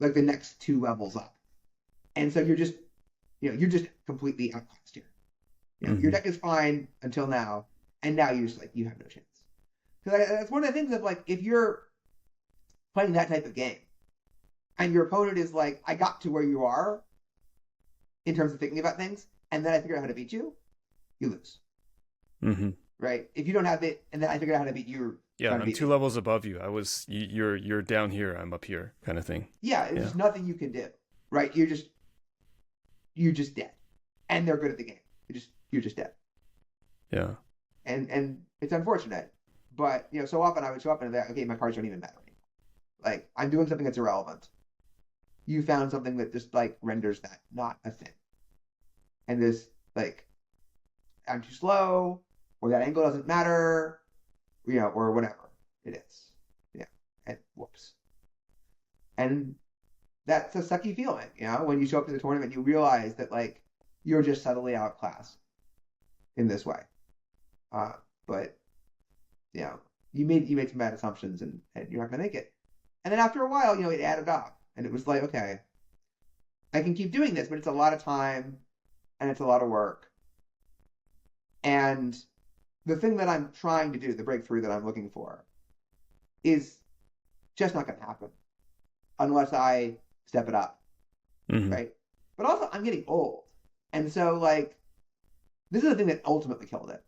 like the next 2 levels up, and so you're just completely outclassed here. You know, your deck is fine until now, and now you just like you have no chance. Because that's one of the things of like if you're playing that type of game, and your opponent is like, I got to where you are in terms of thinking about things, and then I figure out how to beat you. You lose. Mm-hmm. Right? If you don't have it, and then I figure out how to beat you. Yeah, I'm 2 levels above you. You're down here. I'm up here, kind of thing. Yeah, there's nothing you can do. Right? You're just dead, and they're good at the game. You're just dead. Yeah. And it's unfortunate, but you know, so often I would show up and be like, okay, my cards don't even matter anymore. Like I'm doing something that's irrelevant. You found something that just like renders that not a thing, and this like. I'm too slow, or that angle doesn't matter, you know, or whatever it is. Yeah. And whoops. And that's a sucky feeling, you know, when you show up to the tournament, you realize that like you're just subtly outclassed in this way. But you know, you made some bad assumptions and you're not gonna make it. And then after a while, it added up, and it was like, okay, I can keep doing this, but it's a lot of time and it's a lot of work. And the thing that I'm trying to do, the breakthrough that I'm looking for, is just not going to happen unless I step it up, Mm-hmm. right? But also, I'm getting old, and so like this is the thing that ultimately killed it.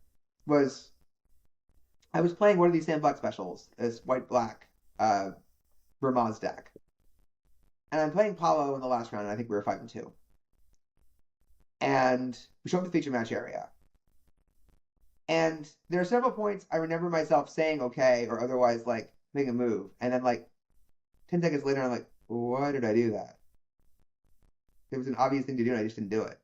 Was I was playing one of these sandbox specials, this white black Vermaz deck, and I'm playing Paulo in the last round, and I think we were 5-2, and we show up the feature match area. And there are several points I remember myself saying okay or otherwise like make a move, and then like 10 seconds later I'm like, why did I do that? It was an obvious thing to do, and I just didn't do it.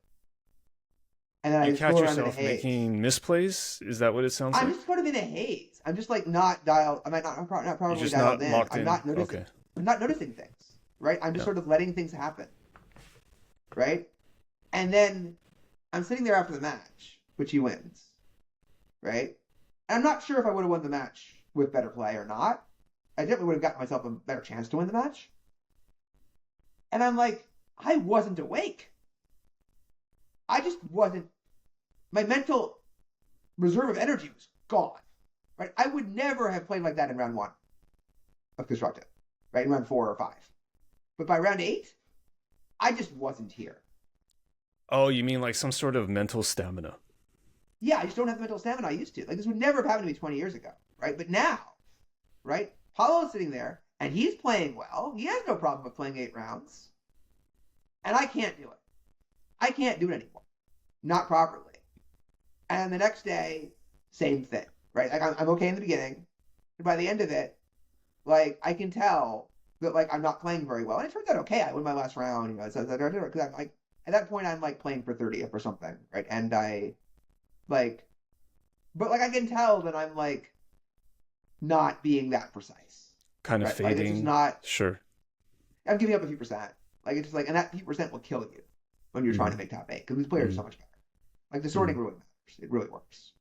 And then I You just catch go around in a yourself haze. making misplays? Is that what it sounds I'm like? just sort of in a haze. I'm just like not dialed. I'm not You're probably just dialed not in. locked in. Okay. I'm not noticing things. Right. I'm just Yeah. sort of letting things happen. Right. And then I'm sitting there after the match, which he wins. Right. And I'm not sure if I would have won the match with better play or not. I definitely would have gotten myself a better chance to win the match. And I'm like, I wasn't awake. I just wasn't. My mental reserve of energy was gone. Right? I would never have played like that in round 1 of constructive. Right? In round 4 or 5. But by round 8, I just wasn't here. Oh, you mean like some sort of mental stamina? Yeah, I just don't have the mental stamina I used to. Like this would never have happened to me 20 years ago. Right? But now, right? Paulo's sitting there and he's playing well. He has no problem with playing 8 rounds. And I can't do it. I can't do it anymore. Not properly. And the next day, same thing. Right? Like I'm okay in the beginning. And by the end of it, like I can tell that like I'm not playing very well. And it turns out okay. I win my last round, because I'm like at that point I'm like playing for 30th or something, right? And I like but like I can tell that I'm like not being that precise. Kind of Right? Like it's just fading? not Sure. I'm giving up a few percent. Like it's just like and that few percent will kill you when you're trying Mm-hmm. to make top 8 because these players are so much better. Like the Mm-hmm. sorting really matters. It really works.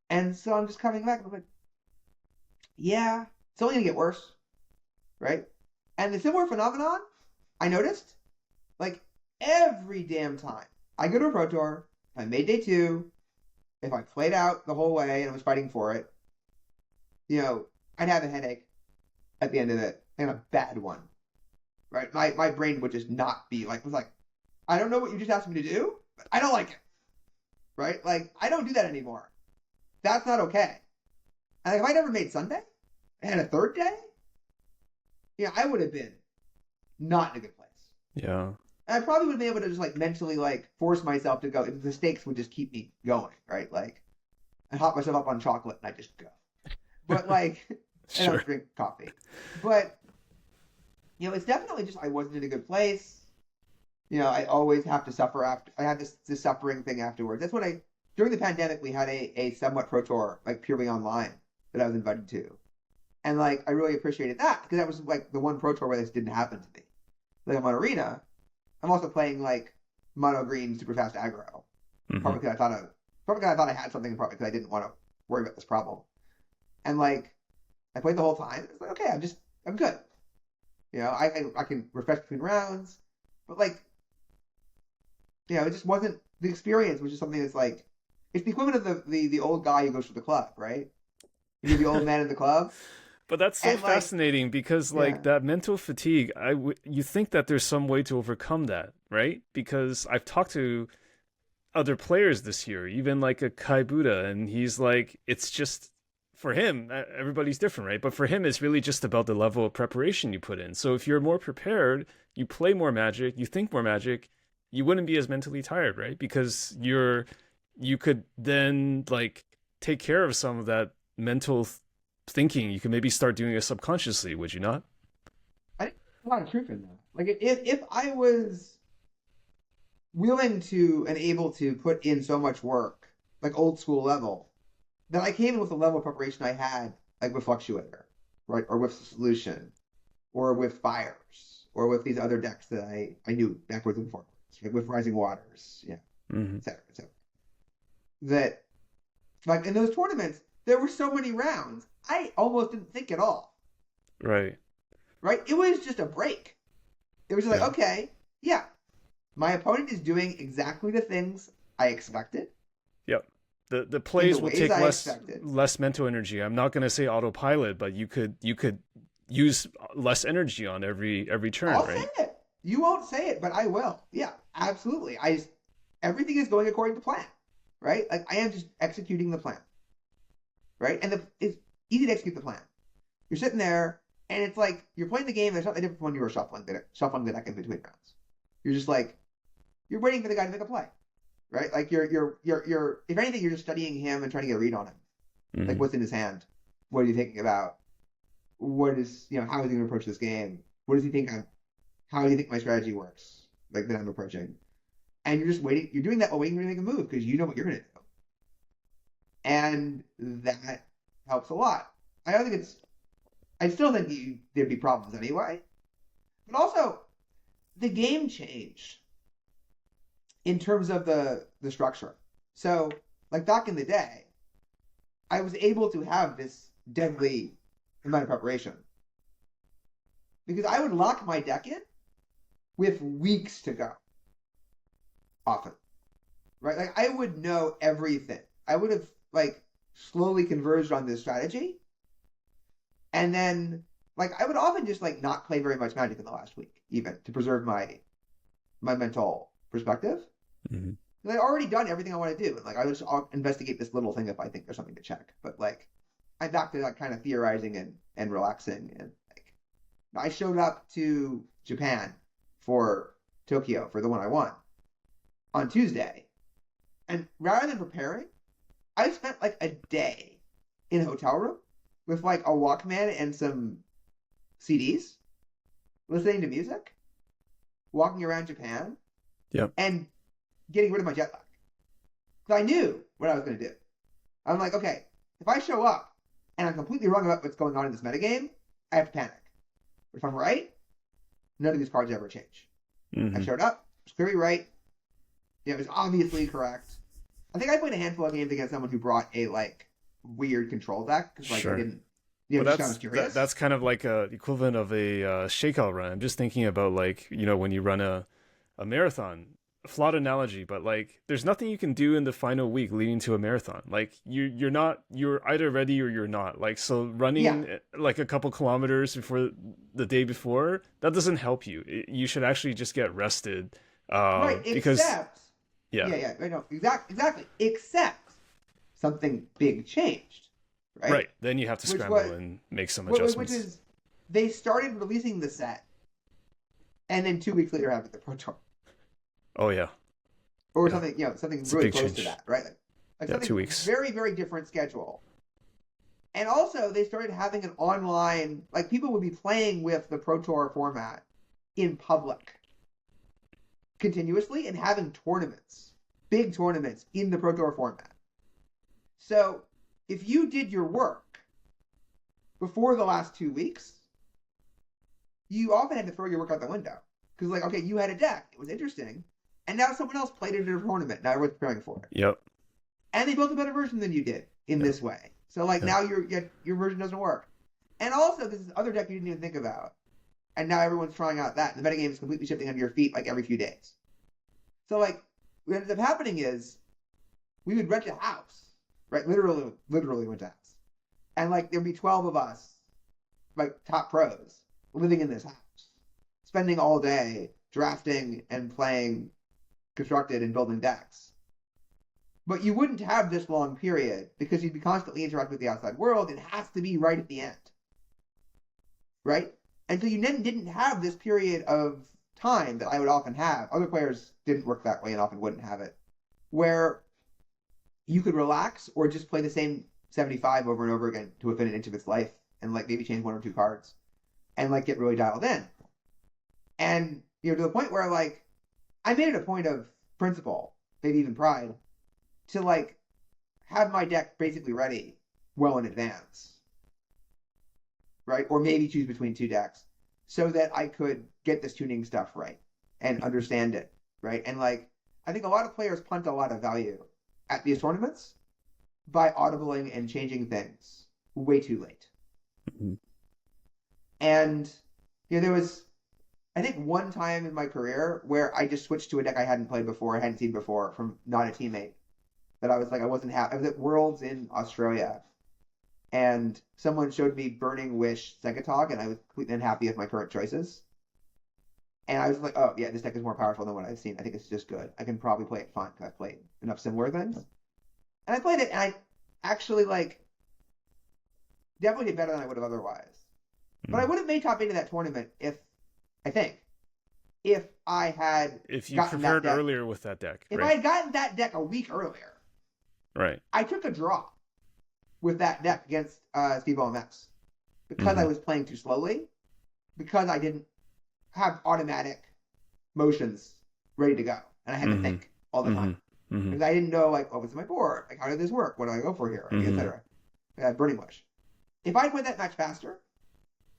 And so I'm just coming back and I'm like, yeah, it's only gonna get worse, right? And the similar phenomenon I noticed, like every damn time I go to a pro tour, if I made day 2, if I played out the whole way and I was fighting for it, I'd have a headache at the end of it and a bad one, right? My brain would just not be like, was like, I don't know what you just asked me to do, but I don't like it, right? Like I don't do that anymore. That's not okay. And like, if I never made Sunday and a third day, I would have been not in a good place. Yeah. And I probably would have been able to just like mentally like force myself to go. The stakes would just keep me going, right? Like I hop myself up on chocolate and I just go. But like, and I Sure. don't drink coffee. But it's definitely just I wasn't in a good place. I always have to suffer after. I had this suffering thing afterwards. That's when during the pandemic we had a somewhat pro tour like purely online that I was invited to, and like I really appreciated that because that was like the one pro tour where this didn't happen to me. Like I'm on Arena, I'm also playing like mono green super fast aggro. Mm-hmm. Probably because I thought I had something, and probably because I didn't want to worry about this problem. And like I played the whole time. It's like okay, I'm good. I can refresh between rounds, but like it just wasn't the experience, which is something that's like it's the equivalent of the old guy who goes to the club, right? You're the old man in the club, But that's so and like fascinating because yeah, like that mental fatigue, you think that there's some way to overcome that, right? Because I've talked to other players this year, even like a Kai Buddha, and he's like, it's just for him, everybody's different, right? But for him, it's really just about the level of preparation you put in. So if you're more prepared, you play more magic, you think more magic, you wouldn't be as mentally tired, right? Because you could then like take care of some of that mental thinking. You could maybe start doing it subconsciously, would you not? I think there's a lot of truth in that. Like if I was willing to and able to put in so much work, like old school level, then I came in with the level of preparation I had, like with Fluctuator, right, or with Solution, or with Fires, or with these other decks that I knew backwards and forwards, like with Rising Waters, yeah, Mm-hmm. et cetera, et cetera. That like in those tournaments, there were so many rounds, I almost didn't think at all. Right. right? It was just a break. It was just like, Yeah. okay, yeah, my opponent is doing exactly the things I expected Yep. The in the plays will ways take I less expected. mental energy. I'm not going to say autopilot, but you could use less energy on every turn, I'll say right? it. You won't say it, but I will. Yeah, absolutely. Everything is going according to plan, right? Like I am just executing the plan, right? And it's easy to execute the plan. You're sitting there, and it's like you're playing the game. There's nothing different when you were shuffling the deck in between rounds. You're just like you're waiting for the guy to make a play, right? Like you're if anything, you're just studying him and trying to get a read on him. Like Hmm. what's in his hand? What are you thinking about? What is how is he going to approach this game? What does he think I'm? How do you think my strategy works? Like that I'm approaching, and you're just waiting. You're doing that while waiting for him to make a move because you know what you're going to do, and that helps a lot. I don't think it's. I still think there'd be problems anyway, but also the game changed in terms of the structure. So, like back in the day, I was able to have this deadly amount of preparation because I would lock my deck in with weeks to go, often, right? Like I would know everything. I would have like slowly converged on this strategy, and then like I would often just like not play very much Magic in the last week, even to preserve my mental perspective. Hmm. I'd already done everything I want to do, and like I'll investigate this little thing if I think there's something to check. But like I'm back to like kind of theorizing and relaxing, and like I showed up to Japan for Tokyo for the one I won on Tuesday, and rather than preparing, I spent like a day in a hotel room with like a Walkman and some CDs, listening to music, walking around Japan, Yep. and getting rid of my jet lag. Because I knew what I was going to do. I'm like, okay, if I show up and I'm completely wrong about what's going on in this metagame, I have to panic. But if I'm right, none of these cards ever change. I Hmm. showed up, it was clearly right. It was obviously correct. I think I played a handful of games against someone who brought a like weird control deck because like I Sure. didn't, Well, just I was that's curious. kind of like a equivalent of a shakeout run. I'm just thinking about like when you run a marathon. A flawed analogy, but like there's nothing you can do in the final week leading to a marathon. Like you're either ready or you're not. Like so Yeah, running like a couple kilometers before the day before that doesn't help you. You should actually just get rested, right. because Except, yeah, yeah, I know exactly. Except something big changed, right? right. Then you have to Which scramble was and make some which adjustments. is they started releasing the set, and then 2 weeks later having the Pro Tour Oh yeah, or yeah. something, something It's a really big close to change. that, right? Like Yeah, something 2 weeks. very different schedule. And also, they started having an online, like people would be playing with the Pro Tour format in public continuously and having tournaments, big tournaments in the Pro Tour format. So if you did your work before the last 2 weeks, you often had to throw your work out the window because, like, okay, you had a deck, it was interesting, and now someone else played it in a tournament. Now everyone's preparing for it, Yep. and they built a better version than you did in Yep. this way. So, like, Yep. now your version doesn't work. And also, this is other deck you didn't even think about, and now everyone's trying out that. And the metagame is completely shifting under your feet like every few days. So, like, what ends up happening is we would rent a house, right? Literally rent a house, and like there'd be 12 of us, like top pros, living in this house, spending all day drafting and playing constructed and building decks. But you wouldn't have this long period because you'd be constantly interacting with the outside world. It has to be right at the end, right? And so you then didn't have this period of time that I would often have. Other players didn't work that way and often wouldn't have it, where you could relax or just play the same 75 over and over again to fit it into its life and like maybe change one or two cards and like get really dialed in. And to the point where like I made it a point of principle, maybe even pride, to like have my deck basically ready well in advance, right? Or maybe choose between two decks so that I could get this tuning stuff right and understand it, right? And like I think a lot of players punt a lot of value at these tournaments by audibling and changing things way too late. Mhm. And there was, I think, one time in my career where I just switched to a deck I hadn't played before, I hadn't seen before from not a teammate. That I was like, I wasn't happy. I was at Worlds in Australia, and someone showed me Burning Wish Segatog, and I was completely unhappy with my current choices. And I was like, oh yeah, this deck is more powerful than what I've seen. I think it's just good. I can probably play it fine because I've played enough similar things. And I played it, and I actually definitely did better than I would have otherwise. But I would have made top 8 of that tournament if I had if you prepared earlier with that deck. If I had gotten that deck a week earlier, right? I took a draw with that deck against Zvi Mowshowitz because I was playing too slowly, because I didn't have automatic motions ready to go, and I had to think all the time because I didn't know what's my board, how did this work, what do I go for here, etc. Burning Wish. If I played that match faster,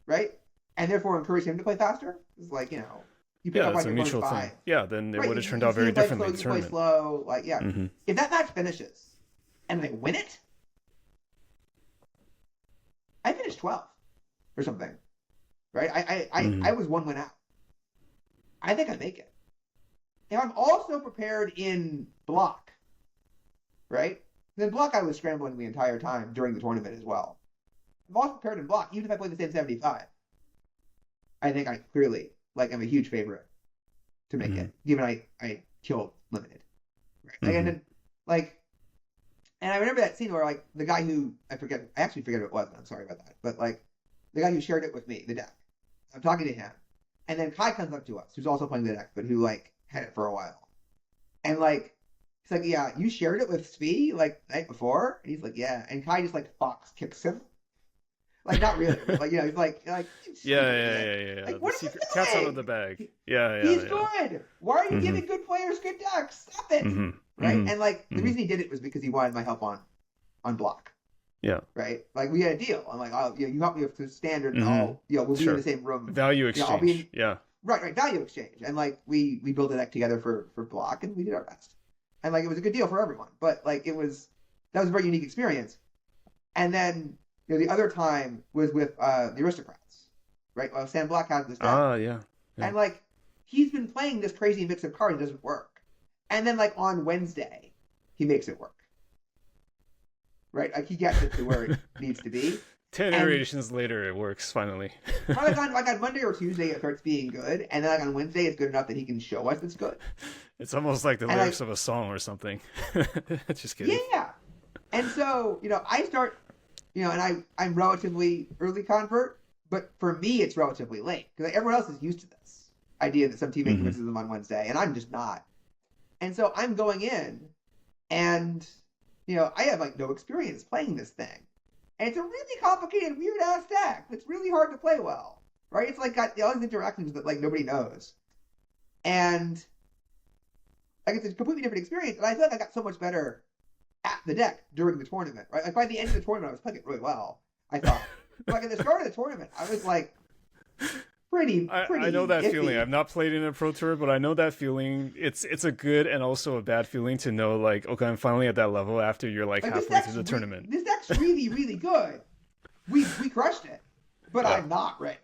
right, and therefore encourage him to play faster, it's you pick up it's a mutual thing. Yeah, then it would have turned out very differently in the tournament. You play slow, If that match finishes and they win it, I finished 12th or something, right? I was 1 win out. I think I make it. If I'm also prepared in block, right? Then block I was scrambling the entire time during the tournament as well. I'm also prepared in block, even if I play the same 75. I think I clearly I'm a huge favorite to make it, given I killed limited. Right? And then and I remember that scene where the guy who I actually forget who it was, and I'm sorry about that. But the guy who shared it with me, the deck. I'm talking to him. And then Kai comes up to us, who's also playing the deck, but who had it for a while. And he's like, yeah, you shared it with Zvi the night before? And he's like, yeah. And Kai just fox kicks him. Not really. He's like yeah. What the are you doing? Cat's out of the bag. Yeah. He's good. Why are you giving good players good decks? Stop it. Right? And the reason he did it was because he wanted my help on block. Yeah. Right? We had a deal. I'm like, oh, you help me with the standard, and we'll be in the same room. Value exchange. Right. Value exchange. And we built a deck together for block, and we did our best. And it was a good deal for everyone. But that was a very unique experience. And then the other time was with the Aristocrats, right? Well, Sam Black has this deck. Yeah. And he's been playing this crazy mix of cards, it doesn't work. And then on Wednesday, he makes it work. Right? He gets it to where it needs to be. 10 iterations later, it works finally. on Monday or Tuesday, it starts being good, and then on Wednesday, it's good enough that he can show us it's good. It's almost like the lyrics of a song or something. Just kidding. Yeah. And so, I start, and I'm relatively early convert, but for me, it's relatively late because everyone else is used to this idea that some teammate convinces them on Wednesday, and I'm just not. And so I'm going in, and I have no experience playing this thing. And it's a really complicated, weird-ass deck that's really hard to play well, right? It's got all these interactions that nobody knows. And it's a completely different experience, and I feel like I got so much better at the deck during the tournament, right? By the end of the tournament, I was playing it really well, I thought. But at the start of the tournament, I was pretty I know that iffy. feeling. I've not played in a pro tour, but I know that feeling. It's a good and also a bad feeling to know okay, I'm finally at that level after you're halfway through the tournament. This deck's really, really good. We crushed it. But I'm not ready.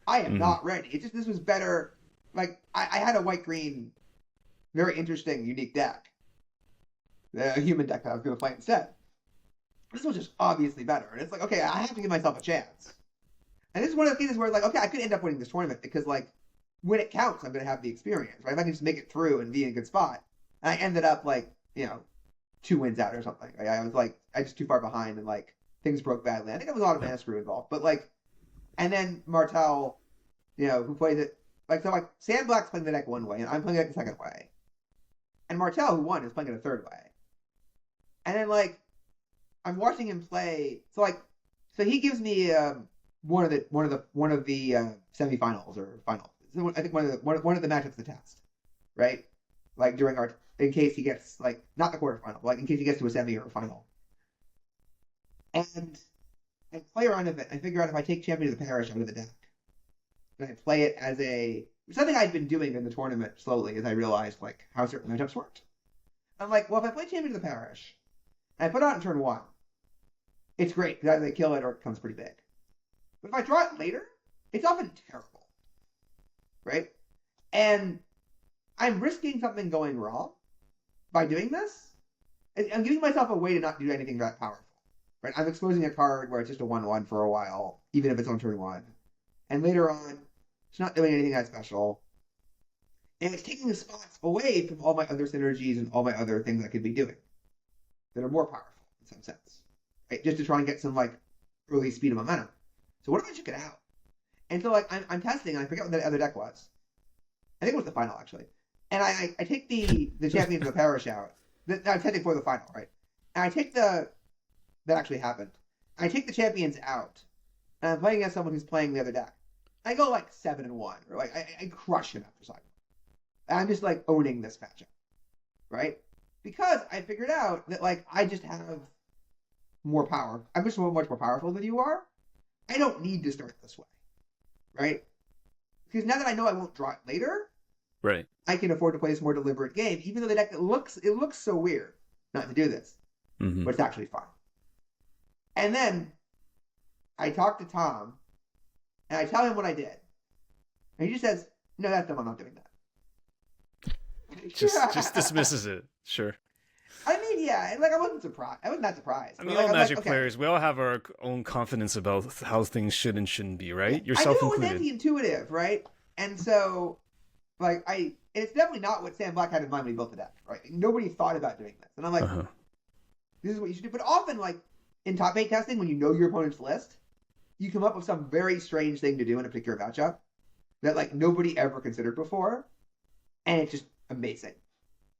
I am not ready. It's just this was better. I had a white-green, very interesting, unique deck. The human deck that I was going to play instead. This was just obviously better. And it's okay, I have to give myself a chance. And this is one of the things where I could end up winning this tournament because when it counts, I'm going to have the experience, right? If I can just make it through and be in a good spot. And I ended up 2 wins out or something. I was I just too far behind and things broke badly. I think there was a lot of mana screw involved. But and then Martel, who plays it, Sam Black's playing the deck one way and I'm playing it the second way. And Martel, who won, is playing it a third way. And then I'm watching him play. So he gives me one of the semifinals or finals. I think one of the matchups to test, right? During in case he gets not the quarterfinal, but in case he gets to a semi or a final. And I play around a bit. I figure out if I take Champion of the Parish out of the deck, and I play it as something I'd been doing in the tournament slowly as I realized how certain matchups worked. I'm well, if I play Champion of the Parish and I put it out in turn 1, it's great because either they kill it or it becomes pretty big. But if I draw it later, it's often terrible. right? And I'm risking something going wrong by doing this. I'm giving myself a way to not do anything that powerful, right? I'm exposing a card where it's just a 1/1 for a while, even if it's on turn one. And later on, it's not doing anything that special. And it's taking the spots away from all my other synergies and all my other things I could be doing that are more powerful in some sense, right? Just to try and get some like early speed and momentum. So what if I check it out? And so like I'm testing, and I forget what the other deck was. I think it was the final actually. And I take the champions of the parish out. I'm testing for the final, right? And I take that actually happened. I take the champions out, and I'm playing against someone who's playing the other deck. I go like 7-1, or like I crush him after cycle. I'm just like owning this matchup, right? Because I figured out that like I just have more power. I'm just so much more powerful than you are. I don't need to start this way, right? Because now that I know I won't draw it later, right, I can afford to play this more deliberate game, even though the deck looks so weird not to do this, but it's actually fun. And then I talk to Tom, and I tell him what I did, and he just says, "No, that's dumb. I'm not doing that." Just dismisses it. Sure. I mean, yeah, like I wasn't surprised. I was not surprised. I mean, like, all Magic like, players, we all have our own confidence about how things should and shouldn't be, right? Yeah, Yourself I knew included. it was anti-intuitive, right? And so, like, it's definitely not what Sam Black had in mind when he built the deck, right? Nobody thought about doing this, and I'm like, this is what you should do. But often, like in top 8 testing, when you know your opponent's list, you come up with some very strange thing to do in a particular matchup that like nobody ever considered before, and it's just amazing.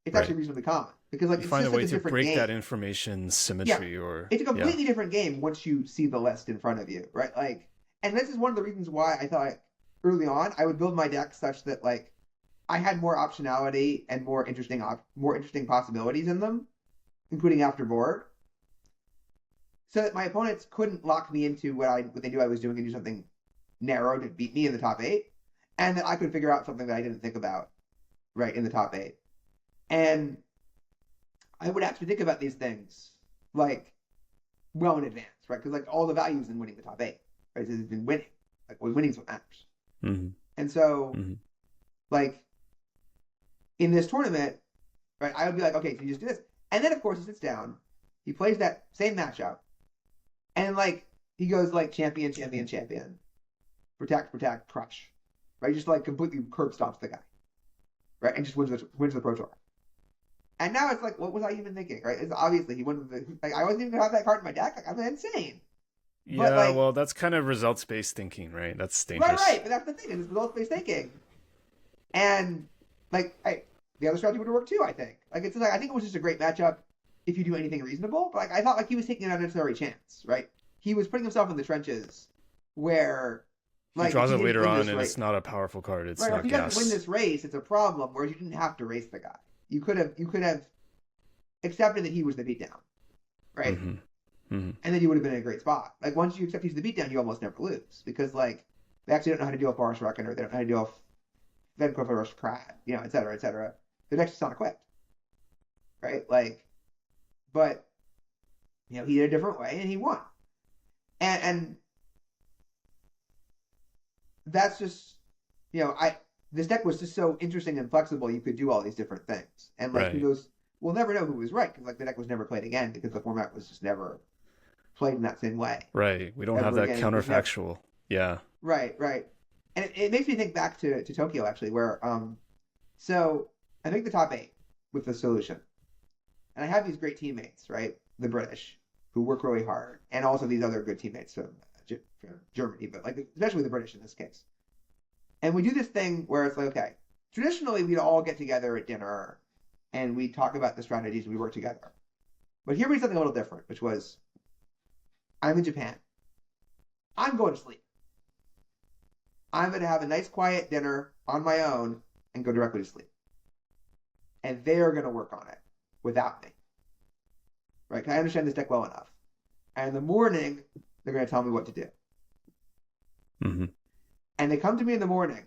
It's actually reasonably common because like you it's find just a way like a to different break game. that information symmetry, It's a completely different game once you see the list in front of you, right? Like, and this is one of the reasons why I thought early on I would build my deck such that like I had more optionality and more interesting possibilities in them, including after board, so that my opponents couldn't lock me into what they knew I was doing and do something narrow to beat me in the top 8, and that I could figure out something that I didn't think about right in the top 8. And I would actually think about these things like well in advance, right? Because like all the values in winning the top 8, right? It's been winning, like winning is what matters. And so, like in this tournament, right? I would be like, okay, so you just do this, and then of course he sits down, he plays that same matchup, and like he goes like champion, protect, crush, right? Just like completely curb stomps the guy, right? And just wins the Pro Tour. And now it's like, what was I even thinking, right? It's obviously he won like I wasn't even gonna have that card in my deck. Like I'm insane. Yeah, but, like, well, that's kind of results-based thinking, right? That's dangerous. Right. But that's the thing. It's results-based thinking. And like, the other strategy would work too. I think. Like it's like I think it was just a great matchup if you do anything reasonable. But like I thought, like he was taking an unnecessary chance, right? He was putting himself in the trenches where like he draws it later on, and race, it's not a powerful card. It's right. not If he gas. doesn't win this race, it's a problem. Whereas you didn't have to race the guy. You could have accepted that he was the beatdown, right? And then you would have been in a great spot. Like once you accept he's the beatdown, you almost never lose because like they actually don't know how to deal with Boris Reckoner, they don't know how to deal with Venkova Aristocrat, et cetera, et cetera. They're just not equipped, right? Like, but he did a different way and he won, and that's just this deck was just so interesting and flexible. You could do all these different things, and like who knows. We'll never know who was right because like the deck was never played again because the format was just never played in that same way. Right. We don't have that counterfactual. Yeah. Right. And it makes me think back to Tokyo actually, where so I make the top 8 with the solution, and I have these great teammates, right? The British who work really hard, and also these other good teammates from Germany, but like especially the British in this case. And we do this thing where it's like, okay, traditionally we'd all get together at dinner and we talk about the strategies and we work together. But here we did something a little different, which was, I'm in Japan. I'm going to sleep. I'm going to have a nice quiet dinner on my own and go directly to sleep. And they're going to work on it without me. Right? Because I understand this deck well enough. And in the morning, they're going to tell me what to do. And they come to me in the morning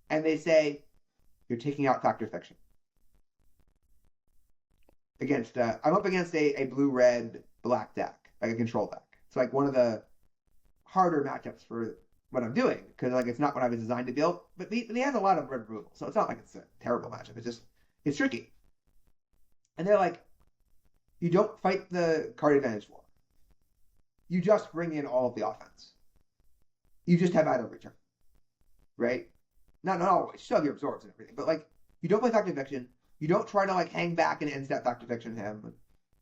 and they say, you're taking out Fact or Fiction. I'm up against a blue-red black deck, like a control deck. It's like one of the harder matchups for what I'm doing because like it's not what I was designed to build. But he has a lot of red removal, so it's not like it's a terrible matchup. It's tricky. And they're like, you don't fight the card advantage war. You just bring in all of the offense. You just have out every turn, right? Not always. You still have your absorbs and everything, but like you don't play Fact Fiction. You don't try to like hang back and end step Fact Fiction him.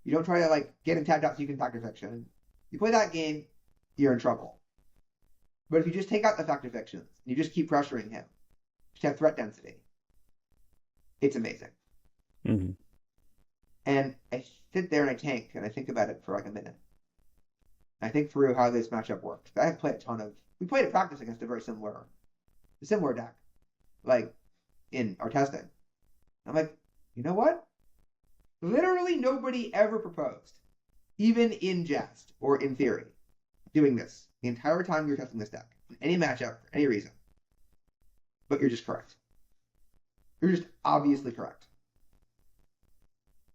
You don't try to like get him tagged out so you can Fact Fiction. You play that game, you're in trouble. But if you just take out the Fact Fictions and you just keep pressuring him, just have threat density, it's amazing. Mm-hmm. And I sit there and I tank and I think about it for like a minute. I think through how this matchup works. I have played a ton of. We played at practice against a very similar deck, like in our testing. I'm like, you know what? Literally nobody ever proposed, even in jest or in theory, doing this the entire time you're testing this deck in any matchup for any reason. But you're just correct. You're just obviously correct.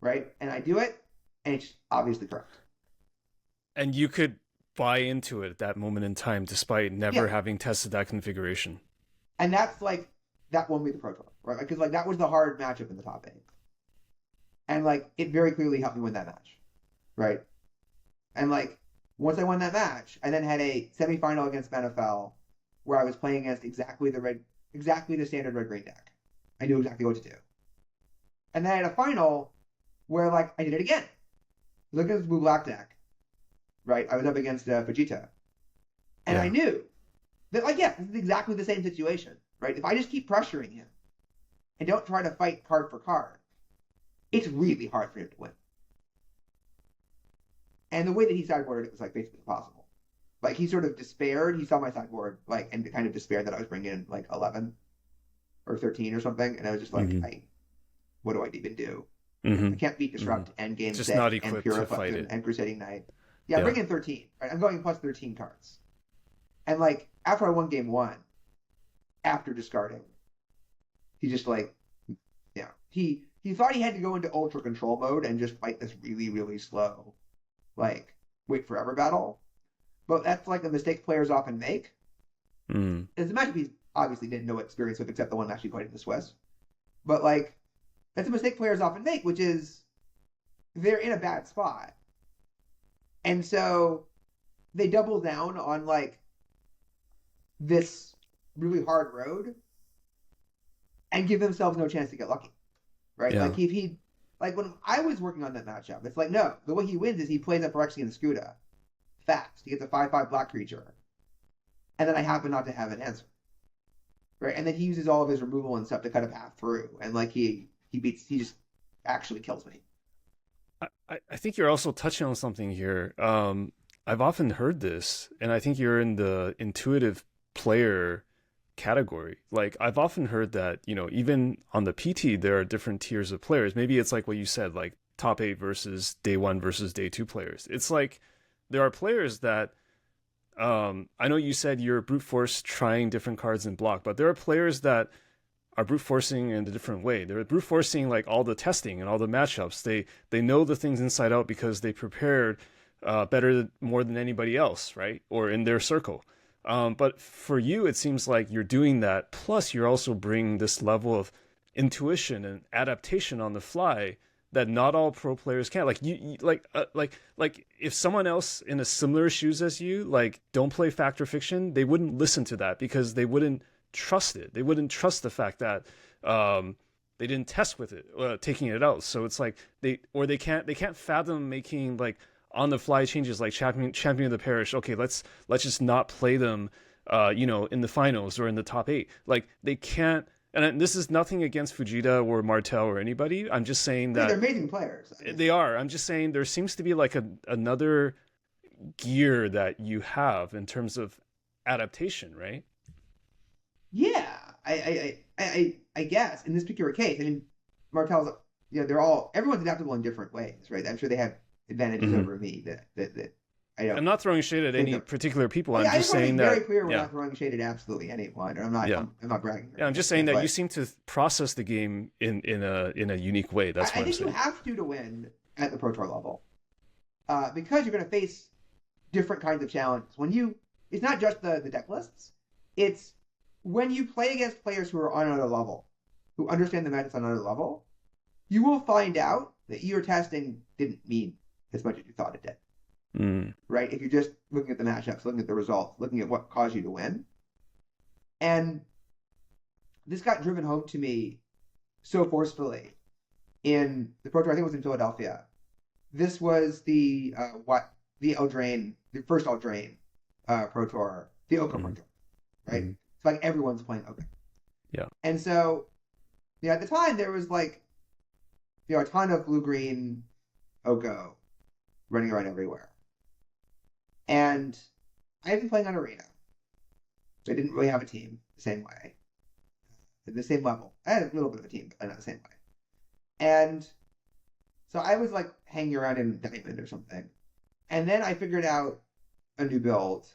Right? And I do it, and it's obviously correct. And you could buy into it at that moment in time, despite never having tested that configuration. And that's like, that won me the Pro Tour, right? Because like that was the hard matchup in the top 8. And like, it very clearly helped me win that match, right? And like, once I won that match, I then had a semifinal against Benefel where I was playing against exactly the standard red-green deck. I knew exactly what to do. And then I had a final where like I did it again. Look at this blue black deck, right? I was up against Vegeta, and I knew that like this is exactly the same situation, right? If I just keep pressuring him and don't try to fight card for card, it's really hard for him to win. And the way that he sideboarded it was like basically impossible. Like he sort of despaired. He saw my sideboard like and kind of despaired that I was bringing in like 11 or 13 or something, and I was just like, what do I even do? I can't beat Disrupt, Endgame, just Set, not and equipped Pure to fight it. and Crusading Knight. Yeah, bring in 13. Right? I'm going plus 13 cards. And like after I won game 1, after discarding, he just like, he thought he had to go into ultra control mode and just fight this really, really slow, like wait forever battle. But that's like a mistake players often make. As a matchup, he obviously didn't know what experience with except the one actually fighting the Swiss. But like, that's a mistake players often make, which is they're in a bad spot. And so they double down on like this really hard road and give themselves no chance to get lucky. Right? Yeah. Like if he like when I was working on that matchup, it's like no, the way he wins is he plays up Phyrexian and Scuda fast. He gets a 5/5 black creature. And then I happen not to have an answer. Right? And then he uses all of his removal and stuff to cut a path through. And like he just actually kills me. I think you're also touching on something here. I've often heard this, and I think you're in the intuitive player category. Like I've often heard that, even on the PT, there are different tiers of players. Maybe it's like what you said, like top 8 versus day 1 versus day 2 players. It's like there are players that, I know you said you're brute force trying different cards in block, but there are players that are brute forcing in a different way. They're brute forcing like all the testing and all the matchups. They know the things inside out because they prepared more than anybody else, right? Or in their circle. But for you, it seems like you're doing that. Plus, you're also bringing this level of intuition and adaptation on the fly that not all pro players can. Like like if someone else in a similar shoes as you, like don't play Fact or Fiction, they wouldn't listen to that because they wouldn't trust it. They wouldn't trust the fact that they didn't test with it, taking it out. So it's like they can't fathom making like on the fly changes like champion of the parish. Okay, let's just not play them, in the finals or in the top 8. Like they can't. And this is nothing against Fujita or Martel or anybody. I'm just saying that they're amazing players. They are. I'm just saying there seems to be like another gear that you have in terms of adaptation, right? Yeah, I guess in this particular case, I mean, Martel's, everyone's adaptable in different ways, right? I'm sure they have advantages over me that I don't. I'm not throwing shade at any particular people. I'm just just saying that. Very clear, we're not throwing shade at absolutely anyone. I'm not bragging. Yeah, I'm just saying that you seem to process the game in a unique way. That's what I'm saying. I think you have to win at the Pro Tour level, because you're going to face different kinds of challenges. It's not just the deck lists. it's when you play against players who are on another level, who understand the matchups on another level, you will find out that your testing didn't mean as much as you thought it did. Right? If you're just looking at the matchups, looking at the results, looking at what caused you to win. And this got driven home to me so forcefully in the Pro Tour. I think it was in Philadelphia. This was the Eldraine, the first Eldraine Pro Tour, the Oko Pro Tour, right? It's like everyone's playing Oko. Yeah. And so, at the time there was like, a ton of blue-green Oko running around everywhere. And I had been playing on Arena. So I didn't really have a team the same way. At the same level. I had a little bit of a team, but not the same way. And so I was like hanging around in Diamond or something. And then I figured out a new build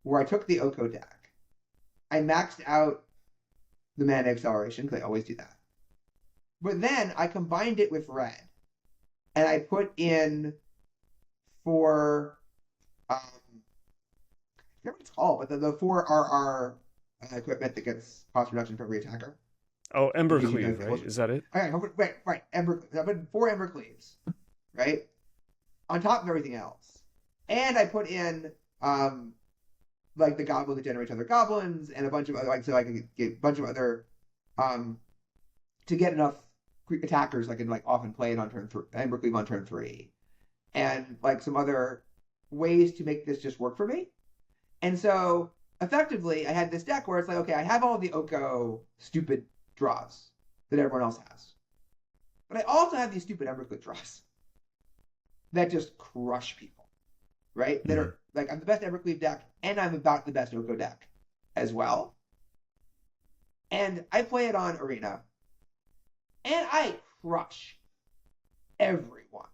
where I took the Oko deck. I maxed out the mana acceleration, because I always do that. But then I combined it with red. And I put in for I forget what it's called, but the 4 RR equipment that gets cost reduction for every attacker. Oh, Embercleave, right? Is that it? Right. I put 4 Embercleaves, right? On top of everything else. And I put in like the goblin that generates other goblins and a bunch of other, so I can get a bunch of other to get enough attackers I can like often play it on turn 3, Embercleave on turn 3. And like some other ways to make this just work for me. And so effectively I had this deck where it's like, okay, I have all the Oko stupid draws that everyone else has. But I also have these stupid Embercleave draws that just crush people, right? That are like, I'm the best Embercleave deck and I'm about the best Oko deck as well. And I play it on Arena and I crush everyone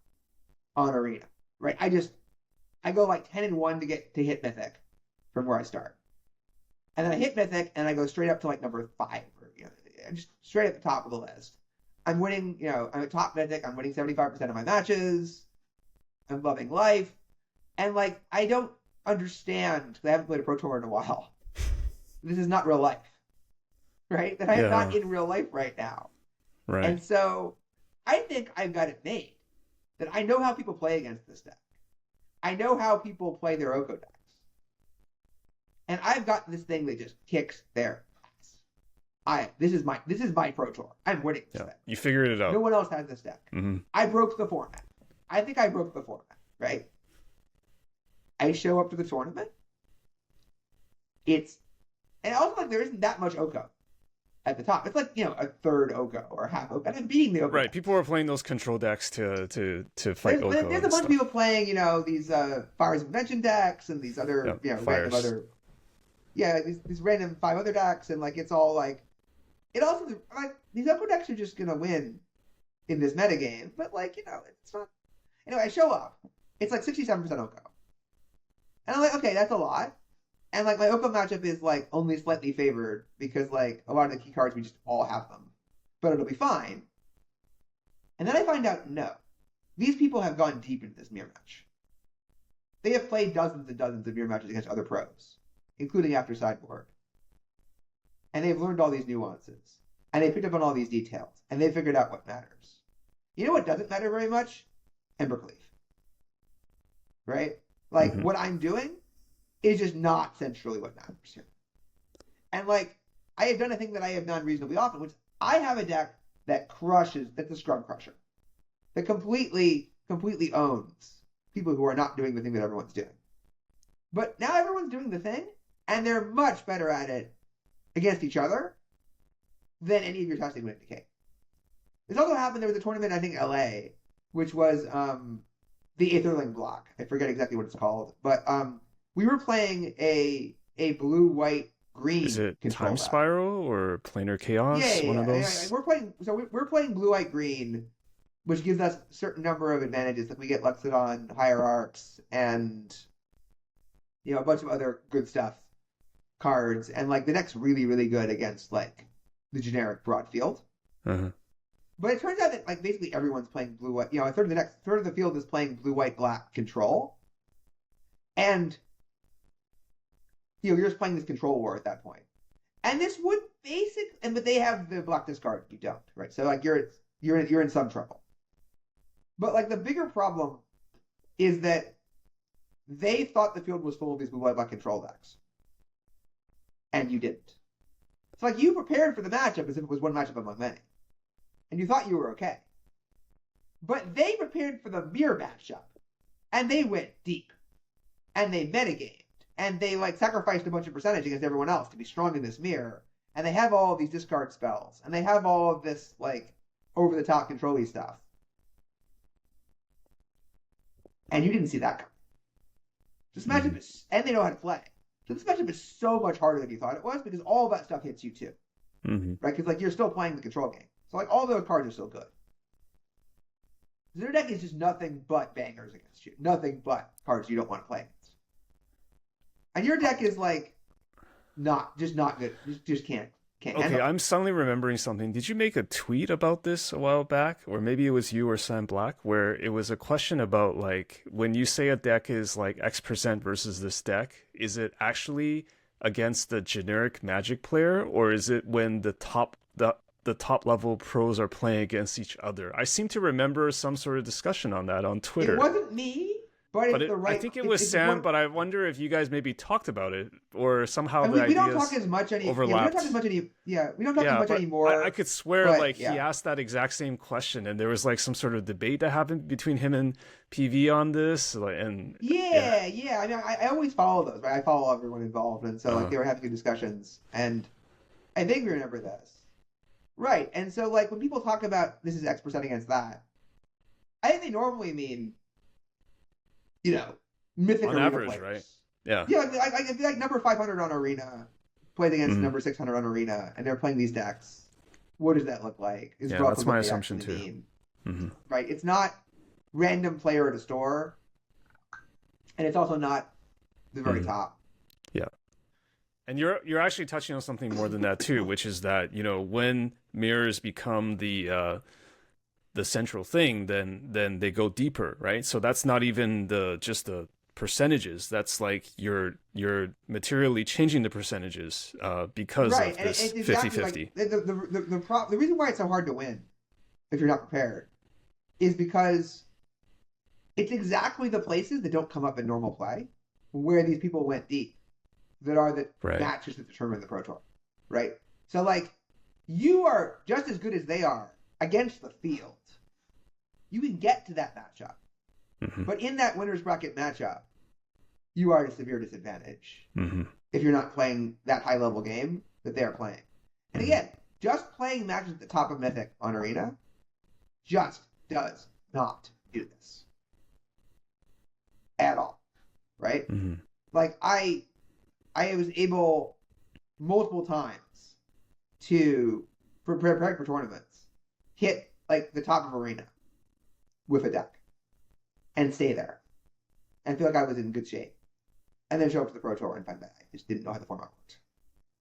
on Arena, right? I go like 10-1 to hit Mythic from where I start. And then I hit Mythic and I go straight up to like number 5, or just straight at the top of the list. I'm winning, I'm at top Mythic, I'm winning 75% of my matches. I'm loving life. And like, I don't understand, because I haven't played a Pro Tour in a while. This is not real life, right? That I am not in real life right now. Right. And so I think I've got it made. That I know how people play against this deck. I know how people play their Oko decks. And I've got this thing that just kicks their ass. This is my Pro Tour. I'm winning this deck. You figured it out. No one else has this deck. I broke the format. I think I broke the format, right? I show up to the tournament. And also like there isn't that much Oko at the top. It's like, a third Oko or a half Oko. And I'm beating the Oko. Right. Deck. People are playing those control decks to fight Oko. There's a bunch of people playing, these Fires of Invention decks and these other, random other, these random 5 other decks, and like it's all like, it also like these Oko decks are just gonna win in this metagame, but like it's not. Anyway, I show up. It's like 67% Oko, and I'm like, okay, that's a lot. And like my Oko matchup is like only slightly favored because like a lot of the key cards we just all have them, but it'll be fine. And then I find out no, these people have gone deep into this mirror match. They have played dozens and dozens of mirror matches against other pros, including after sideboard. And they've learned all these nuances, and they picked up on all these details, and they figured out what matters. You know what doesn't matter very much? Embercleave. Right? Like what I'm doing is just not centrally what matters here. And like, I have done a thing that I have done reasonably often, which I have a deck that crushes, that's a scrub crusher. That completely owns people who are not doing the thing that everyone's doing. But now everyone's doing the thing, and they're much better at it against each other than any of your testing would indicate. This also happened, there was a tournament, I think LA, which was the Aetherling block. I forget exactly what it's called. But we were playing a blue, white, green. Is it Time Spiral or Planar Chaos? One of those? Yeah. We're playing blue, white, green, which gives us a certain number of advantages. Like we get Luxodon, Hierarchs, and a bunch of other good stuff cards. And like the deck's really, really good against like the generic broad field. But it turns out that like basically everyone's playing blue, white. A third of the field is playing blue, white, black control. And you're just playing this control war at that point. And this would but they have the black discard, you don't, right? So like you're in some trouble. But like the bigger problem is that they thought the field was full of these blue white black control decks, and you didn't. It's like you prepared for the matchup as if it was one matchup among many, and you thought you were okay. But they prepared for the mirror matchup, and they went deep, and they metagamed, and they like sacrificed a bunch of percentage against everyone else to be strong in this mirror, and they have all of these discard spells, and they have all of this like over the top control-y stuff, and you didn't see that coming. This matchup is, and they know how to play. So this matchup is so much harder than you thought it was because all of that stuff hits you too, right? Because like you're still playing the control game, so like all those cards are still good. Their deck is just nothing but bangers against you, nothing but cards you don't want to play against. And your deck is like not good. Just can't. Okay, I'm suddenly remembering something. Did you make a tweet about this a while back? Or maybe it was you or Sam Black, where it was a question about, like, when you say a deck is, like, X% versus this deck, is it actually against the generic Magic player, or is it when the top level pros are playing against each other? I seem to remember some sort of discussion on that on Twitter. It wasn't me. But I think it was Sam, but I wonder if you guys maybe talked about it or somehow the we don't talk as much anymore. Overlapped. We don't talk as much anymore. I could swear he asked that exact same question, and there was like some sort of debate that happened between him and PV on this. I mean, I always follow those. Right, I follow everyone involved, and so like they were having good discussions, and I think we remember this, right? And so like when people talk about this is X% against that, I think they normally mean, mythic on arena average, players. Right? Yeah. Yeah, I feel like number 500 on Arena plays against number 600 on Arena, and they're playing these decks. What does that look like? That's my assumption too. Right? It's not random player at a store, and it's also not the very top. Yeah. And you're actually touching on something more than that too, which is that, when mirrors become the central thing, then they go deeper, right? So that's not even just the percentages. That's like you're materially changing the percentages because of this 50-50. Like, the reason why it's so hard to win if you're not prepared is because it's exactly the places that don't come up in normal play where these people went deep that are the matches that determine the Pro Tour, right? So like you are just as good as they are against the field. You can get to that matchup. But in that winner's bracket matchup, you are at a severe disadvantage if you're not playing that high-level game that they're playing. And again, just playing matches at the top of Mythic on Arena just does not do this. At all. Right? Like, I was able multiple times to, preparing for tournaments, hit, like, the top of Arena with a deck and stay there and feel like I was in good shape, and then show up to the Pro Tour and find that I just didn't know how the format worked.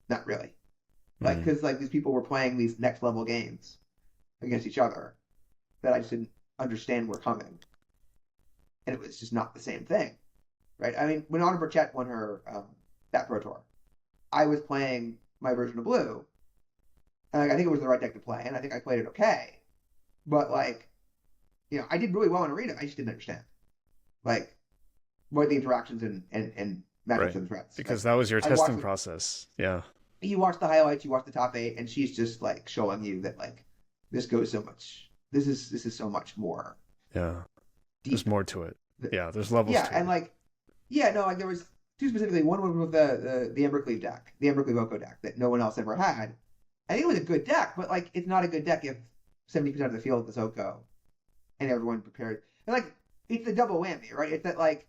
Not really. Like, because like these people were playing these next level games against each other that I just didn't understand were coming, and it was just not the same thing, right? I mean, when Anna Burchett won her that Pro Tour, I was playing my version of Blue, and like, I think it was the right deck to play, and I think I played it okay, but like, I did really well in Arena. I just didn't understand, like, what the interactions and matchups and threats. Because that was your testing process. Yeah. You watch the highlights, you watch the top 8, and she's just like showing you that like this goes so much. This is so much more. Yeah. There's more to it. Yeah. There's levels. Yeah, to and it. like, like there was two specifically. One was with the Embercleave deck, the Embercleave Oko deck that no one else ever had. I think it was a good deck, but like it's not a good deck if 70% of the field is Oko. And everyone prepared. And like, it's the double whammy, right? It's that like,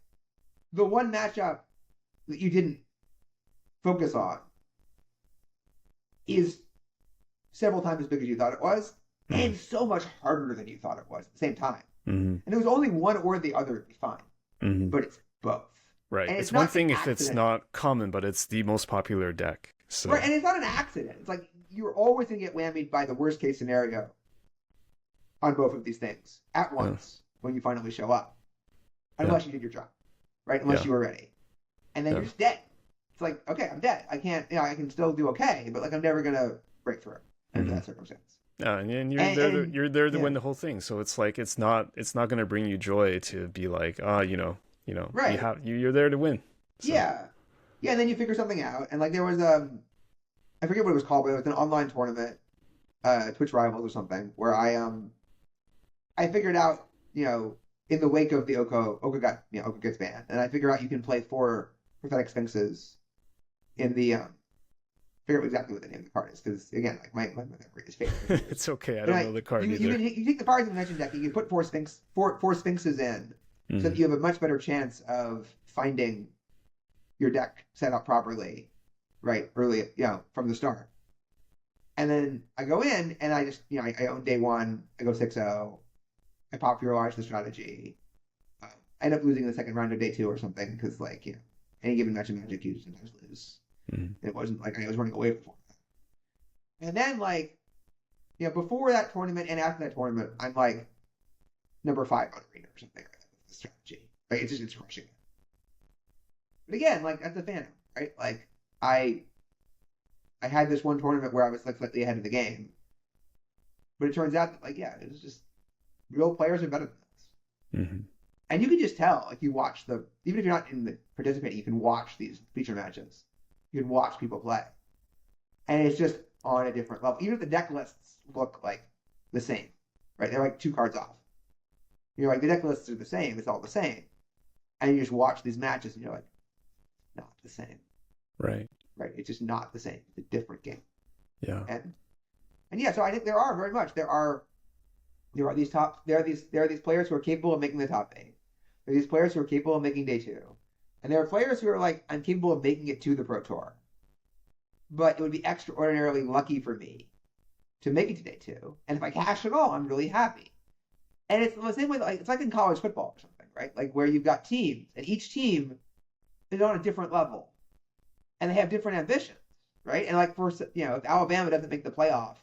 the one matchup that you didn't focus on is several times as big as you thought it was, and so much harder than you thought it was at the same time. And it was only one or the other would be fine. But it's both. Right. And it's one thing if it's not common, but it's the most popular deck. So. Right, and it's not an accident. It's like, you're always going to get whammied by the worst case scenario on both of these things at once when you finally show up, unless you did your job, right? Unless you were ready, and then you're just dead. it's like, okay, I'm dead. I can't, I can still do okay, but like I'm never gonna break through under that circumstance. And And you're there to yeah, win the whole thing. So it's like it's not going to bring you joy to be like, right, you're there to win. So yeah, yeah. And then you figure something out, and like there was I forget what it was called, but it was an online tournament, Twitch Rivals or something, where I figured out, in the wake of the Oko gets banned, and I figured out you can play 4 prophetic sphinxes in the figure out exactly what the name of the card is, because again, like my memory is failing. it's okay. I But don't know the card either. you take the Fires of Dimension deck, you can put four sphinxes in, so that you have a much better chance of finding your deck set up properly, right, early, from the start. And then I go in and I just, I own day one, I go 6-0, I popularize the strategy. I end up losing the second round of day two or something, because like, any given match of Magic you sometimes lose. It wasn't like I was running away before that. And then like, before that tournament and after that tournament, I'm like number 5 on arena or something like that with the strategy. Right? It's crushing it. But again, like that's a phantom, right? Like I had this one tournament where I was like slightly ahead of the game. But it turns out that like, it was just real players are better than us. And you can just tell, like you watch even if you're not participating, you can watch these feature matches. You can watch people play. And it's just on a different level. Even if the deck lists look like the same, right? They're like 2 cards off. You're like, the deck lists are the same. It's all the same. And you just watch these matches and you're like, not the same. Right. Right. It's just not the same. It's a different game. Yeah. And yeah, so I think there are these players who are capable of making the top 8. There are these players who are capable of making day 2. And there are players who are like, I'm capable of making it to the Pro Tour. But it would be extraordinarily lucky for me to make it to day 2. And if I cash it all, I'm really happy. And it's the same way, like it's like in college football or something, right? Like where you've got teams, and each team is on a different level. And they have different ambitions, right? And like if Alabama doesn't make the playoff,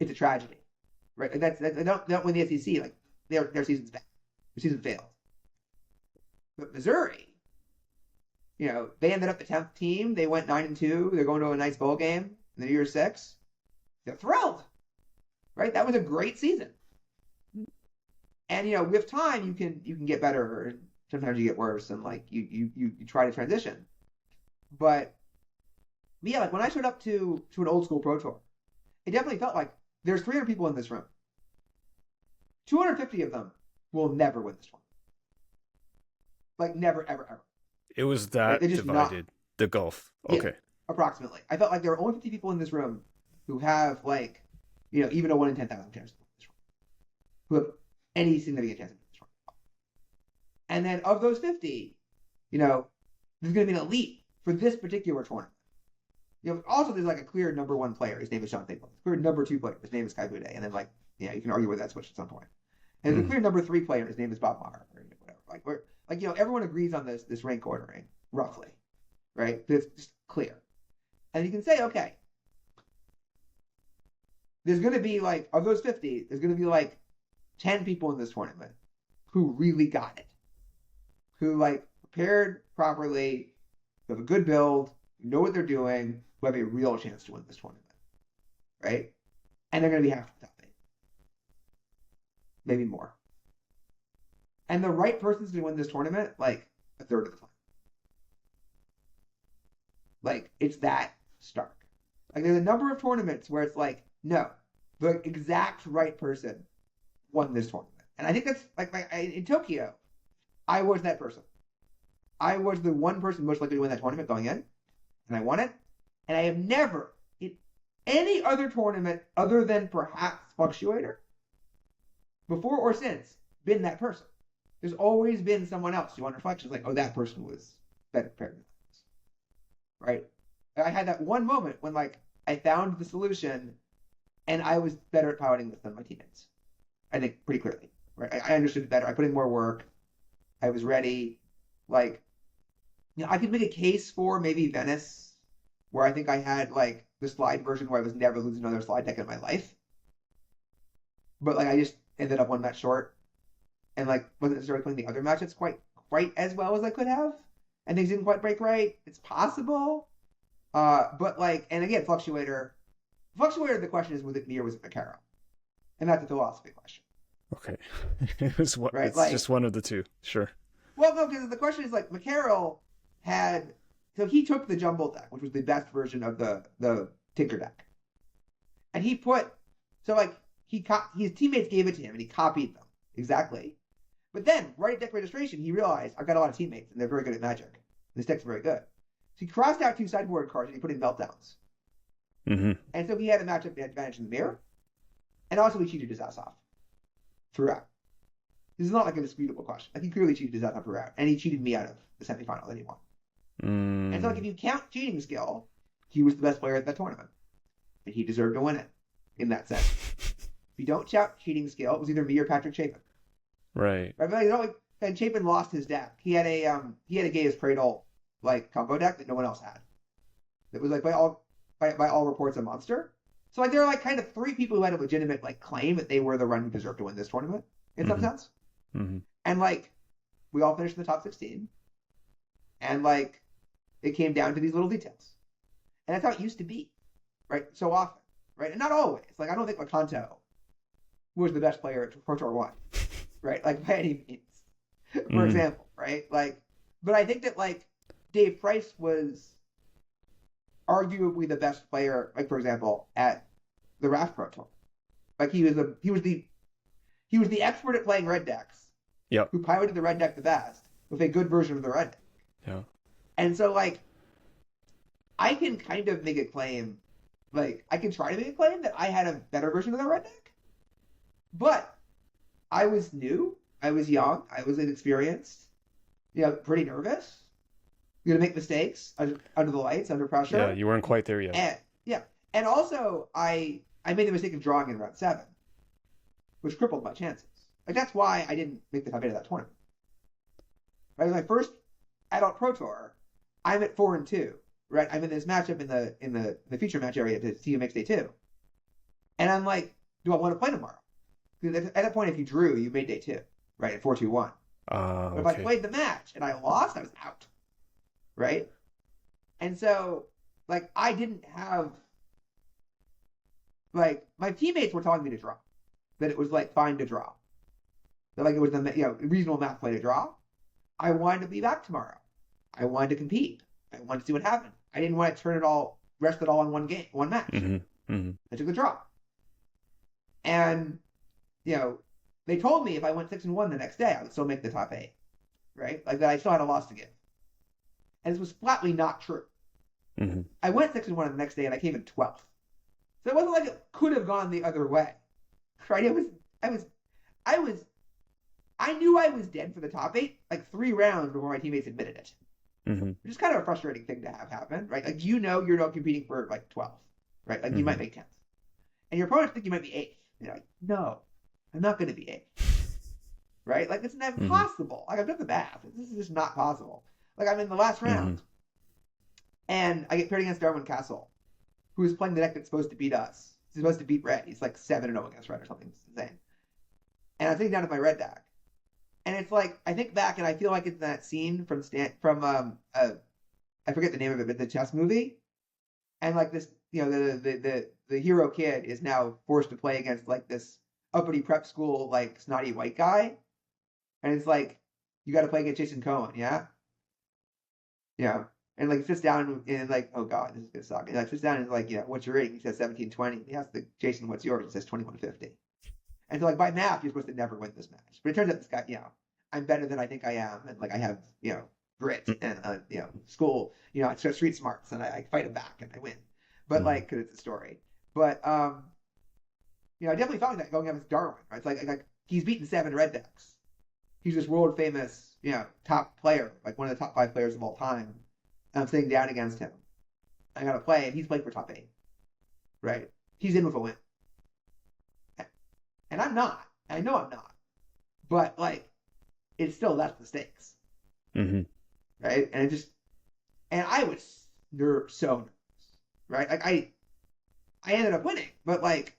it's a tragedy, right? Like they don't win the SEC, like their season's bad. Their season failed. But Missouri, they ended up the 10th team. They went 9-2. They're going to a nice bowl game in the Year 6. They're thrilled, right? That was a great season. And with time, you can get better. And sometimes you get worse, and like you try to transition. But yeah, like when I showed up to an old school Pro Tour, it definitely felt like there's 300 people in this room. 250 of them will never win this one. Like never, ever, ever. It was that divided. The gulf. Okay. Yeah, approximately. I felt like there are only 50 people in this room who have like, even a 1 in 10,000 chance to win this one. Who have any significant chance to win this one. And then of those 50, there's going to be an elite for this particular tournament. Also there's like a clear number 1 player. His name is Sean Thankful. Clear number 2 player. His name is Kai Bude. And then like, you can argue whether that's switched at some point. And there's a clear number 3 player. His name is Bob Maher or whatever. Like everyone agrees on this rank ordering roughly, right? It's just clear, and you can say, okay, there's going to be like of those 50, there's going to be like 10 people in this tournament who really got it, who like prepared properly, who have a good build, who know what they're doing, who have a real chance to win this tournament, right? And they're going to be half the top 8, maybe more. And the right person's going to win this tournament like a third of the time. Like, it's that stark. Like, there's a number of tournaments where it's like, no, the exact right person won this tournament. And I think that's, in Tokyo, I was that person. I was the one person most likely to win that tournament going in, and I won it. And I have never, in any other tournament other than perhaps Fluctuator, before or since, been that person. There's always been someone else who on reflection is like, oh, that person was better prepared than this. Right? I had that one moment when like I found the solution and I was better at piloting this than my teammates. I think pretty clearly. Right? I understood it better. I put in more work. I was ready. Like, I could make a case for maybe Venice, where I think I had like the slide version where I was never losing another slide deck in my life. But like I just ended up one match short. And like wasn't necessarily playing the other matches quite as well as I could have. and things didn't quite break right. It's possible. But like, and again, Fluctuator. The question is, was it me or was it Macaro? And that's a philosophy question. Okay. It was what? Right? It's Like, just one of the two. Sure. well, no, because the question is like, Macaro had, so he took the Jumble deck, which was the best version of the Tinker deck, and he put, so like, his teammates gave it to him and he copied them exactly. But then, right at deck registration, he realized I've got a lot of teammates and they're very good at Magic. This deck's very good. So he crossed out 2 sideboard cards and he put in Meltdowns. Mm-hmm. And so he had a matchup advantage in the mirror. And also he cheated his ass off throughout. This is not like a disputable question. Like he clearly cheated his ass off throughout. And he cheated me out of the semifinal that he won. And so like if you count cheating skill, he was the best player at that tournament. And he deserved to win it in that sense. If you don't count cheating skill, it was either me or Patrick Chapin. Right. But like, and Chapin lost his deck. He had a Gaia's Cradle like combo deck that no one else had. That was like by all reports a monster. So like there are like kind of 3 people who had a legitimate like claim that they were the run who deserved to win this tournament in some sense. Mm-hmm. And like we all finished in the top 16. And like it came down to these little details. And that's how it used to be, right? So often, right? And not always. Like I don't think Makanto was the best player at Pro Tour 1, right? Like by any means, for example, right? Like, but I think that like Dave Price was arguably the best player, like for example, at the Raft Pro Tour. Like he was the expert at playing red decks. Yep. Who piloted the red deck the best with a good version of the red deck. Yeah. And so like I can kind of make a claim, like I can try to make a claim that I had a better version of the red deck. But I was new, I was young, I was inexperienced, pretty nervous. You're gonna make mistakes under the lights, under pressure. Yeah, you weren't quite there yet. And also I made the mistake of drawing in round 7, which crippled my chances. Like that's why I didn't make the top 8 of that tournament. Right, my first adult Pro Tour, I'm at 4-2. Right, I'm in this matchup in the feature match area to TMX Day 2, and I'm like, do I want to play tomorrow? Because at that point, if you drew, you made Day 2, right, at 4-2-1. But if I played the match and I lost, I was out. Right? And so, like, I didn't have, like, my teammates were telling me to draw. That it was, like, fine to draw. That, like, it was the, reasonable math play to draw. I wanted to be back tomorrow. I wanted to compete. I wanted to see what happened. I didn't want to rest it all on one match. I took the draw. And, they told me if I went 6-1 the next day, I would still make the top 8. Right? Like, that I still had a loss to give. And this was flatly not true. Mm-hmm. I went 6-1 the next day and I came in 12th. So it wasn't like it could have gone the other way. Right? I knew I was dead for the top 8 like 3 rounds before my teammates admitted it. Mm-hmm. Which is kind of a frustrating thing to have happen, right? Like you're not competing for like 12th, right? Like you might make 10th. And your opponents think you might be 8th. You're like, no, I'm not going to be 8th. Right? Like it's not possible. Like I've done the math. This is just not possible. Like I'm in the last round and I get paired against Darwin Castle, who is playing the deck that's supposed to beat us. He's supposed to beat red. He's like 7-0 against red or something. It's insane. And I'm sitting down with my red deck. And it's like, I think back and I feel like it's that scene from I forget the name of it, but the chess movie. And like this, the hero kid is now forced to play against like this uppity prep school, like snotty white guy. And it's like, you got to play against Jason Cohen, yeah? Yeah. And like sits down and like, oh God, this is going to suck. And like sits down and is like, what's your rating? He says 1720. He asks Jason, what's yours? He says 2150. And so like by math, you're supposed to never win this match. But it turns out this guy, I'm better than I think I am. And like I have, grit and, school, street smarts. And I fight him back and I win. But like, cause it's a story. But, I definitely found that going against Darwin. Right? It's like he's beaten 7 red decks. He's this world famous, top player, like one of the top 5 players of all time. And I'm sitting down against him. I got to play, and he's playing for top 8. Right? He's in with a win. And I'm not. I know I'm not. But, like, it's still that's the stakes. Mm-hmm. Right? And I was so nervous. Right? Like, I ended up winning. But, like,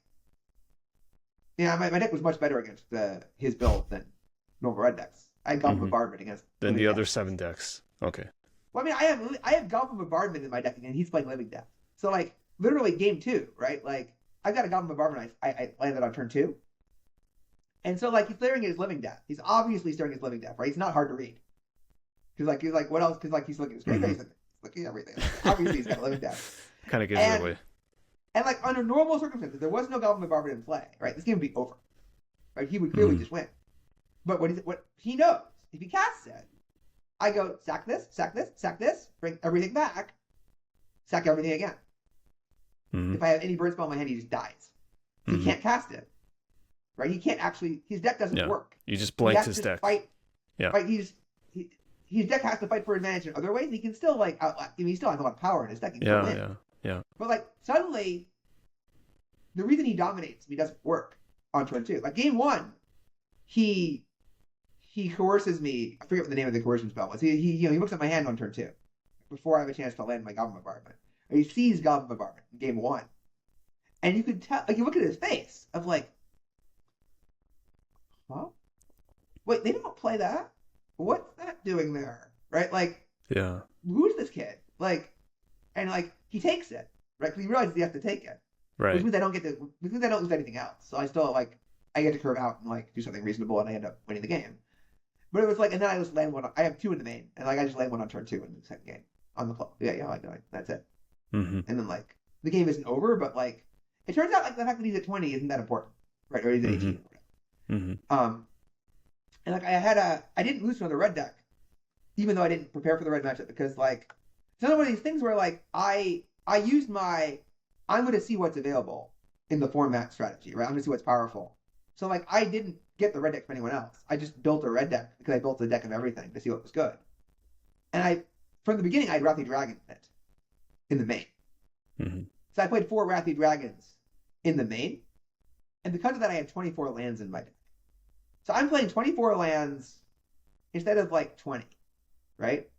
my deck was much better against his build than normal red decks. I got bombardment against Then the other 7 decks. Okay. Well, I mean, I have Goblin Bombardment in my deck, and he's playing Living Death. So like literally game 2, right? Like I've got a Goblin Bombardment. I landed on turn 2, and so like he's staring at his Living Death. He's obviously staring at his Living Death, right? He's not hard to read because he's like what else? Because like he's looking at his graveyard, he's looking at everything. Like, obviously he's got a Living Death. Kind of gives it away. And like under normal circumstances, there was no Goblin Bombardment in play, right? This game would be over, right? He would clearly just win. But what he knows, if he casts it, I go sack this, bring everything back, sack everything again. If I have any burn spell in my hand, he just dies. He can't cast it, right? He can't actually. His deck doesn't work. You just blanked his deck. Fight. His deck has to fight for advantage in other ways. He can still like outlast. I mean, he still has a lot of power in his deck. He can still win. Yeah. But like suddenly, the reason he dominates me doesn't work on turn 2. Like game 1, he coerces me. I forget what the name of the coercion spell was. He looks at my hand on turn 2 before I have a chance to land my Goblin Bombardment. He sees Goblin Bombardment in game 1, and you could tell. Like you look at his face of like, huh? Wait, they don't play that. What's that doing there? Right? Like, who's this kid? Like, and like he takes it, right? Because he realizes he has to take it. Right. Which means I don't lose anything else. So I still like I get to curve out and like do something reasonable, and I end up winning the game. But it was like, and then I just land one. I have 2 in the main, and like I just land one on turn 2 in the second game on the floor. Like that's it. And then like the game isn't over, but like it turns out like the fact that he's at 20 isn't that important, right? Or he's at 18. And like I didn't lose to another red deck, even though I didn't prepare for the red matchup, because like it's another one of these things where like I used my I'm going to see what's available in the format strategy, right? I'm going to see what's powerful. So like I didn't get the red deck from anyone else. I just built a red deck because I built a deck of everything to see what was good. And from the beginning, I had Wrathy Dragon in it, in the main. So I played 4 Wrathy Dragons in the main, and because of that, I had 24 lands in my deck. So I'm playing 24 lands instead of like 20, right?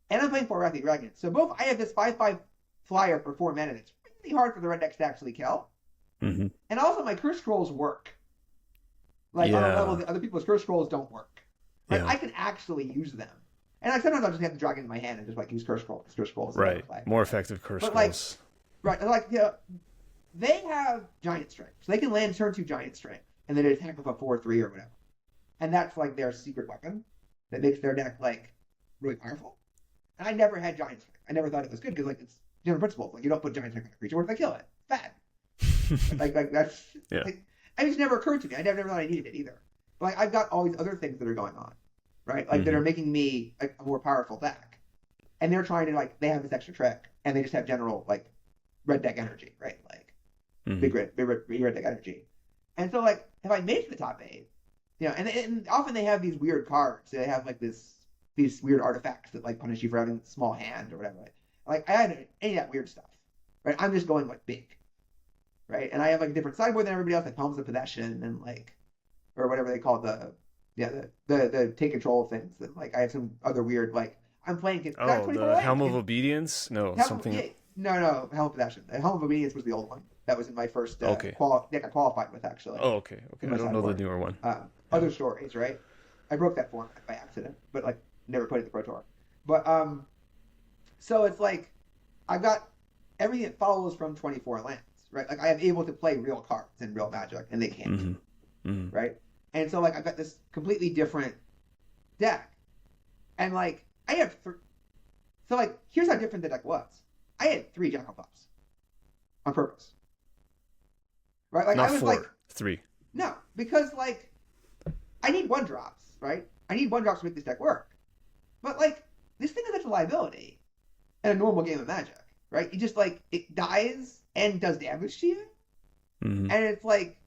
And I'm playing 4 Wrathy Dragons. So both I have this 5/5 flyer for 4 mana. It's really hard for the red decks to actually kill. And also my curse scrolls work. Like on a level that other people's curse scrolls don't work. Right? I can actually use them. And like sometimes I'll just have the dragon in my hand and just like use curse scrolls. Right. More effective curse scrolls. Like, right. Like they have giant strength. So they can land turn 2 giant strength and then attack with a 4/3 or whatever. And that's like their secret weapon that makes their deck like really powerful. And I never had giant strength. I never thought it was good because like it's different principles. Like you don't put giant strength on a creature. What if I kill it? It's bad. like that's like, I just never occurred to me. I never thought I needed it either. But like I've got all these other things that are going on, right? Like that are making me a more powerful deck. And they're trying to like they have this extra trick and they just have general like red deck energy, right? Like big red deck energy. And so like if I made the top 8, and often they have these weird cards. They have like these weird artifacts that like punish you for having a small hand or whatever. Like I had any of that weird stuff, right? I'm just going like big, right? And I have like a different sideboard than everybody else, like Helms of Possession and like, or whatever they call the take control things. And like I have some other weird like I'm playing. The Helm of Obedience? No, something. No, Helm of Possession. The Helm of Obedience was the old one. That was in my first deck I qualified with actually. Oh, okay. I don't know the newer one. Other stories, right? I broke that format by accident, but like never played it in the Pro Tour. But so it's like I've got everything that follows from 24 lands, right? Like I am able to play real cards in real Magic, and they can't, right? And so like I've got this completely different deck, and like I have so like here's how different the deck was. I had 3 Jackal Pups on purpose, right? Like not I was 4, like 3. No, because like I need 1-drops, right? I need 1-drops to make this deck work. But like this thing is such a liability in a normal game of Magic, right? You just like it dies and does damage to you, and it's like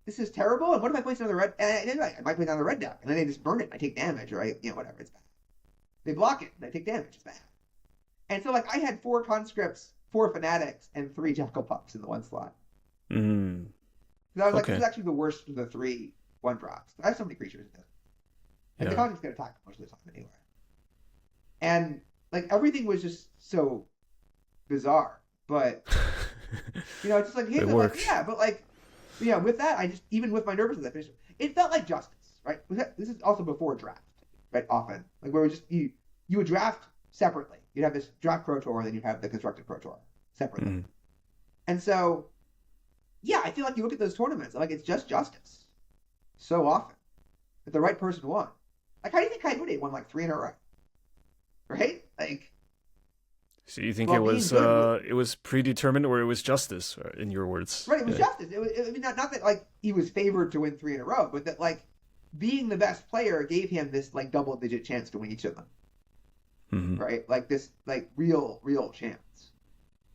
this is terrible. And what if I place another red? And I might place another red deck, and then they just burn it, and I take damage, right? Whatever, it's bad. They block it, and I take damage. It's bad. And so like I had 4 conscripts, 4 fanatics, and 3 Jackal Pups in the one slot. So I was like, this is actually the worst of the 3 1-drops. I have so many creatures in it. And the conscript's gonna attack most of the time anyway. And like everything was just so bizarre. But it's just like it worked. but like with that I just even with my nervousness it felt like justice, right? This is also before draft, right? Often. Like where we just you would draft separately. you'd have this draft Pro Tour, and then you'd have the constructed Pro Tour separately. Mm. And so, yeah, I feel like you look at those tournaments, like it's just justice so often that the right person won. Like, how do you think Kai won like 3 in a row? Right? Like, So you think well, it was predetermined, or it was justice, in your words? Right, it was justice. I mean, not that like he was favored to win 3 in a row, but that like being the best player gave him this like double-digit chance to win each of them. Mm-hmm. Right? Like this like real chance,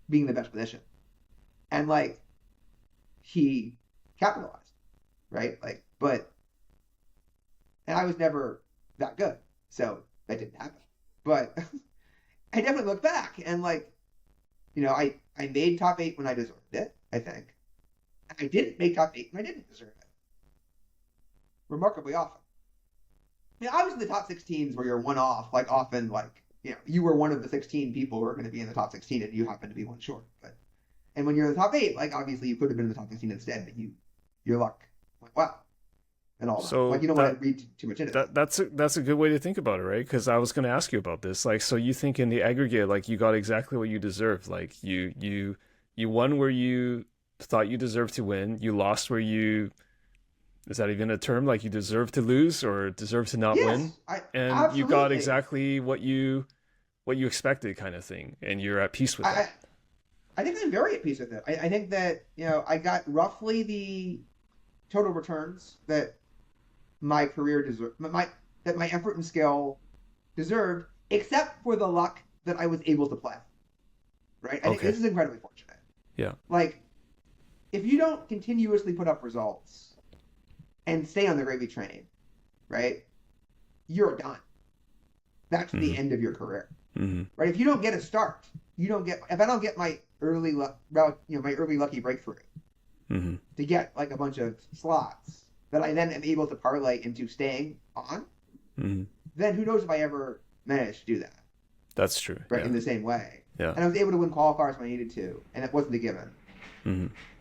being the best position, and like he capitalized, right? Like, but and I was never that good, so that didn't happen. But I definitely look back and like, I made top 8 when I deserved it, I think. And I didn't make top 8 when I didn't deserve it. Remarkably often. I was in the top 16s where you're one off, like often like, you were one of the 16 people who are going to be in the top 16 and you happen to be one short. And when you're in the top 8, like obviously you could have been in the top 16 instead, but your luck went wow. And all So that. Like, you don't want to read too much into it. That's a good way to think about it, right? Because I was going to ask you about this. Like, so you think in the aggregate, like you got exactly what you deserved. Like you won where you thought you deserved to win. You lost where you, is that even a term? Like you deserve to lose or deserve to not win. And absolutely. you got exactly what you expected, kind of thing. And you're at peace with that. I think I'm very at peace with it. I think that, I got roughly the total returns that my career deserved, that my effort and skill deserved, except for the luck that I was able to play. Right? I think this is incredibly fortunate. Yeah. Like, if you don't continuously put up results and stay on the gravy train, right, you're done. That's the end of your career. Mm-hmm. Right? If you don't get a start, if I don't get my early lucky breakthrough to get like a bunch of slots that I then am able to parlay into staying on, then who knows if I ever managed to do that. That's true. Right, in the same way. Yeah. And I was able to win qualifiers when I needed to, and it wasn't a given.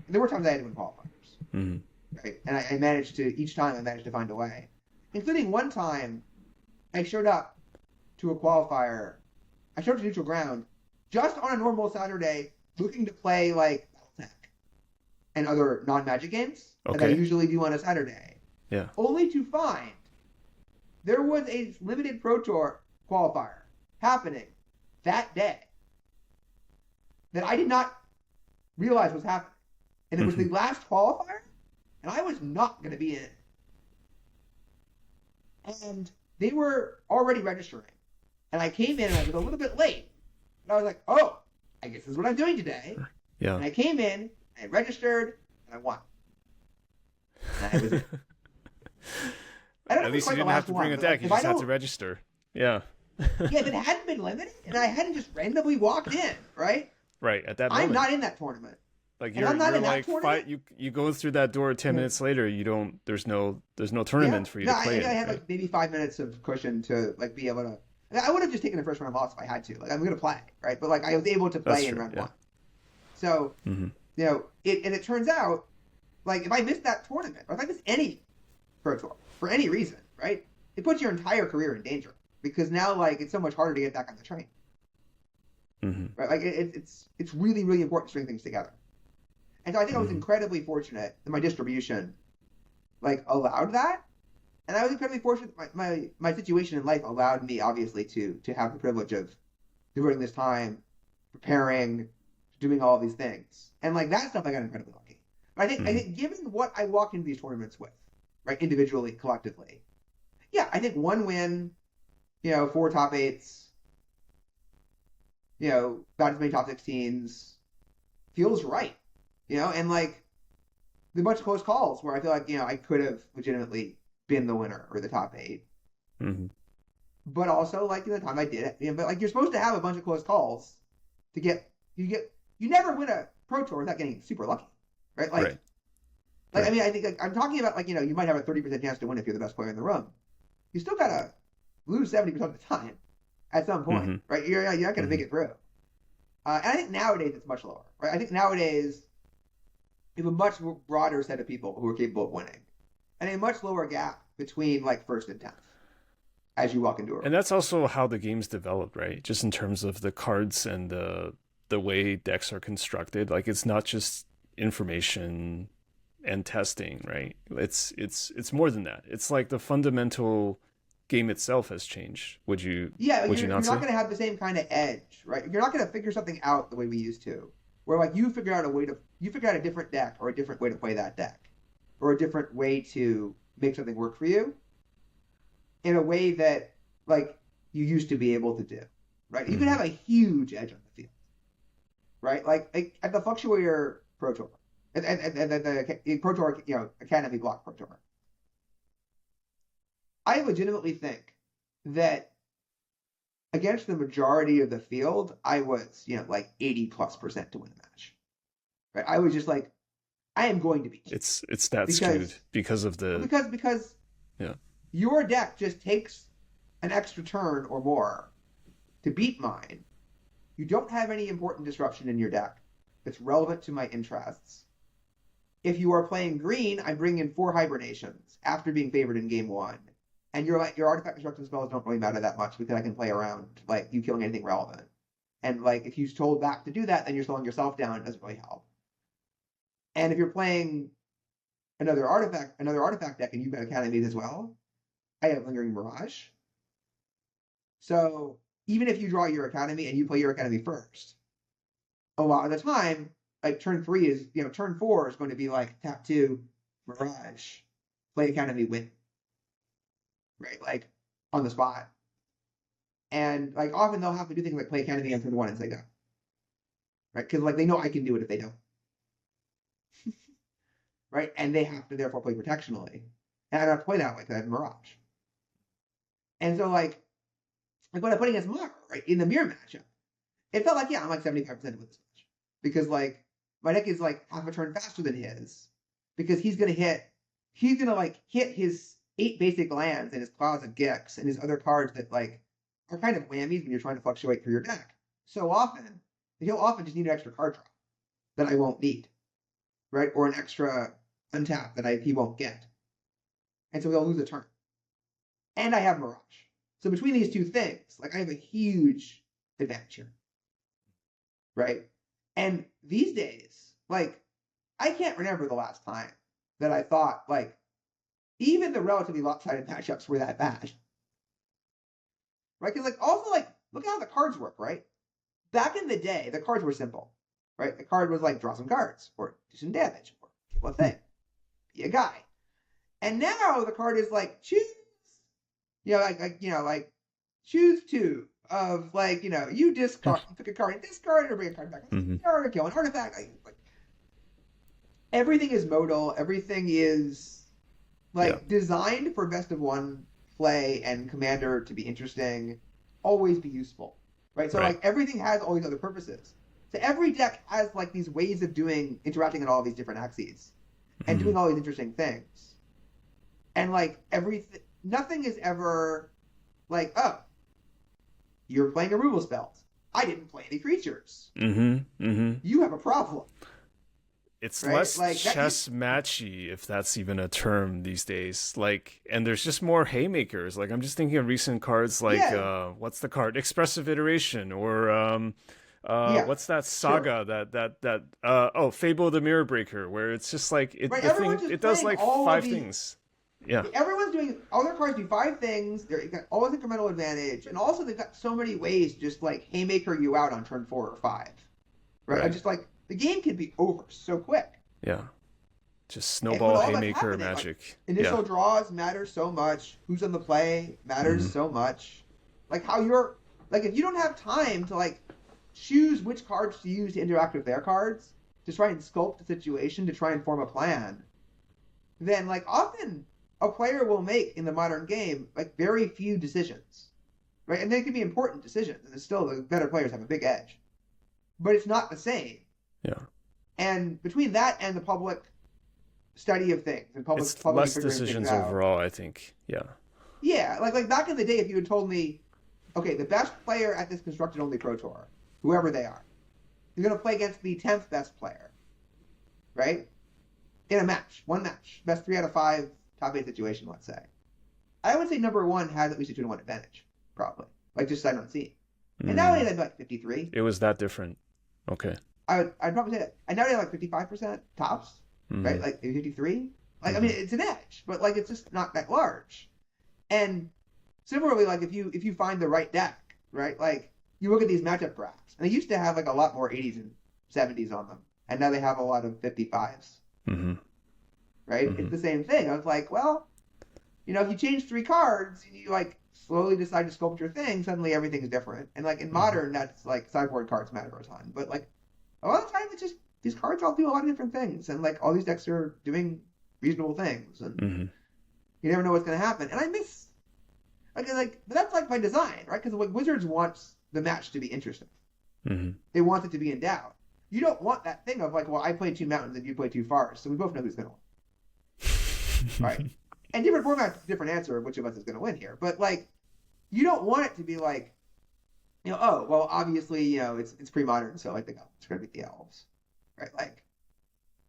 There were times I had to win qualifiers. Right? And I managed to find a way. Including one time, I showed up to a qualifier. I showed up to neutral ground just on a normal Saturday, looking to play like Battletech and other non-Magic games that I usually do on a Saturday. Yeah. Only to find there was a limited Pro Tour qualifier happening that day that I did not realize was happening. And it was the last qualifier, and I was not going to be in. And they were already registering. And I came in and I was a little bit late. And I was like, oh, I guess this is what I'm doing today. Yeah. And I came in, I registered, and I won. And I was in. At least you didn't have to bring a deck, you just had to register. Yeah. Yeah, if it hadn't been limited, and I hadn't just randomly walked in, right? Right, at that moment. I'm not in that tournament. Like you're like you go through that door 10 minutes later, there's no tournament for you to play. I had like maybe 5 minutes of cushion to like be able to. I would have just taken the first round loss if I had to. Like I'm gonna play, right? But like I was able to play in round 1. So it turns out, like if I missed that tournament, or if I missed any Pro Tour for any reason, right? It puts your entire career in danger because now like it's so much harder to get back on the train. Right? Like it's really, really important to string things together. And so I think I was incredibly fortunate that my distribution like allowed that. And I was incredibly fortunate that my situation in life allowed me obviously to have the privilege of devoting this time, preparing, doing all of these things. And like that stuff I got incredibly lucky. But I think given what I walked into these tournaments with, right, individually, collectively, yeah, I think 1 win, 4 top 8s, about as many top 16s feels right. And like the bunch of close calls where I feel like, I could have legitimately been the winner or the top 8. But also like the time I did it, but like you're supposed to have a bunch of close calls to you never win a Pro Tour without getting super lucky, right? Like, I mean, I think like, I'm talking about like, you might have a 30% chance to win if you're the best player in the room. You still gotta lose 70% of the time at some point, right? You're not gonna make it through. And I think nowadays it's much lower, right? I think nowadays you have a much broader set of people who are capable of winning, and a much lower gap between like first and 10th. as you walk into a room. And that's also how the game's developed, right? Just in terms of the cards and the way decks are constructed. Like it's not just information and testing, right? It's more than that. It's like the fundamental game itself has changed. Would you You're not not say? going to have the same kind of edge, right? You're not going to figure something out the way we used to, where like you figure out a different deck or a different way to play that deck, or a different way to make something work for you in a way that like you used to be able to do, right? You could have a huge edge on the field, right? Like at the Fluctuator Pro Tour, and the Pro Tour, Academy Block Pro Tour. I legitimately think that against the majority of the field, I was, like 80+% to win the match. Right? I was just like, I am going to beat you. It's that skewed because of the because yeah. Your deck just takes an extra turn or more to beat mine. You don't have any important disruption in your deck that's relevant to my interests. If you are playing green, I bring in 4 hibernations after being favored in game 1. And your artifact destruction spells don't really matter that much because I can play around like you killing anything relevant. And like if you told back to do that, then you're slowing yourself down. It doesn't really help. And if you're playing another artifact deck and you've got academies as well, I have Lingering Mirage. So even if you draw your academy and you play your academy first, a lot of the time, like turn 4 is going to be like tap 2, Mirage, play academy, win. Right, like on the spot. And like often they'll have to do things like play academy on turn 1 and say go. Right? Because like they know I can do it if they don't. Right? And they have to therefore play protectionally. And I don't have to play that way because I have Mirage. And so like when I put against Mara, right, in the mirror matchup, it felt like, I'm like 75% with this match. Because like my deck is like half a turn faster than his. Because he's gonna hit his 8 basic lands and his Claws of Gix and his other cards that like are kind of whammies when you're trying to fluctuate through your deck. So often, he'll often just need an extra card draw that I won't need, right? Or an extra untap that he won't get. And so he'll lose a turn. And I have Mirage. So between these two things, like I have a huge advantage here, right? And these days, like I can't remember the last time that I thought like even the relatively lopsided matchups were that bad. Right? Because like also like look at how the cards work, right? Back in the day, the cards were simple. Right? The card was like draw some cards or do some damage or kill a thing. Be a guy. And now the card is like choose. Like choose 2 of like, you discard, you pick a card and discard or bring a card back. Or kill an artifact. Like everything is modal, everything is designed for best of 1 play and commander to be interesting, always be useful, right? So like everything has all these other purposes. So every deck has like these ways of interacting on all these different axes and doing all these interesting things. And like nothing is ever like, oh, you're playing removal spells. I didn't play any creatures. You have a problem. It's less chess matchy, if that's even a term these days. Like, and there's just more haymakers. Like, I'm just thinking of recent cards like, what's the card? Expressive Iteration, or what's that saga Fable the Mirror Breaker, where it's just like it does like 5 things. Yeah. Everyone's doing all their cards do 5 things. They've got always incremental advantage, and also they've got so many ways to just like haymaker you out on turn 4 or 5. Right? I just like the game can be over so quick. Yeah. Just snowball haymaker magic. Like, initial draws matter so much. Who's on the play matters so much. Like how you're like if you don't have time to like choose which cards to use to interact with their cards, to try and sculpt the situation, to try and form a plan, then like often a player will make in the modern game like very few decisions. Right? And they can be important decisions, and still the better players have a big edge. But it's not the same. Yeah. And between that and the public study of things and public less decisions overall, I think. Yeah. Yeah, like back in the day, if you had told me, okay, the best player at this constructed only Pro Tour, whoever they are, you're going to play against the 10th best player, right? In a match, one match, best 3 out of 5 top 8 situation, let's say. I would say number one has at least a 2-to-1 advantage, probably. Like just sight unseen. And nowadays I'd be like 53. It was that different. Okay. I'd probably say that. And nowadays like 55% tops, right? Like maybe 53. Like I mean, it's an edge, but like it's just not that large. And similarly, like if you find the right deck, right? Like you look at these matchup graphs, and they used to have like a lot more 80s and 70s on them, and now they have a lot of 55s. Right? It's the same thing. I was like, well, if you change 3 cards, and you like slowly decide to sculpt your thing, suddenly everything's different. And like in Modern, that's like sideboard cards matter a ton. But like a lot of times, it's just these cards all do a lot of different things, and like all these decks are doing reasonable things, and you never know what's going to happen. And I miss but that's like by design, right? Because like Wizards wants the match to be interesting. They want it to be in doubt. You don't want that thing of like, well, I play 2 mountains and you play 2 forests, so we both know who's going to win, right? And different formats, different answer of which of us is going to win here. But like, you don't want it to be like, oh, well, obviously, it's pre-modern, so like the goblins are going to beat the elves, right? Like,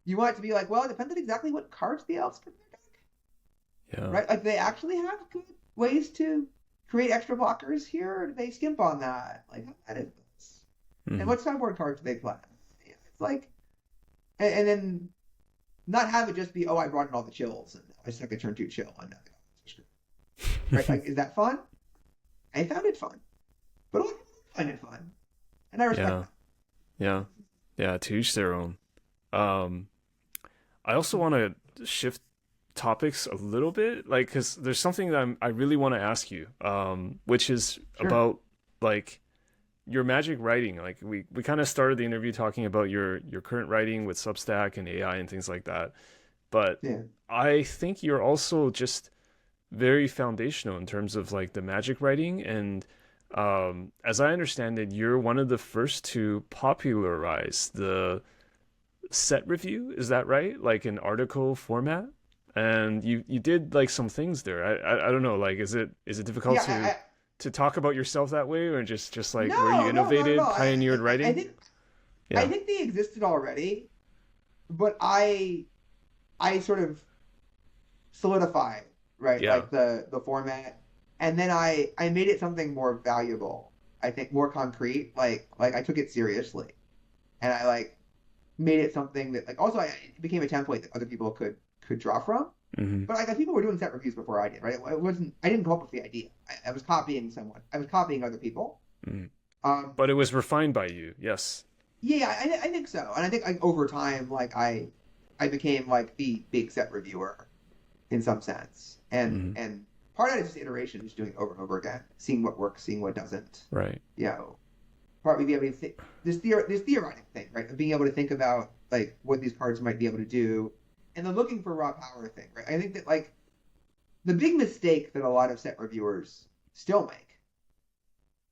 you want it to be like, well, it depends on exactly what cards the elves put in their deck, right? Like, they actually have good ways to create extra blockers here, or do they skimp on that? Like, how bad is this? And what sideboard cards do they play? It's like, and then not have it just be, oh, I brought in all the chills, and I stuck a turn 2 chill, and now the goblins are screwed. Right? Like, is that fun? I found it fun. But a lot of people don't find it fun. And I respect that. Yeah, to each their own. I also want to shift topics a little bit, like, because there's something that I really want to ask you, which is about like your Magic writing. Like we kind of started the interview talking about your current writing with Substack and AI and things like that, but I think you're also just very foundational in terms of like the Magic writing, and as I understand it, you're one of the first to popularize the set review. Is that right? Like an article format? And you did like some things there. I don't know. Like, is it difficult to talk about yourself that way, or just like where you innovated, pioneered writing? I think they existed already, but I sort of solidified, right? Like the format, and then I made it something more valuable. I think more concrete. Like I took it seriously, and I like made it something that like also it became a template that other people could draw from. But like people were doing set reviews before I did, right? I didn't come up with the idea. I was copying someone. I was copying other people. But it was refined by you, yes. Yeah, I think so. And I think like over time, like I became like the big set reviewer in some sense. And part of it is just iteration, just doing it over and over again, seeing what works, seeing what doesn't. Right. Partly being able to think this theoretic thing, right? Of being able to think about like what these cards might be able to do. And the looking for raw power thing, right? I think that like the big mistake that a lot of set reviewers still make,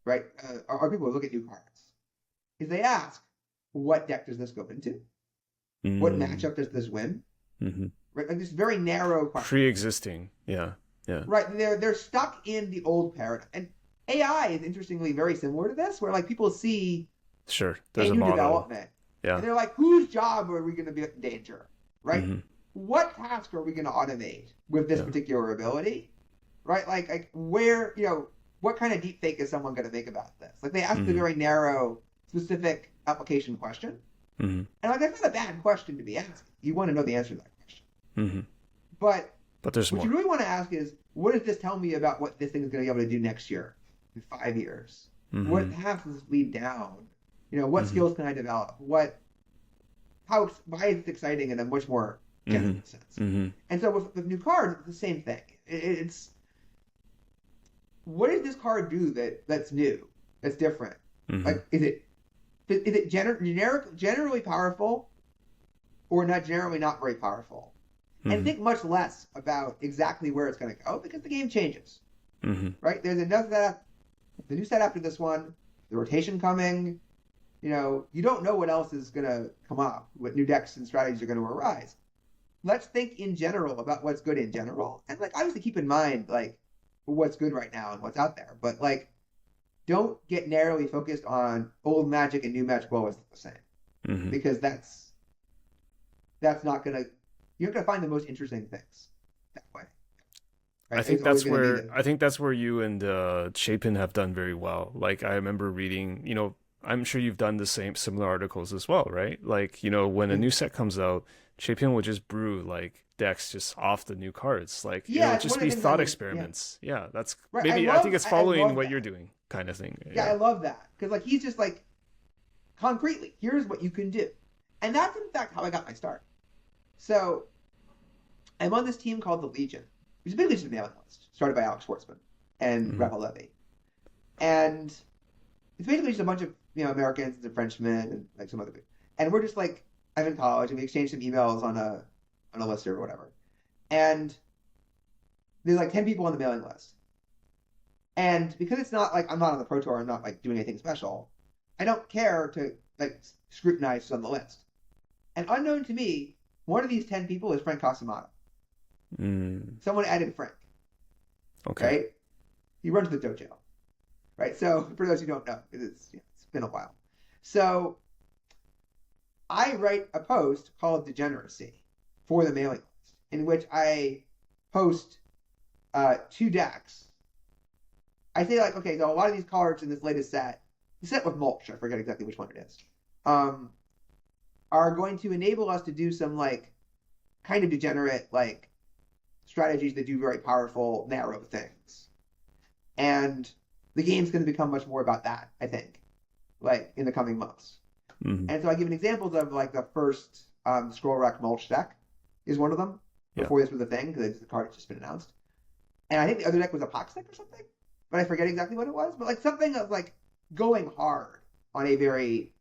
right, are people who look at new cards, is they ask, what deck does this go into? What matchup does this win? Right, like this very narrow question. Pre-existing, yeah. Right, they're stuck in the old paradigm, and AI is interestingly very similar to this, where like people see there's a new model. development, and they're like, whose job are we going to be in danger? Right? What task are we going to automate with this particular ability? Right? Like where, what kind of deep fake is someone going to make about this? Like they ask a very narrow, specific application question. And like that's not a bad question to be asking. You want to know the answer to that question. But there's what more. you really want to ask is, what does this tell me about what this thing is going to be able to do next year, in 5 years? What path does this lead down? What skills can I develop? Why is it exciting in a much more general sense? And so with new cards, it's the same thing. It's what does this card do that's new, that's different? Like, is it generally powerful, or not generally not very powerful? And think much less about exactly where it's going to go, because the game changes. Right? There's the new set after this one, the rotation coming. You don't know what else is going to come up, what new decks and strategies are going to arise. Let's think in general about what's good in general. And like obviously keep in mind like what's good right now and what's out there. But like don't get narrowly focused on old Magic and new Magic will always look the same. Because that's not gonna, you're not gonna find the most interesting things that way. right? It's always going to be the I think that's where you and Chapin have done very well. Like I remember reading, I'm sure you've done the same similar articles as well, right? Like, when a new set comes out, Chapin would just brew like decks just off the new cards. Like it yeah. would It's one just of be the things I thought would experiments. Yeah, that's right. maybe I think it's I following love what you're that. doing kind of thing. Yeah, I Yeah. love that because like he's just like concretely, here's what you can do, and that's in fact how I got my start. So I'm on this team called the Legion, which is basically just a mailing list started by Alex Schwartzman and Hmm. Raphael Levy, and it's basically just a bunch of Americans and Frenchmen and like some other people, and we're just like I'm in college and we exchange some emails on a list or whatever, and there's like 10 people on the mailing list, and because it's not like I'm not on the pro tour, I'm not like doing anything special, I don't care to like scrutinize who's on the list, and unknown to me, one of these 10 people is Frank Casamata. Mm. Someone added Frank, Okay. right? He runs the dojo, right? So for those who don't know, it's been a while. So I write a post called Degeneracy for the mailing list, in which I post 2 decks. I say like, okay, so a lot of these cards in this latest set, the set with Mulch, I forget exactly which one it is, um, are going to enable us to do some like kind of degenerate like strategies that do very powerful, narrow things. And the game's going to become much more about that, I think, like in the coming months. Hmm. And so I give examples of like the first Scroll Rack Mulch deck is one of them Yeah. before this was a thing because the card had just been announced. And I think the other deck was a Pox deck or something, but I forget exactly what it was. But like something of like going hard on a very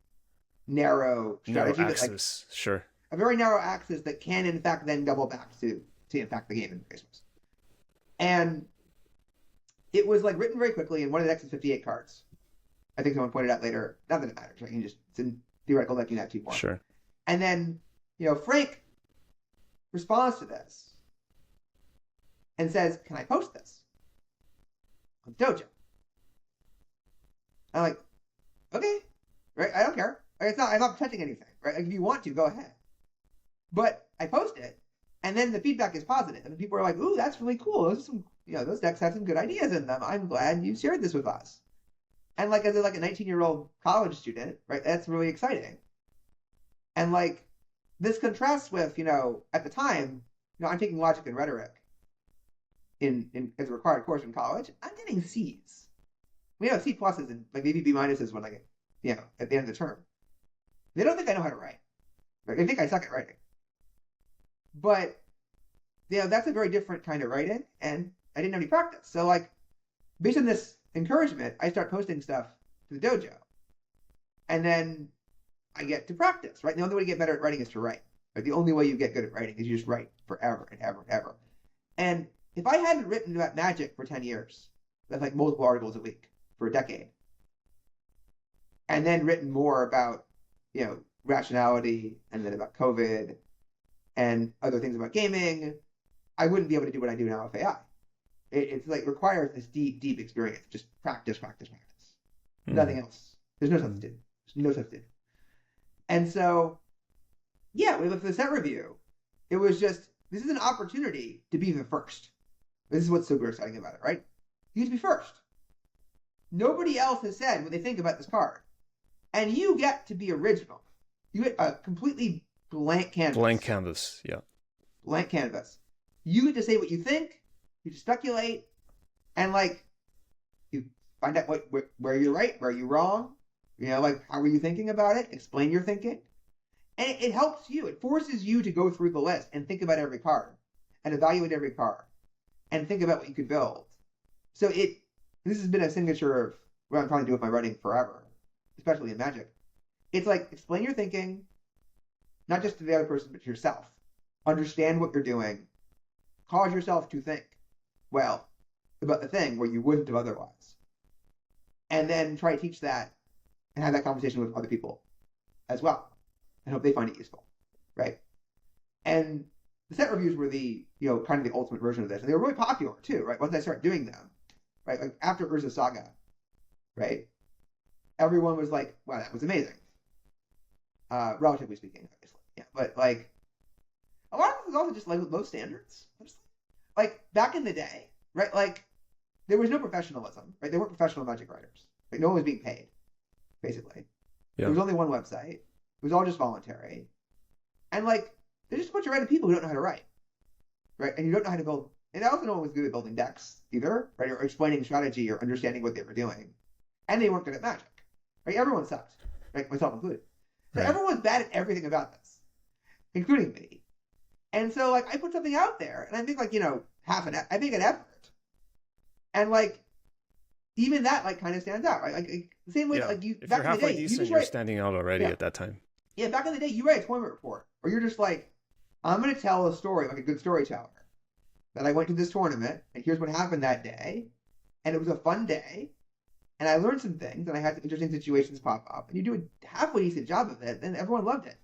narrow Narrow strategy that like axis. Sure. a very narrow axis that can in fact then double back to impact the game in various ways. And it was like written very quickly, and one of the decks is 58 cards. I think someone pointed out later. Not that it matters, right? It's in theoretical deck, you can have 2 more. Sure. And then, Frank responds to this and says, "Can I post this on Dojo?" I'm like, "Okay, right? I don't care. Like, I'm not protecting anything, right? Like, if you want to, go ahead." But I post it, and then the feedback is positive, and people are like, "Ooh, that's really cool. Those are some, those decks have some good ideas in them. I'm glad you shared this with us." And like as a 19-year-old college student, right? That's really exciting. And like this contrasts with, at the time, I'm taking logic and rhetoric in as a required course in college. I'm getting C's. We have C pluses and like maybe B minuses when I get, at the end of the term. They don't think I know how to write. Right? They think I suck at writing. But that's a very different kind of writing, and I didn't have any practice. So like based on this encouragement, I start posting stuff to the dojo. And then I get to practice, right? And the only way to get better at writing is to write. Right? The only way you get good at writing is you just write forever and ever and ever. And if I hadn't written about magic for 10 years, that's like multiple articles a week for a decade, and then written more about, rationality and then about COVID and other things about gaming, I wouldn't be able to do what I do now with AI. It's like requires this deep, deep experience. Just practice, practice, practice. Mm. Nothing else. There's no substitute. There's no substitute. And so, with the set review, it was just, this is an opportunity to be the first. This is what's super exciting about it, right? You get to be first. Nobody else has said what they think about this card. And you get to be original. You get a completely blank canvas. Blank canvas, yeah. Blank canvas. You get to say what you think. You just speculate, and like you find out where you're right, where you're wrong. Like how are you thinking about it? Explain your thinking, and it helps you. It forces you to go through the list and think about every card, and evaluate every card, and think about what you could build. So this has been a signature of what I'm trying to do with my writing forever, especially in Magic. It's like explain your thinking, not just to the other person but to yourself. Understand what you're doing. Cause yourself to think well about the thing where you wouldn't have otherwise, and then try to teach that and have that conversation with other people as well, and hope they find it useful, right? And the set reviews were the kind of the ultimate version of this, and they were really popular too, right? Once I started doing them, right, like after Urza Saga, right, everyone was like, "Wow, that was amazing." Relatively speaking, obviously, yeah, but like a lot of it was also just like low standards. Like back in the day, right? Like there was no professionalism, right? They weren't professional Magic writers. Like no one was being paid, basically. There Yeah. was only one website. It was all just voluntary, and like there's just a bunch of random people who don't know how to write, right? And you don't know how to build. And also, no one was good at building decks either, right? Or explaining strategy or understanding what they were doing, and they weren't good at Magic, right? Everyone sucked, right? Myself included. So Right. everyone's bad at everything about this, including me. And so like I put something out there, and I think like I make an effort, and like even that like kind of stands out, right? Like the same way Yeah. like you If back you're in the halfway day, you decent, just you're write standing out already yeah at that time. yeah back in the day you write a tournament report, or you're just like I'm gonna tell a story like a good storyteller that I went to this tournament and here's what happened that day, and it was a fun day, and I learned some things, and I had some interesting situations pop up, and you do a halfway decent job of it, and everyone loved it,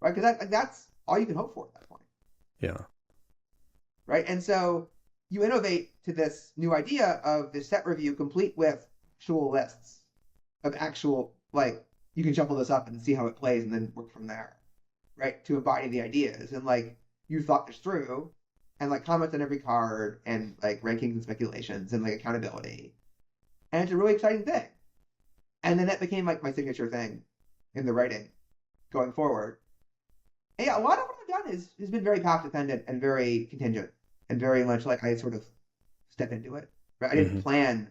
right? Because that's all you can hope for at that point. Yeah. Right? And so you innovate to this new idea of this set review complete with actual lists of actual, like, you can shuffle this up and see how it plays and then work from there, right? To embody the ideas. And, like, you thought this through and, like, comments on every card and, like, rankings and speculations and, like, accountability. And it's a really exciting thing. And then that became, like, my signature thing in the writing going forward. And yeah, a lot of what I've done has been very path dependent and very contingent. And very much like I sort of step into it. Right? I didn't plan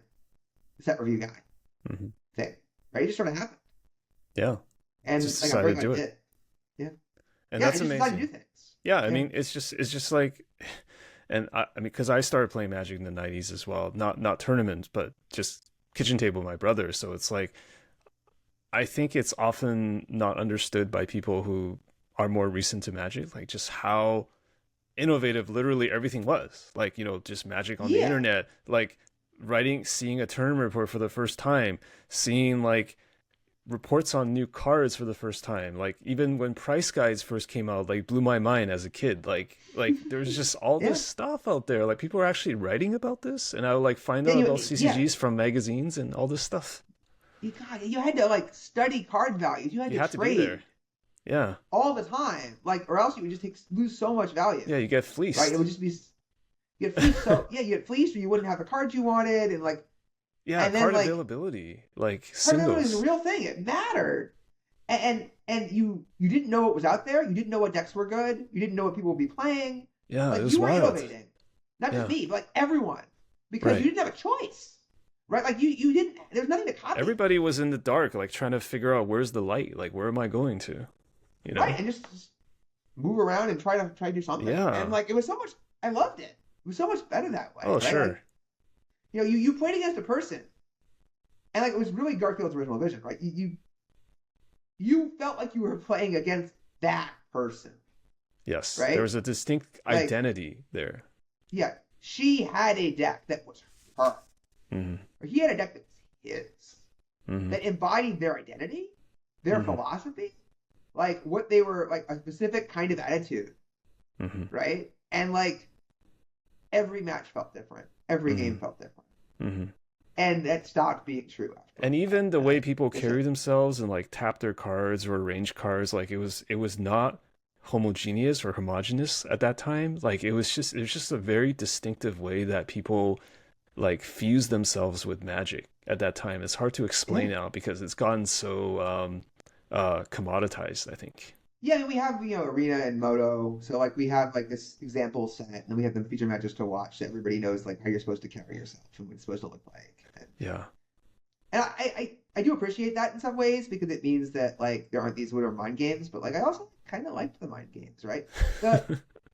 the set review guy thing. Right? It just sort of happened. Yeah. And Just like decided I to do did. it. Yeah. And yeah, that's I just decided to amazing. do things. Yeah, I mean, it's just like, and I mean, because I started playing Magic in the '90s as well, not tournaments, but just kitchen table with my brother. So it's like, I think it's often not understood by people who are more recent to Magic, like just how innovative literally everything was. Like, just Magic on the Yeah. internet, like seeing a tournament report for the first time, seeing like reports on new cards for the first time, like even when price guides first came out, like blew my mind as a kid. Like there's just all Yeah. this stuff out there, like people are actually writing about this, and I would like find Yeah, out about CCGs yeah. from magazines and all this stuff. You had to like study card values. You had You to had to be there. trade Yeah. all the time. Like or else you would just lose so much value. Yeah, you get Right? fleeced. It would just be you get fleeced you get fleeced or you wouldn't have the cards you wanted and like Yeah, and then card like availability, like card availability is a singles. real thing. It mattered. And you didn't know what was out there. You didn't know what decks were good. You didn't know what people would be playing. Yeah, it Like was you were wild. innovating, not Yeah. just me, but like everyone, because Right. you didn't have a choice, right? Like you didn't. There's nothing to copy, Everybody was in the dark, like trying to figure out where's the light, like where am I going to, right? And just move around and try to do something. Yeah. And like it was so much. I loved it. It was so much better that way. Oh, right? sure. Like, you played against a person, and like it was really Garfield's original vision, right? You felt like you were playing against that person. Yes, right? there was a distinct Like- identity there. Yeah, she had a deck that was her. Or he had a deck that was his. That embodied their identity, their philosophy, like what they were, like a specific kind of attitude, right? And like every match felt different, every game felt different, and that stopped being true after. And even the way people It's carry themselves and like tap their cards or arrange cards, like it was not homogeneous or homogenous at that time. Like it was just a very distinctive way that people like fuse themselves with Magic at that time. It's hard to explain now because it's gotten so commoditized, I think. Yeah, I mean, we have Arena and Moto, so like we have like this example set, and we have the feature matches to watch, so everybody knows like how you're supposed to carry yourself and what it's supposed to look like. Yeah. And I do appreciate that in some ways because it means that like there aren't these weird mind games, but like I also kind of liked the mind games, right? So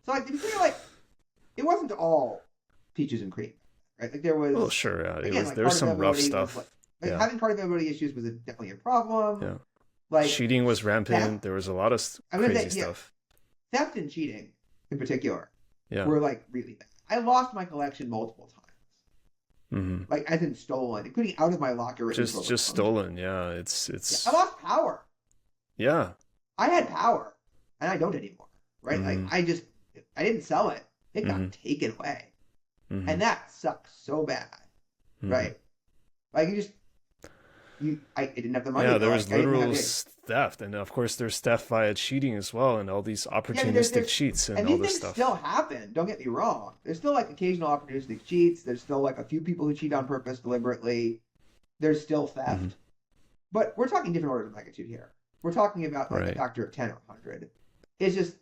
like to be clear, like it wasn't all peaches and cream, right? Like there was. Oh, sure. Yeah. Again, There was card some rough availability stuff. was, like having card availability issues was definitely a problem. Yeah. Like cheating was rampant. theft, There was a lot of crazy stuff. Theft and cheating, in particular, Yeah. were like really bad. I lost my collection multiple times, like as in stolen, including out of my locker. Just stolen. Yeah, it's. Yeah, I lost power. Yeah. I had power, and I don't anymore. Right? Like I didn't sell it. It got taken away, and that sucks so bad. Right? Like you just. I didn't have the money. Yeah, Though. there I was didn't literal have, theft, and of course there's theft via cheating as well, and all these yeah, I mean, opportunistic cheats and and all these this things stuff. still happen. Don't get me wrong. There's still like occasional opportunistic cheats. There's still like a few people who cheat on purpose deliberately. There's still theft, Hmm. but we're talking different orders of magnitude here. We're talking about like a Right. factor of 10 or 100. It's just,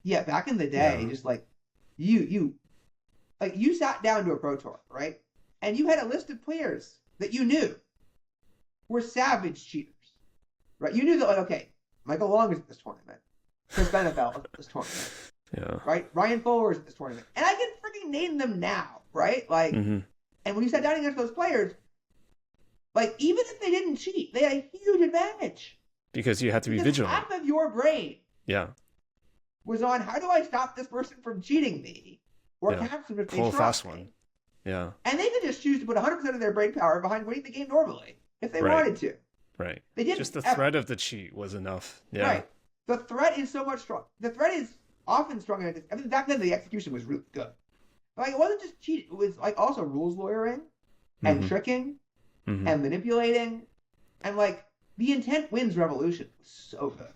yeah, back in the day, Yeah. just like you like you sat down to a pro tour, right? And you had a list of players that you knew were savage cheaters, right? You knew that, like, okay, Michael Long is at this tournament, Chris Benefeld is at this tournament, Yeah. right? Ryan Fuller is at this tournament, and I can freaking name them now, right? Like, Hmm. and when you sat down against those players, like, even if they didn't cheat, they had a huge advantage Because you had to be because vigilant. half of your brain Yeah. was on how do I stop this person from cheating me or Yeah. catch them if they Pull a try. fast one. Yeah. And they could just choose to put 100% of their brain power behind winning the game normally if they Right. wanted to. Right. They didn't. Just the ever. threat of the cheat was enough. Yeah. Right. The threat is so much strong. The threat is often stronger. I mean, back then the execution was really good. Like, it wasn't just cheating. It was like also rules lawyering and Mhm. tricking Mhm. and manipulating, and like the intent wins revolution was so good,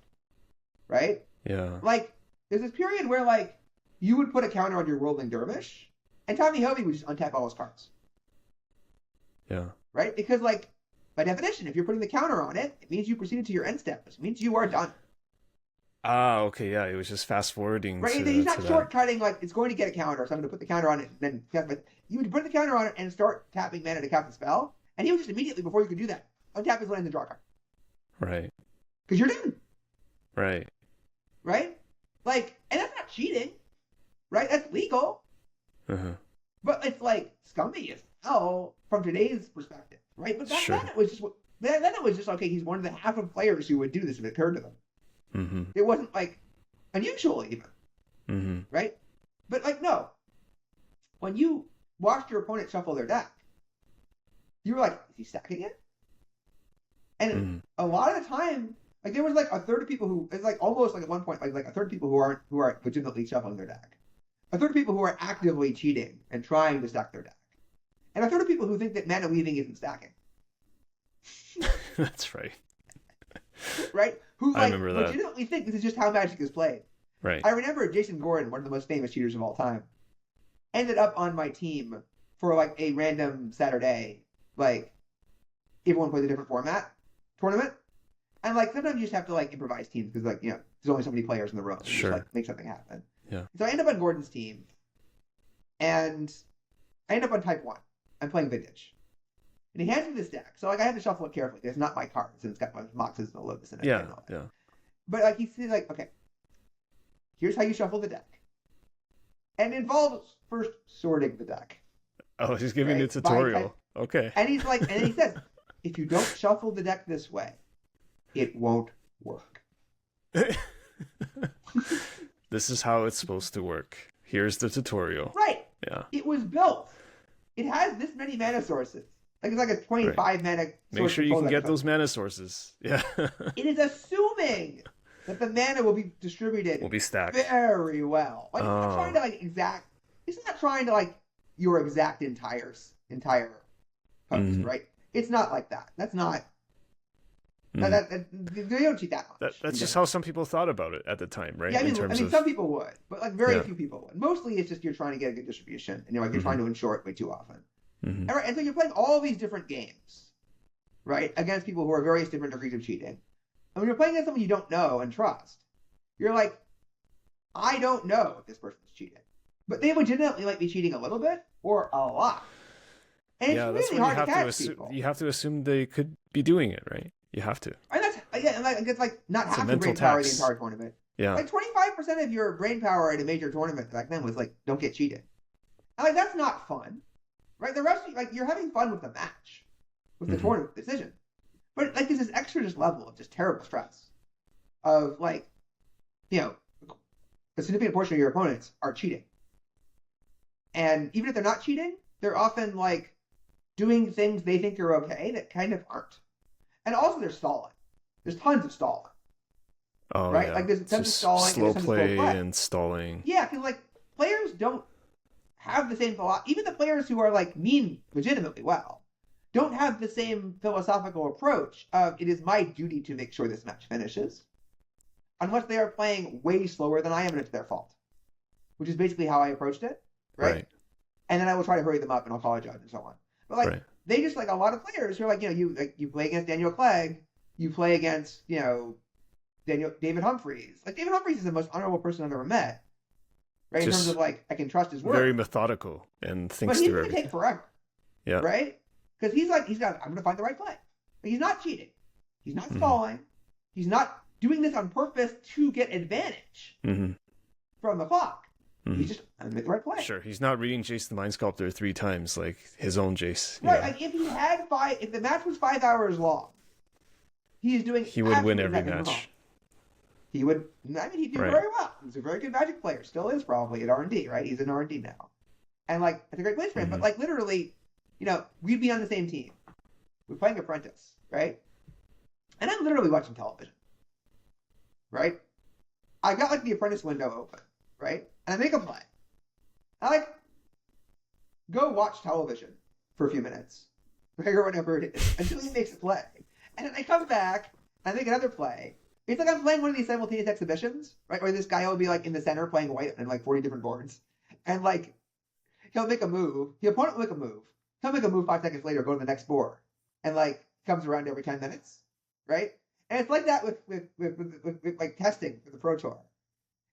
right? Yeah. Like, there's this period where like you would put a counter on your Worldling Dervish, and Tommy Hovey would just untap all his cards, Yeah. right? Because like by definition, if you're putting the counter on it, it means you proceeded to your end step. It means you are done. Ah, okay, yeah, it was just fast forwarding Right? to He's not that. shortcutting like it's going to get a counter, so I'm going to put the counter on it. And then but you would put the counter on it and start tapping mana to cast the spell, and he would just immediately before you could do that untap his land and draw a card Right. because you're done. Right. Right? Like, and that's not cheating, right? That's legal, Uh-huh. but it's like scummy as hell from today's perspective, right? But back Sure. then it was just then it was just okay. He's one of the half of players who would do this if it occurred to them. Mhm. It wasn't like unusual even, Mhm. right? But like no, when you watched your opponent shuffle their deck, you were like, is he stacking it? And Mhm. a lot of the time, like there was like a third of people who it's like almost like at one point like a third of people who aren't legitimately shuffling their deck, a third of people who are actively cheating and trying to stack their deck, and a third of people who think that mana weaving isn't stacking, That's right. right? Who I like remember that. legitimately think this is just how Magic is played. Right. I remember Jason Gordon, one of the most famous cheaters of all time, ended up on my team for like a random Saturday, like everyone plays a different format tournament, and like sometimes you just have to like improvise teams because like there's only so many players in the room. You Sure. just like make something happen. Yeah. So I end up on Gordon's team, and I end up on type 1. I'm playing Vintage. And he hands me this deck. So like I have to shuffle it carefully. It's not my cards, and it's got my Moxes and the Lotus in it. Yeah. And all that. Yeah. But like he's like, okay, here's how you shuffle the deck. And it involves first sorting the deck. Oh, he's giving Right. a tutorial. Okay. And he's like, and he says, if you don't shuffle the deck this way, it won't work. This is how it's supposed to work. Here's the tutorial. Right. Yeah. It was built. It has this many mana sources. Like it's like a 25 mana source. Make sure you can get deck. those mana sources. Yeah. It is assuming that the mana will be distributed Will be stacked. very well. Like it's not Oh. trying to like exact. It's not trying to like your exact entire post, Mhm. right? It's not like that. That's not. Mhm. They don't cheat that much. That's just how some people thought about it at the time, right? Yeah, I In mean, terms of some people would, but like very Yeah. few people would. Mostly, it's just you're trying to get a good distribution, and you're trying to ensure it way too often. Mhm. And so you're playing all these different games, right, against people who are various different degrees of cheating. And when you're playing against someone you don't know and trust, you're like, I don't know if this person's cheating, but they legitimately might be cheating a little bit or a lot. And yeah, it's that's really when you hard have to to catch assume. people. You have to assume they could be doing it, right? You have to. And that's and like, it's like not It's a half your mental brain power the tax. entire tournament. Yeah. Like 25% of your brain power at a major tournament back then was like, don't get cheated. And like that's not fun, right? The rest of like you're having fun with the match, with the Mhm. tournament decision, but like there's this extra just level of just terrible stress, of like, a significant portion of your opponents are cheating, and even if they're not cheating, they're often like doing things they think are okay that kind of aren't, and also they're stalling. There's tons of stalling. Oh, Right? yeah. Like, there's It's tons of just stalling and slow there's tons of slow play play. and stalling. Yeah, because like players don't have the same philosophy. Even the players who are like mean legitimately well, don't have the same philosophical approach of it is my duty to make sure this match finishes, unless they are playing way slower than I am and it's their fault, which is basically how I approached it, right? And then I will try to hurry them up and I'll call a judge and so on. But like they just like a lot of players who are like, you play against Daniel Clegg, you play against, David Humphreys. Like David Humphreys is the most honorable person I've ever met, right? In terms of like I can trust his work. Very methodical and thinks through everything. But he's gonna take forever. Yeah. Right? Because I'm gonna find the right play. But he's not cheating. He's not stalling. He's not doing this on purpose to get advantage from the clock. He's just gonna make the right play. Sure, he's not reading Jace the Mind Sculptor 3 times like his own Jace. Right. Like if the match was 5 hours long, he would win every match. He'd do very well. He's a very good Magic player. Still is probably at R&D, right? He's in R&D now. And like it's a great place for him. But like literally, we'd be on the same team. We're playing Apprentice, right? And I'm literally watching television. Right? I got like the Apprentice window open, right? And I make a play. I like go watch television for a few minutes, or whatever it is, until he makes a play. And then I come back and I make another play. It's like I'm playing one of these simultaneous exhibitions, right? Where this guy will be like in the center playing white and like 40 different boards. And like he'll make a move. The opponent will make a move. He'll make a move 5 seconds later, go to the next board. And like comes around every 10 minutes. Right? And it's like that with like testing for the Pro Tour.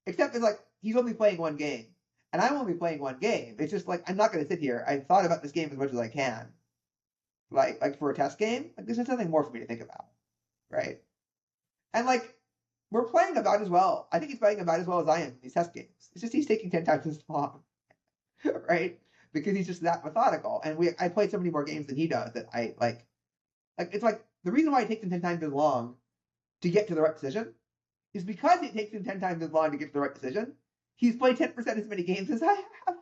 Except it's like he's only playing one game. And I'm only playing one game. It's just like I'm not gonna sit here. I've thought about this game as much as I can. Like for a test game, like there's just nothing more for me to think about. Right? And like we're playing about as well. I think he's playing about as well as I am in these test games. It's just he's taking 10 times as long. Right? Because he's just that methodical. And I played so many more games than he does that I like it's like the reason why it takes him 10 times as long to get to the right decision is because it takes him 10 times as long to get to the right decision. He's played 10% as many games as I have.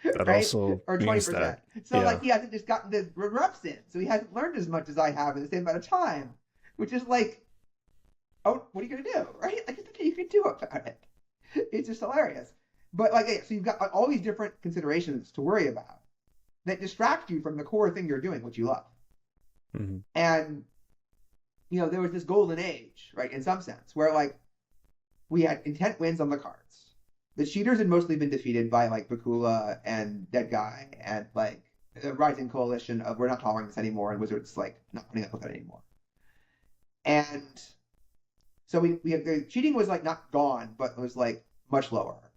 That right? also or 20%. That, so like he hasn't just gotten the reps in. So he hasn't learned as much as I have in the same amount of time. Which is like, oh, what are you gonna do? Right? Like there's nothing you can do about it. It's just hilarious. But like so you've got all these different considerations to worry about that distract you from the core thing you're doing, which you love. And there was this golden age, right, in some sense, where like we had intent wins on the cards. The cheaters had mostly been defeated by like Bakula and Deadguy and like the rising coalition of we're not tolerating this anymore, and Wizards like not putting up with it anymore. And so we had, the cheating was like not gone, but it was like much lower.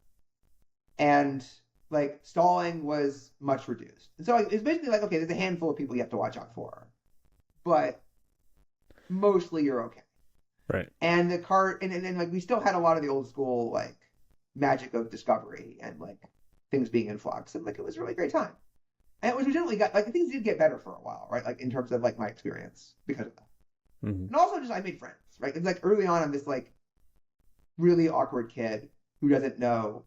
And like stalling was much reduced. And so it's basically like, okay, there's a handful of people you have to watch out for. But mostly you're okay. Right. And the card and then like we still had a lot of the old school like magic of discovery and like things being in flux, and like it was a really great time. And it was generally got like things did get better for a while, right? Like in terms of like my experience because of that. And also just I made friends, right? It's like early on I'm this like really awkward kid who doesn't know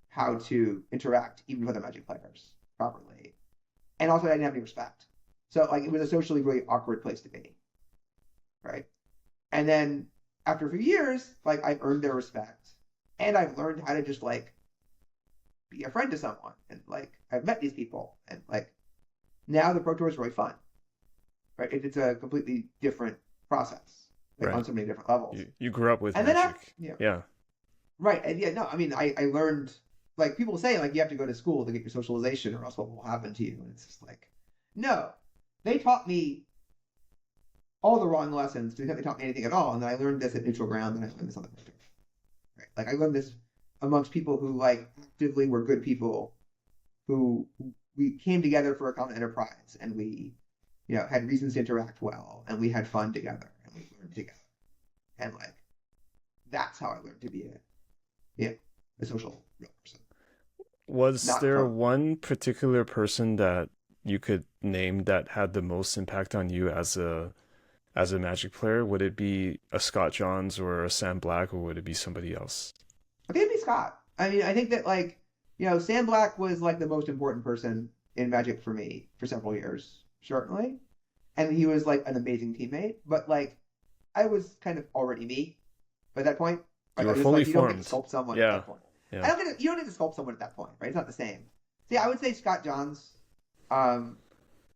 how to interact even with other Magic players properly. And also I didn't have any respect. So like it was a socially really awkward place to be. Right? And then after a few years, like I've earned their respect. And I've learned how to just like be a friend to someone. And like I've met these people. And like now the Pro Tour is really fun. Right? It's a completely different process. Like on so many different levels. You grew up with and Magic. Yeah. Right. And yeah, no, I mean I learned like people say like you have to go to school to get your socialization or else what will happen to you. And it's just like, no. They taught me all the wrong lessons because they taught me anything at all. And then I learned this at neutral ground and I learned this on the Pro Tour. Right? Like I learned this amongst people who like actively were good people who we came together for a common enterprise and we, had reasons to interact well and we had fun together and we learned together. And like, that's how I learned to be a social real person. Was there one particular person that you could name that had the most impact on you as a Magic player? Would it be a Scott Johns or a Sam Black, or would it be somebody else? I think it'd be Scott. I mean, I think that like, Sam Black was like the most important person in Magic for me for several years, certainly. And he was like an amazing teammate, but like I was kind of already me by that point. You were fully formed. You don't get to sculpt someone at that point. Yeah. You don't need to sculpt someone at that point, right? It's not the same. See, I would say Scott Johns.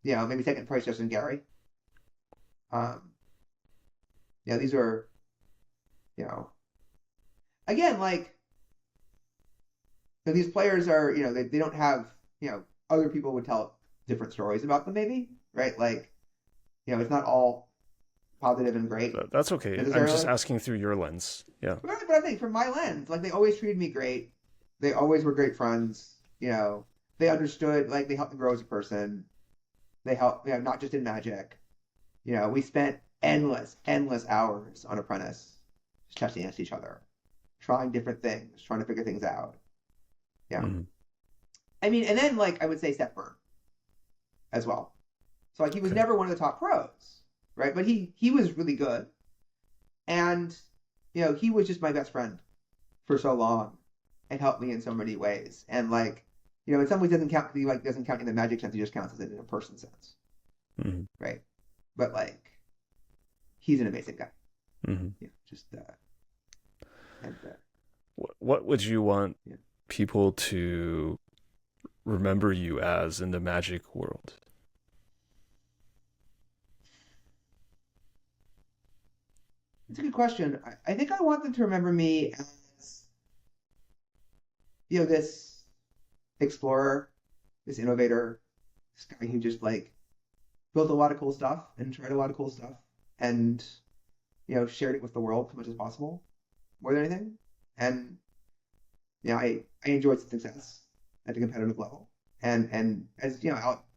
maybe second price Justin Gary. Um, these are, you know, again, like, these players are, they don't have, other people would tell different stories about them, maybe, right? Like, it's not all positive and great That's okay. I'm just necessarily. asking through your lens. Yeah. But I think from my lens, like, they always treated me great. They always were great friends. They understood, like, they helped me grow as a person. They helped, not just in Magic. We spent endless hours on Apprentice, just testing against each other, trying different things, trying to figure things out. Yeah. Mhm. I mean, and then, like, I would say Seth Byrne as well. So, like, he was Okay. never one of the top pros, right? But he was really good, and he was just my best friend for so long, and helped me in so many ways. And, like, in some ways doesn't count. He, like, doesn't count in the Magic sense. He just counts as in a person sense, Mhm. right? But, like, he's an amazing guy. Mhm. Just and What would you want yeah. people to remember you as in the Magic world? It's a good question. I think I want them to remember me as, this explorer, this innovator, this guy who just, like, built a lot of cool stuff and tried a lot of cool stuff and, shared it with the world as much as possible, more than anything. And, I enjoyed success at a competitive level. And as,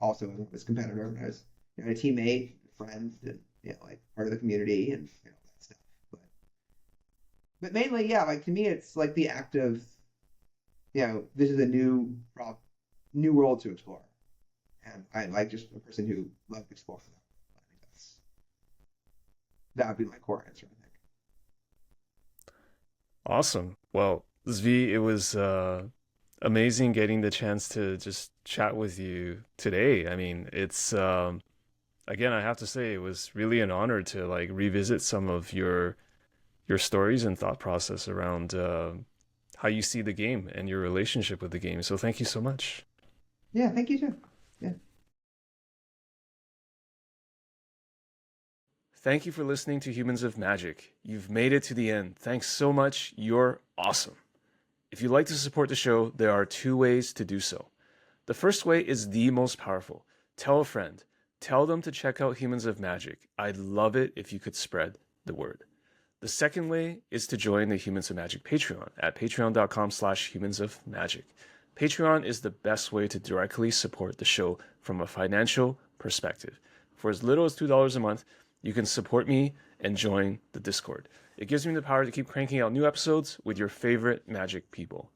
also as a competitor, as, a teammate, friend, and, like, part of the community and, that stuff. But mainly, yeah, like, to me, it's like the act of, this is a new world to explore. And I like just a person who loved exploring them. I think that would be my core answer, I think. Awesome. Well, Zvi, it was amazing getting the chance to just chat with you today. I mean, it's again, I have to say it was really an honor to like revisit some of your stories and thought process around how you see the game and your relationship with the game. So thank you so much. Yeah, thank you too. Yeah. Thank you for listening to Humans of Magic. You've made it to the end. Thanks so much. You're awesome. If you'd like to support the show, there are two ways to do so. The first way is the most powerful. Tell a friend. Tell them to check out Humans of Magic. I'd love it if you could spread the word. The second way is to join the Humans of Magic Patreon at patreon.com/humansofmagic. Patreon is the best way to directly support the show from a financial perspective. For as little as $2 a month, you can support me and join the Discord. It gives me the power to keep cranking out new episodes with your favorite Magic people.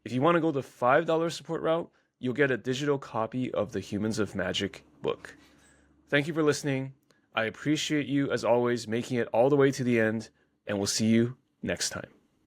If you want to go the $5 support route, you'll get a digital copy of the Humans of Magic book. Thank you for listening. I appreciate you, as always, making it all the way to the end, and we'll see you next time.